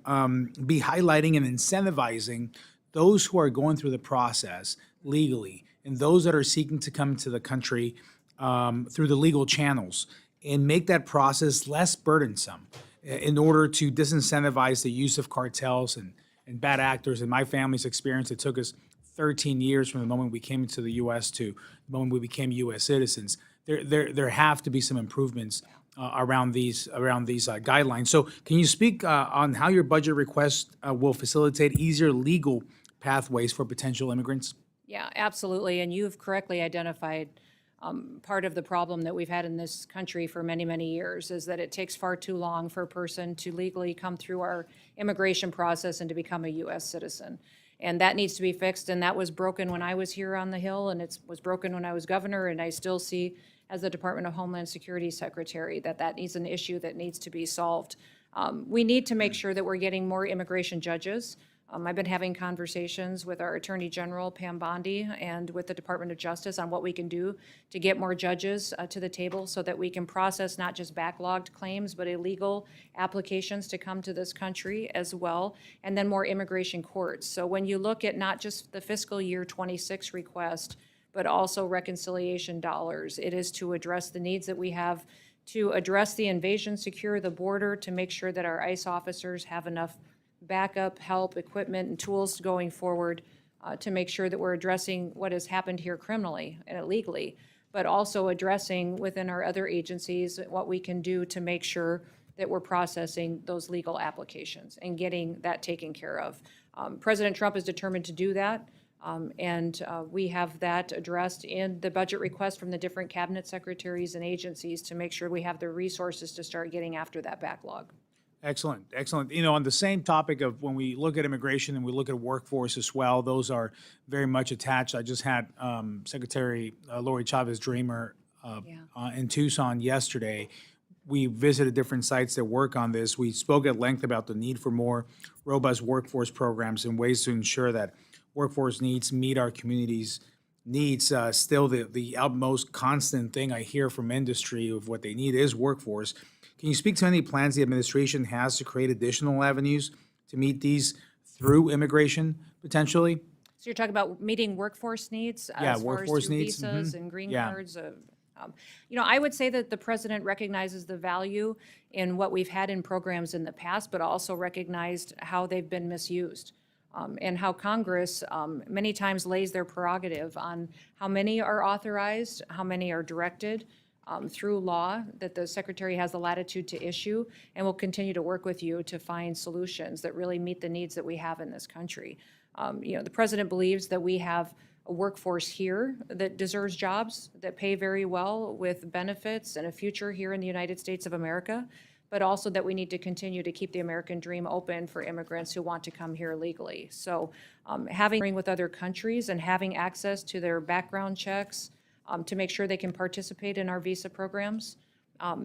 be highlighting and incentivizing those who are going through the process legally and those that are seeking to come to the country through the legal channels, and make that process less burdensome in order to disincentivize the use of cartels and bad actors. In my family's experience, it took us 13 years from the moment we came into the U.S. to the moment we became U.S. citizens. There have to be some improvements around these guidelines. So can you speak on how your budget request will facilitate easier legal pathways for potential immigrants? Yeah, absolutely. And you've correctly identified part of the problem that we've had in this country for many, many years is that it takes far too long for a person to legally come through our immigration process and to become a U.S. citizen. And that needs to be fixed, and that was broken when I was here on the Hill, and it was broken when I was governor, and I still see as the Department of Homeland Security Secretary that is an issue that needs to be solved. We need to make sure that we're getting more immigration judges. I've been having conversations with our Attorney General, Pam Bondi, and with the Department of Justice on what we can do to get more judges to the table so that we can process not just backlogged claims, but illegal applications to come to this country as well, and then more immigration courts. So when you look at not just the fiscal year 26 request, but also reconciliation dollars, it is to address the needs that we have to address the invasion, secure the border, to make sure that our ICE officers have enough backup, help, equipment, and tools going forward to make sure that we're addressing what has happened here criminally and illegally, but also addressing within our other agencies what we can do to make sure that we're processing those legal applications and getting that taken care of. President Trump is determined to do that, and we have that addressed in the budget request from the different cabinet secretaries and agencies to make sure we have the resources to start getting after that backlog. Excellent, excellent. You know, on the same topic of when we look at immigration and we look at workforce as well, those are very much attached. I just had Secretary Lori Chavez Dreamer in Tucson yesterday. We visited different sites that work on this. We spoke at length about the need for more robust workforce programs and ways to ensure that workforce needs meet our communities' needs. Still, the utmost constant thing I hear from industry of what they need is workforce. Can you speak to any plans the administration has to create additional avenues to meet these through immigration, potentially? So you're talking about meeting workforce needs? Yeah, as workforce far as through needs, visas and green yeah. cards? You know, I would say that the president recognizes the value in what we've had in programs in the past, but also recognized how they've been misused. And how Congress many times lays their prerogative on how many are authorized, how many are directed through law, that the Secretary has the latitude to issue, and will continue to work with you to find solutions that really meet the needs that we have in this country. You know, the President believes that we have a workforce here that deserves jobs, that pay very well with benefits and a future here in the United States of America, but also that we need to continue to keep the American dream open for immigrants who want to come here legally. So having with other countries and having access to their background checks to make sure they can participate in our visa programs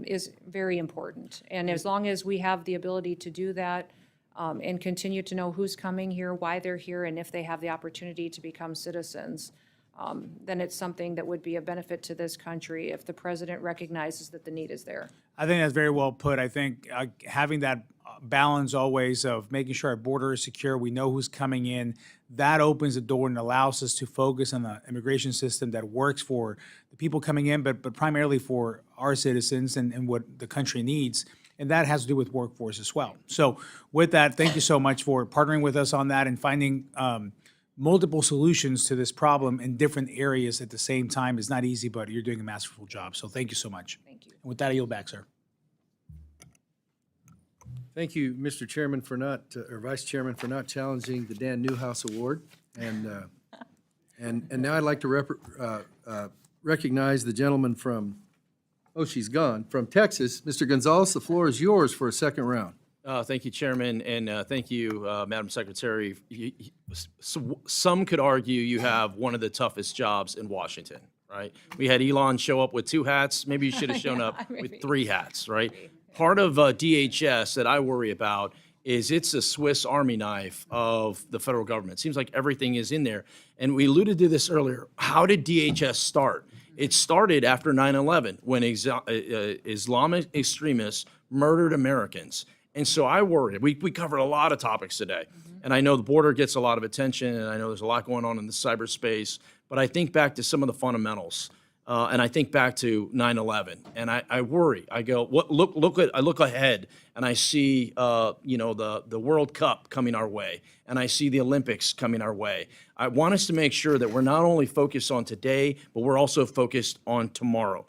is very important. And as long as we have the ability to do that and continue to know who's coming here, why they're here, and if they have the opportunity to become citizens, then it's something that would be a benefit to this country if the president recognizes that the need is there. I think that's very well put. I think having that balance always of making sure our border is secure, we know who's coming in, that opens the door and allows us to focus on the immigration system that works for the people coming in, but primarily for our citizens and what the country needs. And that has to do with workforce as well. So with that, thank you so much for partnering with us on that and finding multiple solutions to this problem in different areas at the same time. Is not easy, but you're doing a masterful job. So thank you so much. Thank you. And with that, I yield back, sir. Thank you, Mr. Chairman, for not, or Vice Chairman, for not challenging the Dan Newhouse Award. And now I'd like to recognize the gentleman from, oh, she's gone, from Texas. Mr. Gonzalez, the floor is yours for a second round. Thank you, Chairman, and thank you, Madam Secretary. Some could argue you have one of the toughest jobs in Washington, right? We had Elon show up with 2 hats. Maybe you should have shown up with 3 hats, right? Part of DHS that I worry about is it's a Swiss Army knife of the federal government. Seems like everything is in there. And we alluded to this earlier. How did DHS start? It started after 9/11 when Islamic extremists murdered Americans. And so I worry, we covered a lot of topics today. And I know the border gets a lot of attention, and I know there's a lot going on in the cyberspace, but I think back to some of the fundamentals. And I think back to 9/11, and I worry. I go, I look ahead, and I see, the World Cup coming our way, and I see the Olympics coming our way. I want us to make sure that we're not only focused on today, but we're also focused on tomorrow.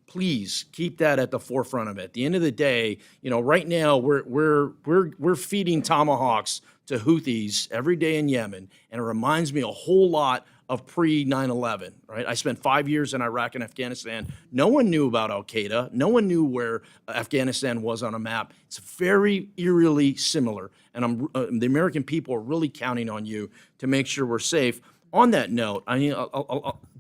Please keep that at the forefront of it. At the end of the day, right now we're feeding tomahawks to Houthis every day in Yemen, and it reminds me a whole lot of pre-9/11, right? I spent 5 years in Iraq and Afghanistan. No one knew about al-Qaeda. No one knew where Afghanistan was on a map. It's very eerily similar, and the American people are really counting on you to make sure we're safe. On that note, I mean,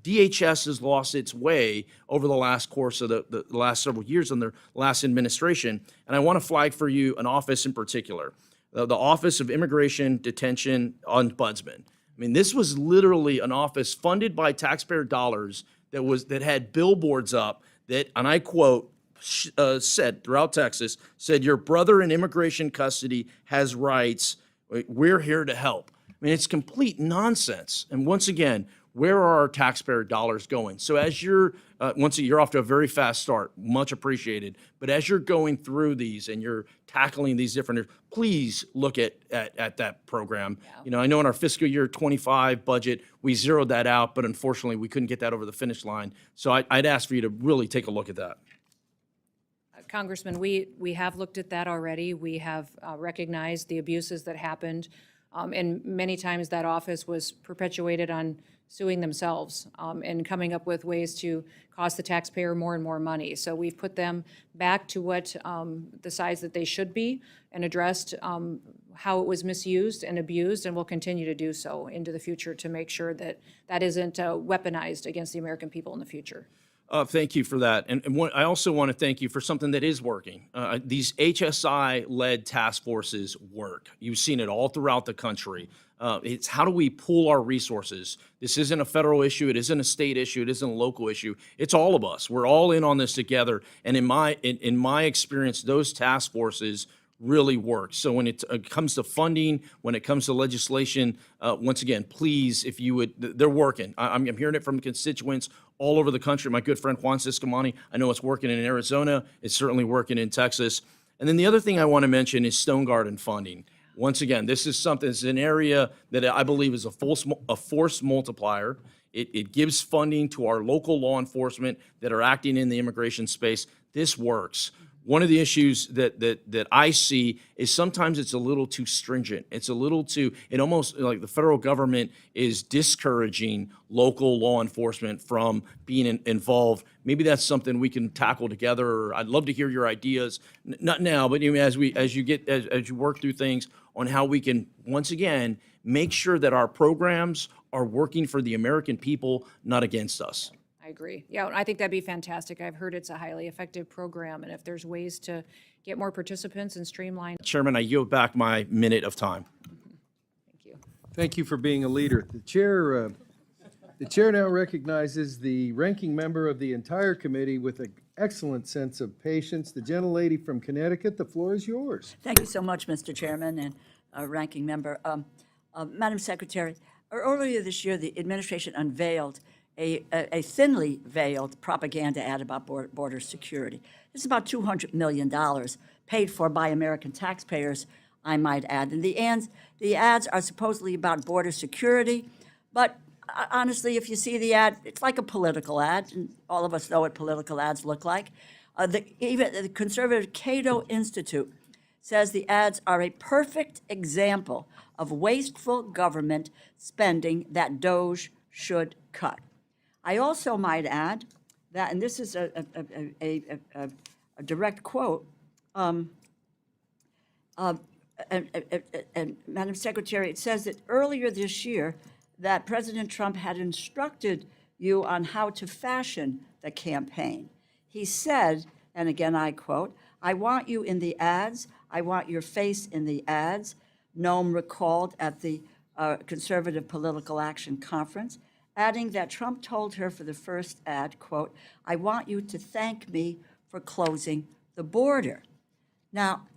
DHS has lost its way over the last course of the last several years in their last administration, and I want to flag for you an office in particular, the Office of Immigration Detention Ombudsman. I mean, this was literally an office funded by taxpayer dollars that had billboards up that, and I quote, said throughout Texas, said, "Your brother in immigration custody has rights. We're here to help." I mean, it's complete nonsense. And once again, where are our taxpayer dollars going? So as you're off to a very fast start, much appreciated. But as you're going through these and you're tackling these different, please look at that program. I know in our fiscal year 25 budget, we zeroed that out, but unfortunately, we couldn't get that over the finish line. So I'd ask for you to really take a look at that. Congressman, we have looked at that already. We have recognized the abuses that happened, and many times that office was perpetuated on suing themselves and coming up with ways to cost the taxpayer more and more money. So we've put them back to what the size that they should be and addressed how it was misused and abused, and will continue to do so into the future to make sure that that isn't weaponized against the American people in the future. Thank you for that. And I also want to thank you for something that is working. These HSI-led task forces work. You've seen it all throughout the country. It's how do we pool our resources? This isn't a federal issue. It isn't a state issue. It isn't a local issue. It's all of us. We're all in on this together. And in my experience, those task forces really work. So when it comes to funding, when it comes to legislation, once again, please, if you would, they're working. I'm hearing it from constituents all over the country. My good friend Juan Ciscomani, I know it's working in Arizona. It's certainly working in Texas. And then the other thing I want to mention is Stone Garden funding. Once again, this is something, it's an area that I believe is a force multiplier. It gives funding to our local law enforcement that are acting in the immigration space. This works. One of the issues that I see is sometimes it's a little too stringent. It's a little too, it almost like the federal government is discouraging local law enforcement from being involved. Maybe that's something we can tackle together. I'd love to hear your ideas, not now, but as you work through things on how we can, once again, make sure that our programs are working for the American people, not against us. I agree. Yeah, I think that'd be fantastic. I've heard it's a highly effective program, and if there's ways to get more participants and streamline. Chairman, I yield back my minute of time. Thank you. Thank you for being a leader. The chair now recognizes the ranking member of the entire committee with an excellent sense of patience. The gentlelady from Connecticut, the floor is yours. Thank you so much, Mr. Chairman and Ranking Member. Madam Secretary, earlier this year, the administration unveiled a thinly veiled propaganda ad about border security. It's about $200 million paid for by American taxpayers, I might add. And the ads are supposedly about border security, but honestly, if you see the ad, it's like a political ad, and all of us know what political ads look like. Even the conservative Cato Institute says the ads are a perfect example of wasteful government spending that DOJ should cut. I also might add that, and this is a direct quote, and Madam Secretary, it says that earlier this year that President Trump had instructed you on how to fashion the campaign. He said, and again I quote, "I want you in the ads. I want your face in the ads," Noem recalled at the Conservative Political Action Conference, adding that Trump told her for the first ad, quote, "I want you to thank me for closing the border." Now,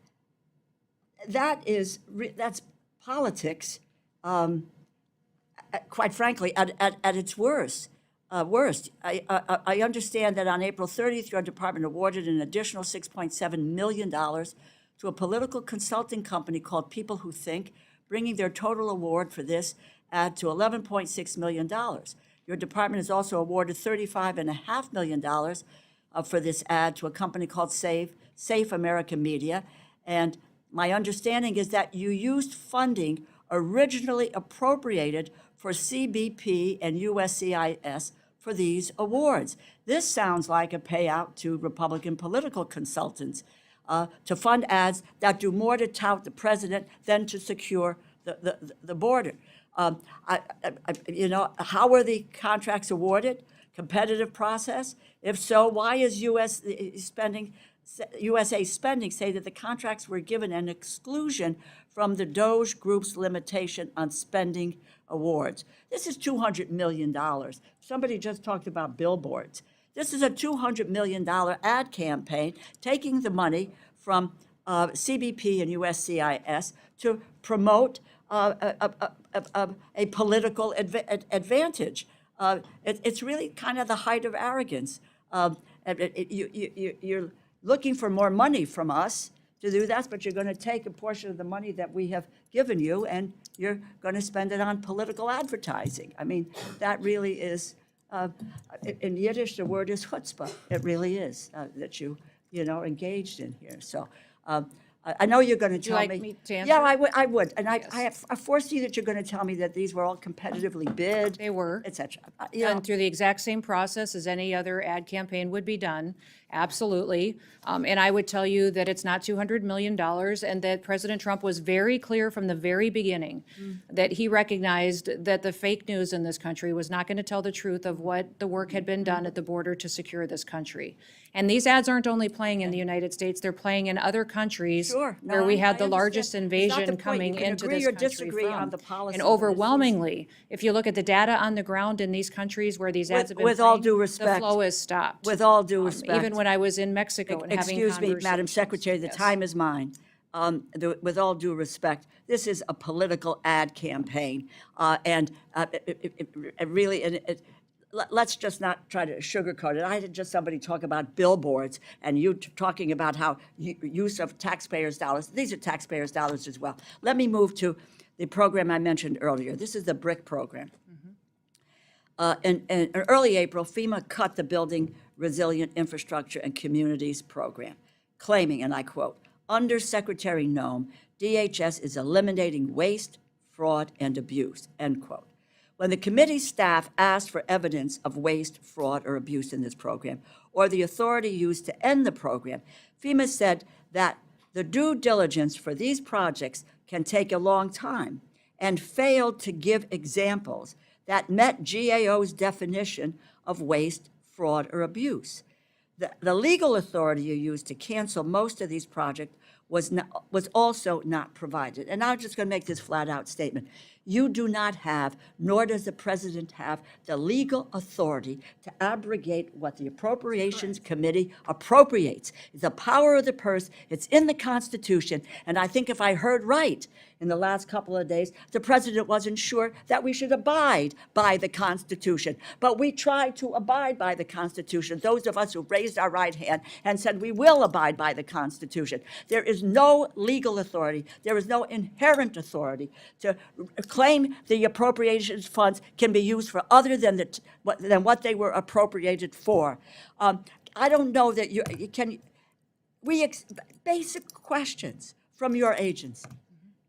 that's politics, quite frankly, at its worst. I understand that on April 30th, your department awarded an additional $6.7 million to a political consulting company called People Who Think, bringing their total award for this ad to $11.6 million. Your department has also awarded $35.5 million for this ad to a company called Safe American Media. And my understanding is that you used funding originally appropriated for CBP and USCIS for these awards. This sounds like a payout to Republican political consultants to fund ads that do more to tout the president than to secure the border. How were the contracts awarded? Competitive process? If so, why is USA Spending say that the contracts were given an exclusion from the Doge Group's limitation on spending awards? This is $200 million. Somebody just talked about billboards. This is a $200 million ad campaign, taking the money from CBP and USCIS to promote a political advantage. It's really kind of the height of arrogance. You're looking for more money from us to do that, but you're going to take a portion of the money that we have given you and you're going to spend it on political advertising. I mean, that really is, in Yiddish, the word is chutzpah. It really is, that you engaged in here. So I know you're going to tell like me. me to answer? Yeah, I would. And I foresee that you're going to tell me that these were all competitively bid. They were. Et cetera. Done through the exact same process as any other ad campaign would be done, absolutely. And I would tell you that it's not $200 million, and that President Trump was very clear from the very beginning that he recognized that the fake news in this country was not going to tell the truth of what the work had been done at the border to secure this country. And these ads aren't only playing in the United States, they're playing in other countries Sure. No, where we I had the understand. largest It's not the invasion point. coming You can into agree this or country disagree from. on the policy, And but it's- overwhelmingly, if you look at the data on the ground in these countries where these ads have been with all playing, due the respect, flow has stopped. with all due respect. Even when I was in Mexico and having Excuse me, Madam conversations. Secretary, the Yes. time is mine. With all due respect, this is a political ad campaign, and let's just not try to sugarcoat it. I had just somebody talk about billboards, and you talking about how use of taxpayers' dollars. These are taxpayers' dollars as well. Let me move to the program I mentioned earlier. This is the BRIC program. In early April, FEMA cut the Building Resilient Infrastructure and Communities program, claiming, and I quote, "Under Secretary Noem, DHS is eliminating waste, fraud, and abuse," end quote. When the committee staff asked for evidence of waste, fraud, or abuse in this program, or the authority used to end the program, FEMA said that the due diligence for these projects can take a long time and failed to give examples that met GAO's definition of waste, fraud, or abuse. The legal authority you used to cancel most of these projects was also not provided. And I'm just going to make this flat-out statement. You do not have, nor does the president have, the legal authority to abrogate what the Appropriations Committee appropriates. It's the power of the purse. It's in the Constitution. And I think if I heard right in the last couple of days, the president wasn't sure that we should abide by the Constitution. But we tried to abide by the Constitution, those of us who raised our right hand and said we will abide by the Constitution. There is no legal authority. There is no inherent authority to claim the appropriations funds can be used for other than what they were appropriated for. I don't know that you can. Basic questions from your agency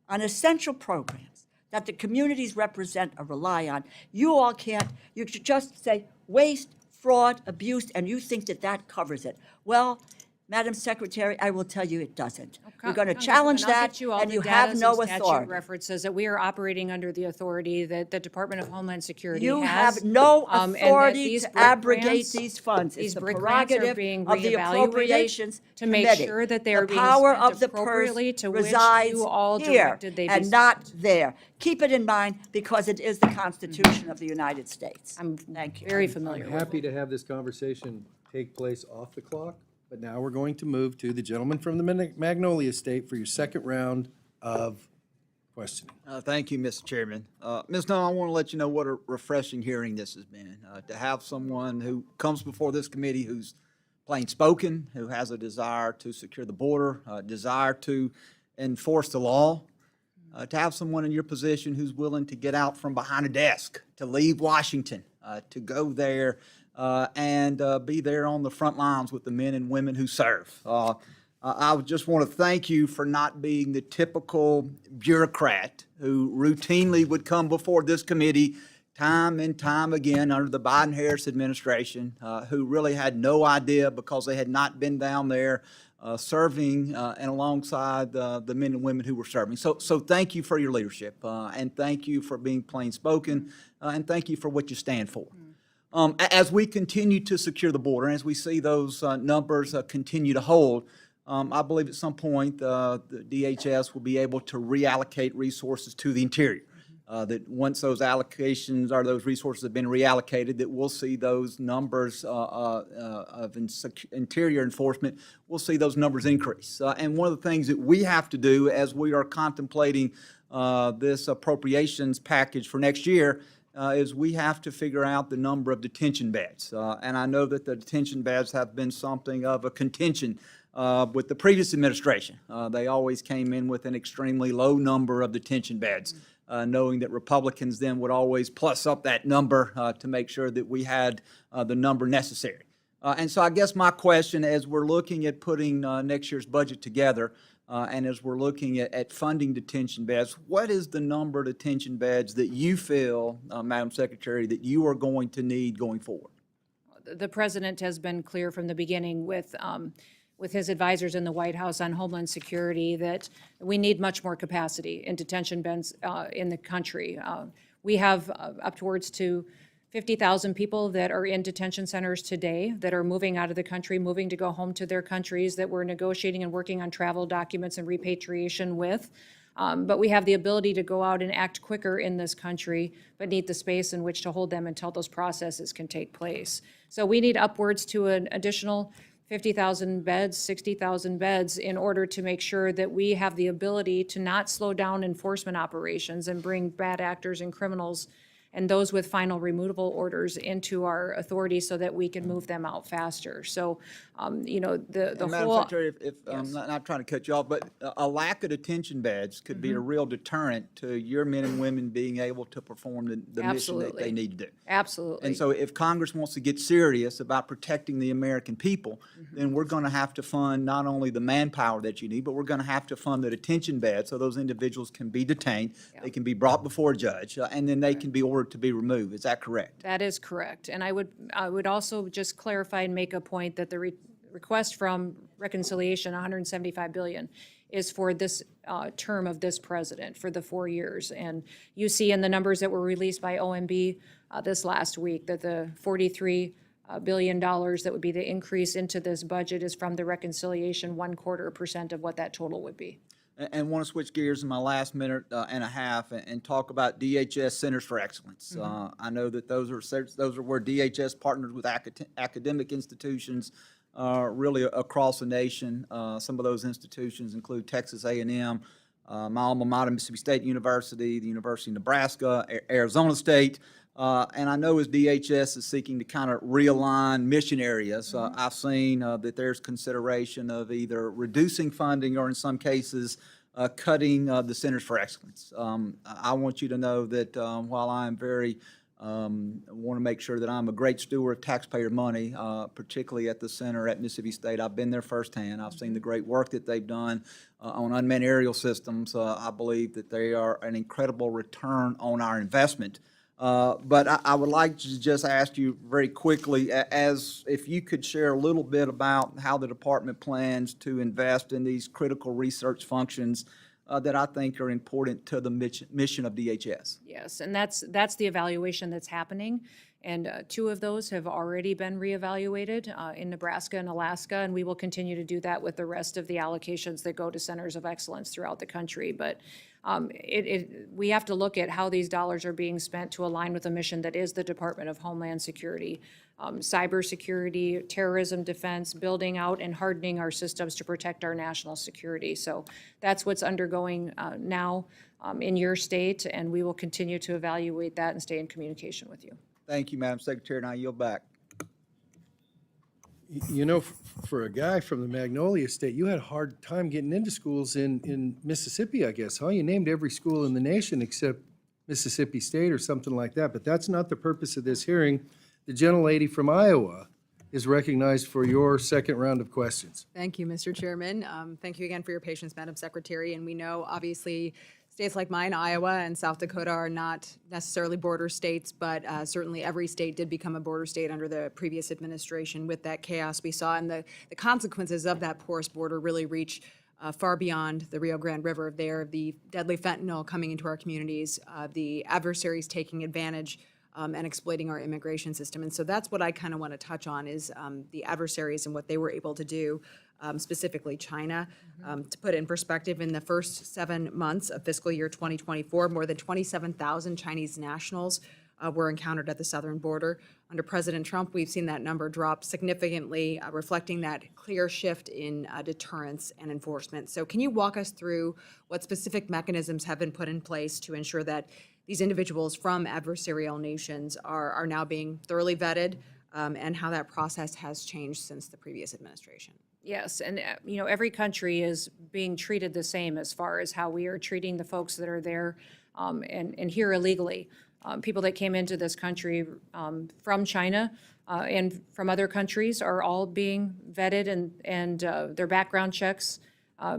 on essential programs that the communities represent or rely on. You all can't. You should just say waste, fraud, abuse, and you think that that covers it. Well, Madam Secretary, I will tell you it doesn't. We're going to challenge that, and you have no authority. References that we are operating under the authority that the Department of Homeland Security You has. have no and that authority these to BRIC abrogate grants- these funds. It's These the BRIC grants are prerogative being of the reevaluated Appropriations to make Committee. sure that they are being The power spent of the purse appropriately to which resides you all here directed they be and not there. Keep it in mind because it is the Constitution of the United States. I'm Thank you. very familiar with it. Happy to have this conversation take place off the clock. But now we're going to move to the gentleman from the Magnolia State for your second round of questioning. Thank you, Mr. Chairman. Ms. Noem, I want to let you know what a refreshing hearing this has been. To have someone who comes before this committee who's plain spoken, who has a desire to secure the border, a desire to enforce the law, to have someone in your position who's willing to get out from behind a desk, to leave Washington, to go there and be there on the front lines with the men and women who serve. I would just want to thank you for not being the typical bureaucrat who routinely would come before this committee time and time again under the Biden-Harris administration, who really had no idea because they had not been down there serving and alongside the men and women who were serving. So thank you for your leadership, and thank you for being plain spoken, and thank you for what you stand for. As we continue to secure the border, and as we see those numbers continue to hold, I believe at some point the DHS will be able to reallocate resources to the interior. That once those allocations or those resources have been reallocated, that we'll see those numbers of interior enforcement, we'll see those numbers increase. And one of the things that we have to do as we are contemplating this appropriations package for next year is we have to figure out the number of detention beds. And I know that the detention beds have been something of a contention with the previous administration. They always came in with an extremely low number of detention beds, knowing that Republicans then would always plus up that number to make sure that we had the number necessary. And so I guess my question, as we're looking at putting next year's budget together, and as we're looking at funding detention beds, what is the number of detention beds that you feel, Madam Secretary, that you are going to need going forward? The president has been clear from the beginning with his advisors in the White House on Homeland Security that we need much more capacity in detention beds in the country. We have up towards to 50,000 people that are in detention centers today that are moving out of the country, moving to go home to their countries, that we're negotiating and working on travel documents and repatriation with. But we have the ability to go out and act quicker in this country, but need the space in which to hold them until those processes can take place. So we need upwards to an additional 50,000 beds, 60,000 beds in order to make sure that we have the ability to not slow down enforcement operations and bring bad actors and criminals and those with final removal orders into our authority so that we can move them out faster. So, the And Madam whole. Secretary, if I'm not trying to cut you off, but a lack of detention beds could be a real deterrent to your men and women being able to perform the mission that Absolutely. they need to do. Absolutely. And so if Congress wants to get serious about protecting the American people, then we're going to have to fund not only the manpower that you need, but we're going to have to fund the detention beds so those individuals can be detained, they can be brought before a judge, and then they can be ordered to be removed. Is that correct? That is correct. And I would also just clarify and make a point that the request from reconciliation, $175 billion, is for this term of this president, for the 4 years. And you see in the numbers that were released by OMB this last week that the $43 billion that would be the increase into this budget is from the reconciliation, 1/4% of what that total would be. And want to switch gears in my last minute and a half and talk about DHS Centers for Excellence. I know that those are where DHS partners with academic institutions really across the nation. Some of those institutions include Texas A&M, my alma mater, Mississippi State University, the University of Nebraska, Arizona State. And I know as DHS is seeking to kind of realign mission areas, I've seen that there's consideration of either reducing funding or in some cases cutting the Centers for Excellence. I want you to know that while I am want to make sure that I'm a great steward of taxpayer money, particularly at the center at Mississippi State. I've been there firsthand. I've seen the great work that they've done on unmanned aerial systems. I believe that they are an incredible return on our investment. But I would like to just ask you very quickly, as if you could share a little bit about how the department plans to invest in these critical research functions that I think are important to the mission of DHS. Yes, and that's the evaluation that's happening, And 2 of those have already been reevaluated in Nebraska and Alaska, and we will continue to do that with the rest of the allocations that go to centers of excellence throughout the country. But we have to look at how these dollars are being spent to align with a mission that is the Department of Homeland Security. Cybersecurity, terrorism defense, building out and hardening our systems to protect our national security. So that's what's undergoing now in your state, and we will continue to evaluate that and stay in communication with you. Thank you, Madam Secretary, and I yield back. You know, for a guy from the Magnolia State, you had a hard time getting into schools in Mississippi, I guess, huh? You named every school in the nation except Mississippi State or something like that, but that's not the purpose of this hearing. The gentlelady from Iowa is recognized for your second round of questions. Thank you, Mr. Chairman. Thank you again for your patience, Madam Secretary. And we know, obviously, states like mine, Iowa and South Dakota, are not necessarily border states, but certainly every state did become a border state under the previous administration with that chaos we saw. And the consequences of that porous border really reach far beyond the Rio Grande River there, the deadly fentanyl coming into our communities, the adversaries taking advantage and exploiting our immigration system. And so that's what I kind of want to touch on is the adversaries and what they were able to do, specifically China. To put it in perspective, in the first 7 months of fiscal year 2024, more than 27,000 Chinese nationals were encountered at the southern border. Under President Trump, we've seen that number drop significantly, reflecting that clear shift in deterrence and enforcement. So can you walk us through what specific mechanisms have been put in place to ensure that these individuals from adversarial nations are now being thoroughly vetted, and how that process has changed since the previous administration? Yes, and every country is being treated the same as far as how we are treating the folks that are there and here illegally. People that came into this country from China and from other countries are all being vetted and their background checks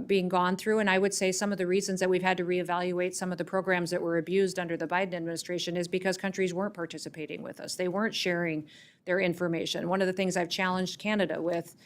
being gone through. And I would say some of the reasons that we've had to reevaluate some of the programs that were abused under the Biden administration is because countries weren't participating with us. They weren't sharing their information. One of the things I've challenged Canada with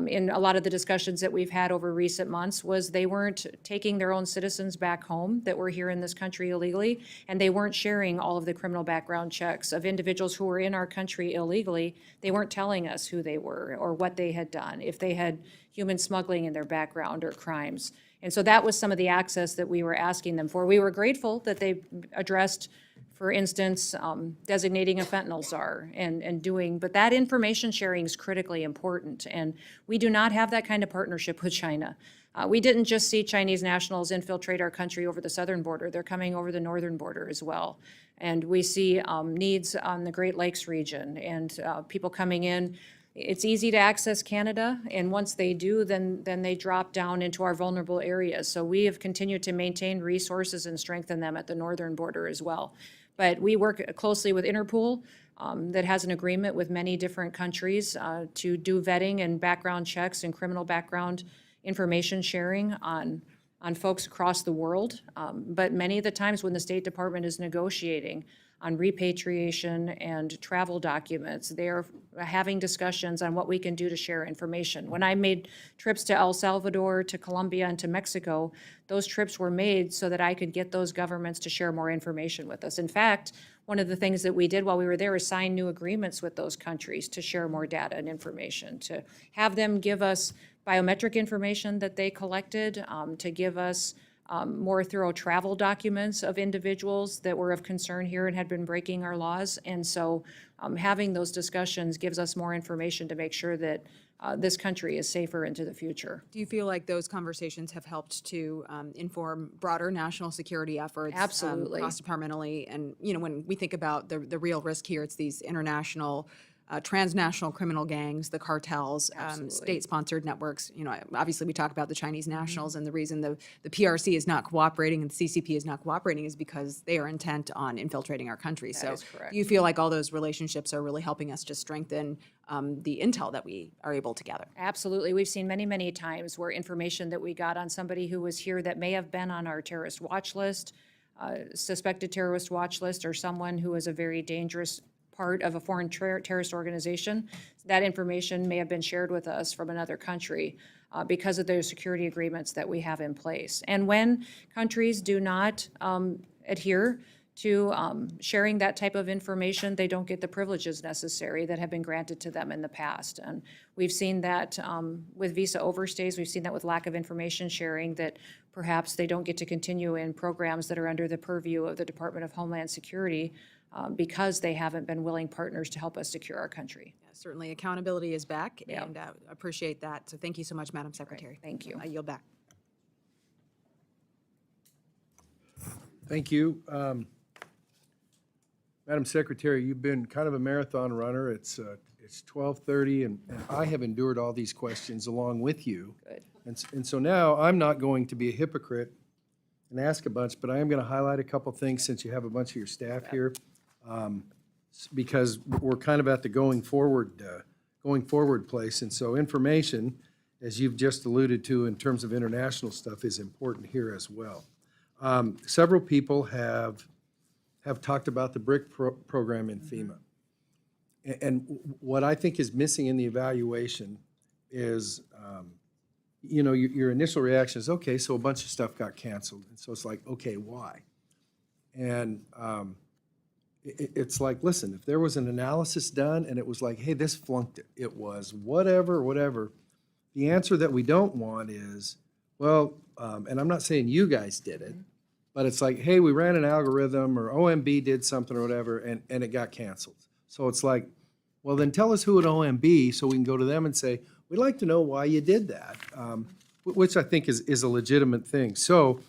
in a lot of the discussions that we've had over recent months was they weren't taking their own citizens back home that were here in this country illegally, and they weren't sharing all of the criminal background checks of individuals who were in our country illegally. They weren't telling us who they were or what they had done, if they had human smuggling in their background or crimes. And so that was some of the access that we were asking them for. We were grateful that they addressed, for instance, designating a fentanyl czar and doing, but that information sharing is critically important. And we do not have that kind of partnership with China. We didn't just see Chinese nationals infiltrate our country over the southern border. They're coming over the northern border as well. And we see needs on the Great Lakes region and people coming in. It's easy to access Canada, and once they do, then they drop down into our vulnerable areas. So we have continued to maintain resources and strengthen them at the northern border as well. But we work closely with Interpol that has an agreement with many different countries to do vetting and background checks and criminal background information sharing on folks across the world. But many of the times when the State Department is negotiating on repatriation and travel documents, they're having discussions on what we can do to share information. When I made trips to El Salvador, to Colombia, and to Mexico, those trips were made so that I could get those governments to share more information with us. In fact, one of the things that we did while we were there is sign new agreements with those countries to share more data and information, to have them give us biometric information that they collected, to give us more thorough travel documents of individuals that were of concern here and had been breaking our laws. And so having those discussions gives us more information to make sure that this country is safer into the future. Do you feel like those conversations have helped to inform broader national security efforts? Absolutely. Cross-departmentally, and when we think about the real risk here, it's these international transnational criminal gangs, the cartels, state-sponsored networks. Obviously we talk about the Chinese nationals, and the reason the PRC is not cooperating and the CCP is not cooperating is because they are intent on infiltrating our country. That is correct. Do you feel like all those relationships are really helping us to strengthen the intel that we are able to gather? Absolutely. We've seen many, many times where information that we got on somebody who was here that may have been on our terrorist watch list, suspected terrorist watch list, or someone who is a very dangerous part of a foreign terrorist organization, that information may have been shared with us from another country because of those security agreements that we have in place. And when countries do not adhere to sharing that type of information, they don't get the privileges necessary that have been granted to them in the past. And we've seen that with visa overstays, we've seen that with lack of information sharing, that perhaps they don't get to continue in programs that are under the purview of the Department of Homeland Security because they haven't been willing partners to help us secure our country. Yeah, certainly, accountability is back, and appreciate that. So thank you so much, Madam Secretary. Thank you. I yield back. Thank you. Madam Secretary, you've been kind of a marathon runner. It's 12:30, and I have endured all these questions along with you. Good. And so now I'm not going to be a hypocrite and ask a bunch, but I am going to highlight a couple things since you have a bunch of your staff here, because we're kind of at the going forward place. And so information, as you've just alluded to in terms of international stuff, is important here as well. Several people have talked about the BRIC program in FEMA. And what I think is missing in the evaluation is, your initial reaction is, okay, so a bunch of stuff got canceled. And so it's like, okay, why? And it's like, listen, if there was an analysis done and it was like, hey, this flunked it, it was whatever, the answer that we don't want is, well, and I'm not saying you guys did it, but it's like, hey, we ran an algorithm or OMB did something or whatever, and it got canceled. So it's like, well, then tell us who at OMB so we can go to them and say, we'd like to know why you did that, which I think is a legitimate thing. So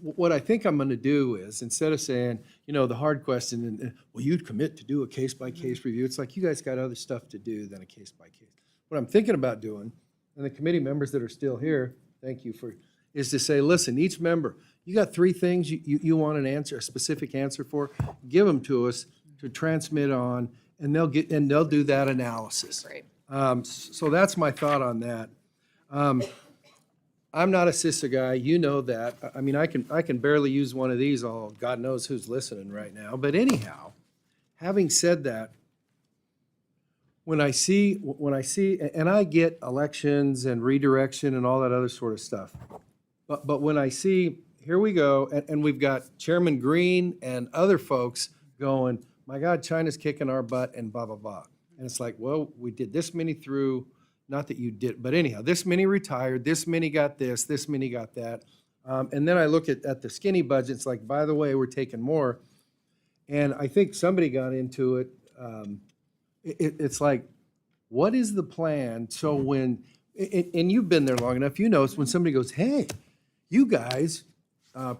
what I think I'm going to do is, instead of saying, the hard question, and well, you'd commit to do a case-by-case review, it's like you guys got other stuff to do than a case-by-case. What I'm thinking about doing, and the committee members that are still here, thank you for, is to say, listen, each member, you got 3 things you want an answer, a specific answer for, give them to us to transmit on, and they'll do that analysis. Great. So that's my thought on that. I'm not a CISA guy, you know that. I mean, I can barely use one of these, God knows who's listening right now. But anyhow, having said that, when I see, and I get elections and redirection and all that other sort of stuff. But when I see, here we go, and we've got Chairman Green and other folks going, my God, China's kicking our butt and blah, blah, blah. And it's like, well, we did this many through, not that you did, but anyhow, this many retired, this many got this many got that. And then I look at the skinny budget, it's like, by the way, we're taking more. And I think somebody got into it. It's like, what is the plan? So when, and you've been there long enough, it's when somebody goes, hey, you guys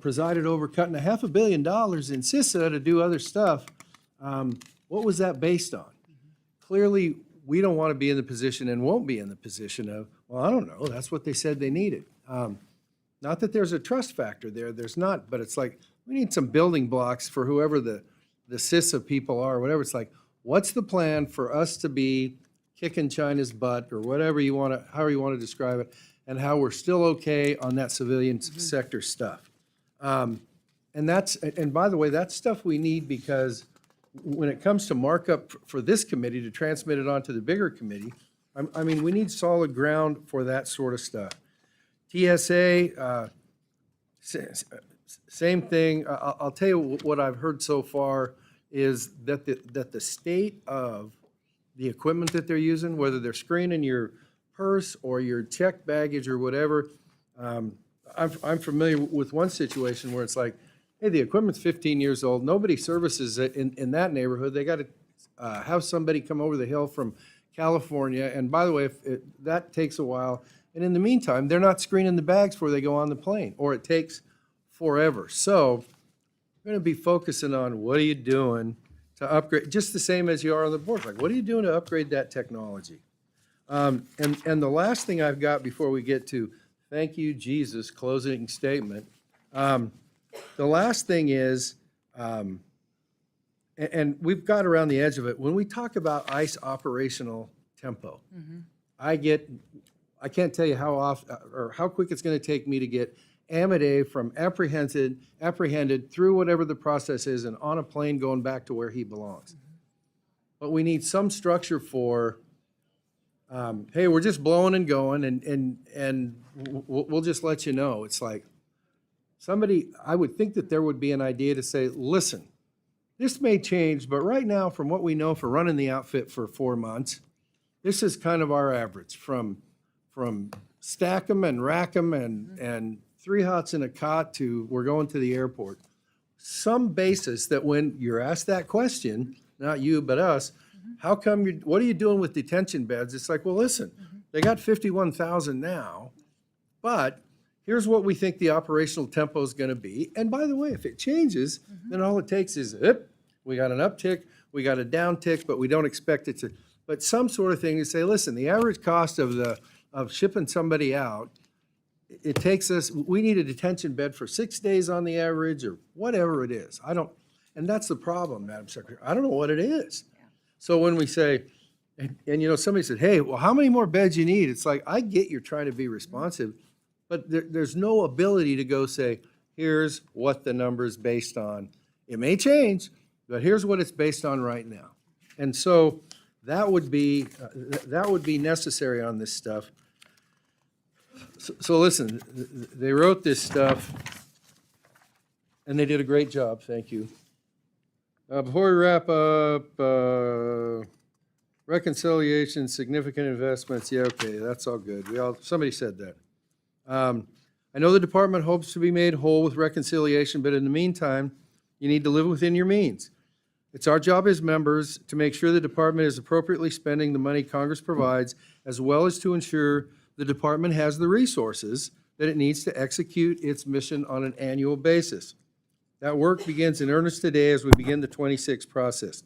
presided over cutting $500 million in CISA to do other stuff. What was that based on? Clearly, we don't want to be in the position and won't be in the position of, well, I don't know, that's what they said they needed. Not that there's a trust factor there, there's not, but it's like, we need some building blocks for whoever the CISA people are, whatever. It's like, what's the plan for us to be kicking China's butt, or whatever you want to, however you want to describe it, and how we're still okay on that civilian sector stuff. And by the way, that's stuff we need, because when it comes to markup for this committee to transmit it on to the bigger committee, I mean, we need solid ground for that sort of stuff. TSA, same thing. I'll tell you what I've heard so far is that the state of the equipment that they're using, whether they're screening your purse or your checked baggage or whatever, I'm familiar with one situation where it's like, hey, the equipment's 15 years old. Nobody services it in that neighborhood. They got to have somebody come over the hill from California. And by the way, that takes a while. And in the meantime, they're not screening the bags before they go on the plane, or it takes forever. So we're going to be focusing on what are you doing to upgrade, just the same as you are on the board. Like, what are you doing to upgrade that technology? And the last thing I've got before we get to thank you, Jesus, closing statement. The last thing is, and we've got around the edge of it, when we talk about ICE operational tempo, I can't tell you how often or how quick it's going to take me to get Amadei from apprehended through whatever the process is and on a plane going back to where he belongs. But we need some structure for, hey, we're just blowing and going, and we'll just let you know. It's like, somebody, I would think that there would be an idea to say, listen, this may change, but right now, from what we know for running the outfit for 4 months, this is kind of our average from stack 'em and rack 'em and 3 hots in a cot to we're going to the airport. Some basis that when you're asked that question, not you, but us, how come what are you doing with detention beds? It's like, well, listen, they got 51,000 now, but here's what we think the operational tempo is going to be. And by the way, if it changes, then all it takes is, we got an uptick, we got a downtick, but we don't expect it to. But some sort of thing to say, listen, the average cost of shipping somebody out, it takes us, we need a detention bed for 6 days on the average or whatever it is. And that's the problem, Madam Secretary. I don't know what it is. So when we say, and you know, somebody said, hey, well, how many more beds you need? It's like, I get you're trying to be responsive, but there's no ability to go say, here's what the number's based on. It may change, but here's what it's based on right now. And so that would be necessary on this stuff. So listen, they wrote this stuff, and they did a great job, thank you. Before we wrap up, reconciliation, significant investments, yeah, okay, that's all good. Somebody said that. I know the department hopes to be made whole with reconciliation, but in the meantime, you need to live within your means. It's our job as members to make sure the department is appropriately spending the money Congress provides, as well as to ensure the department has the resources that it needs to execute its mission on an annual basis. That work begins in earnest today as we begin the 26 process.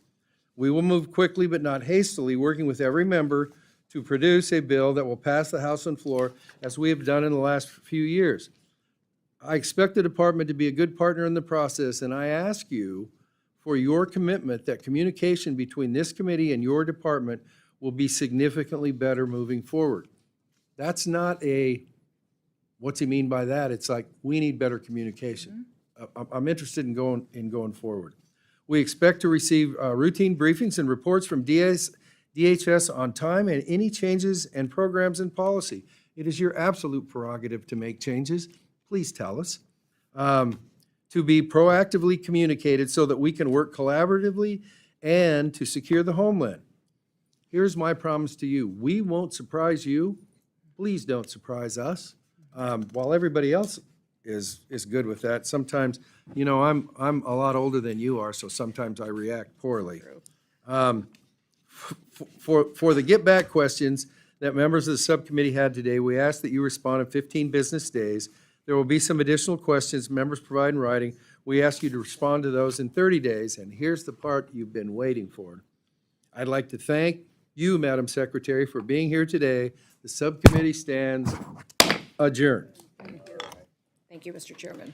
We will move quickly but not hastily, working with every member to produce a bill that will pass the House and floor as we have done in the last few years. I expect the department to be a good partner in the process, and I ask you for your commitment that communication between this committee and your department will be significantly better moving forward. That's not what's he mean by that? It's like, we need better communication. I'm interested in going forward. We expect to receive routine briefings and reports from DHS on time and any changes and programs and policy. It is your absolute prerogative to make changes. Please tell us. To be proactively communicated so that we can work collaboratively and to secure the homeland. Here's my promise to you. We won't surprise you. Please don't surprise us. While everybody else is good with that, sometimes, you know, I'm a lot older than you are, so sometimes I react poorly. For the get back questions that members of the subcommittee had today, we ask that you respond in 15 business days. There will be some additional questions members provide in writing. We ask you to respond to those in 30 days, and here's the part you've been waiting for. I'd like to thank you, Madam Secretary, for being here today. The subcommittee stands adjourned. Thank you, Mr. Chairman.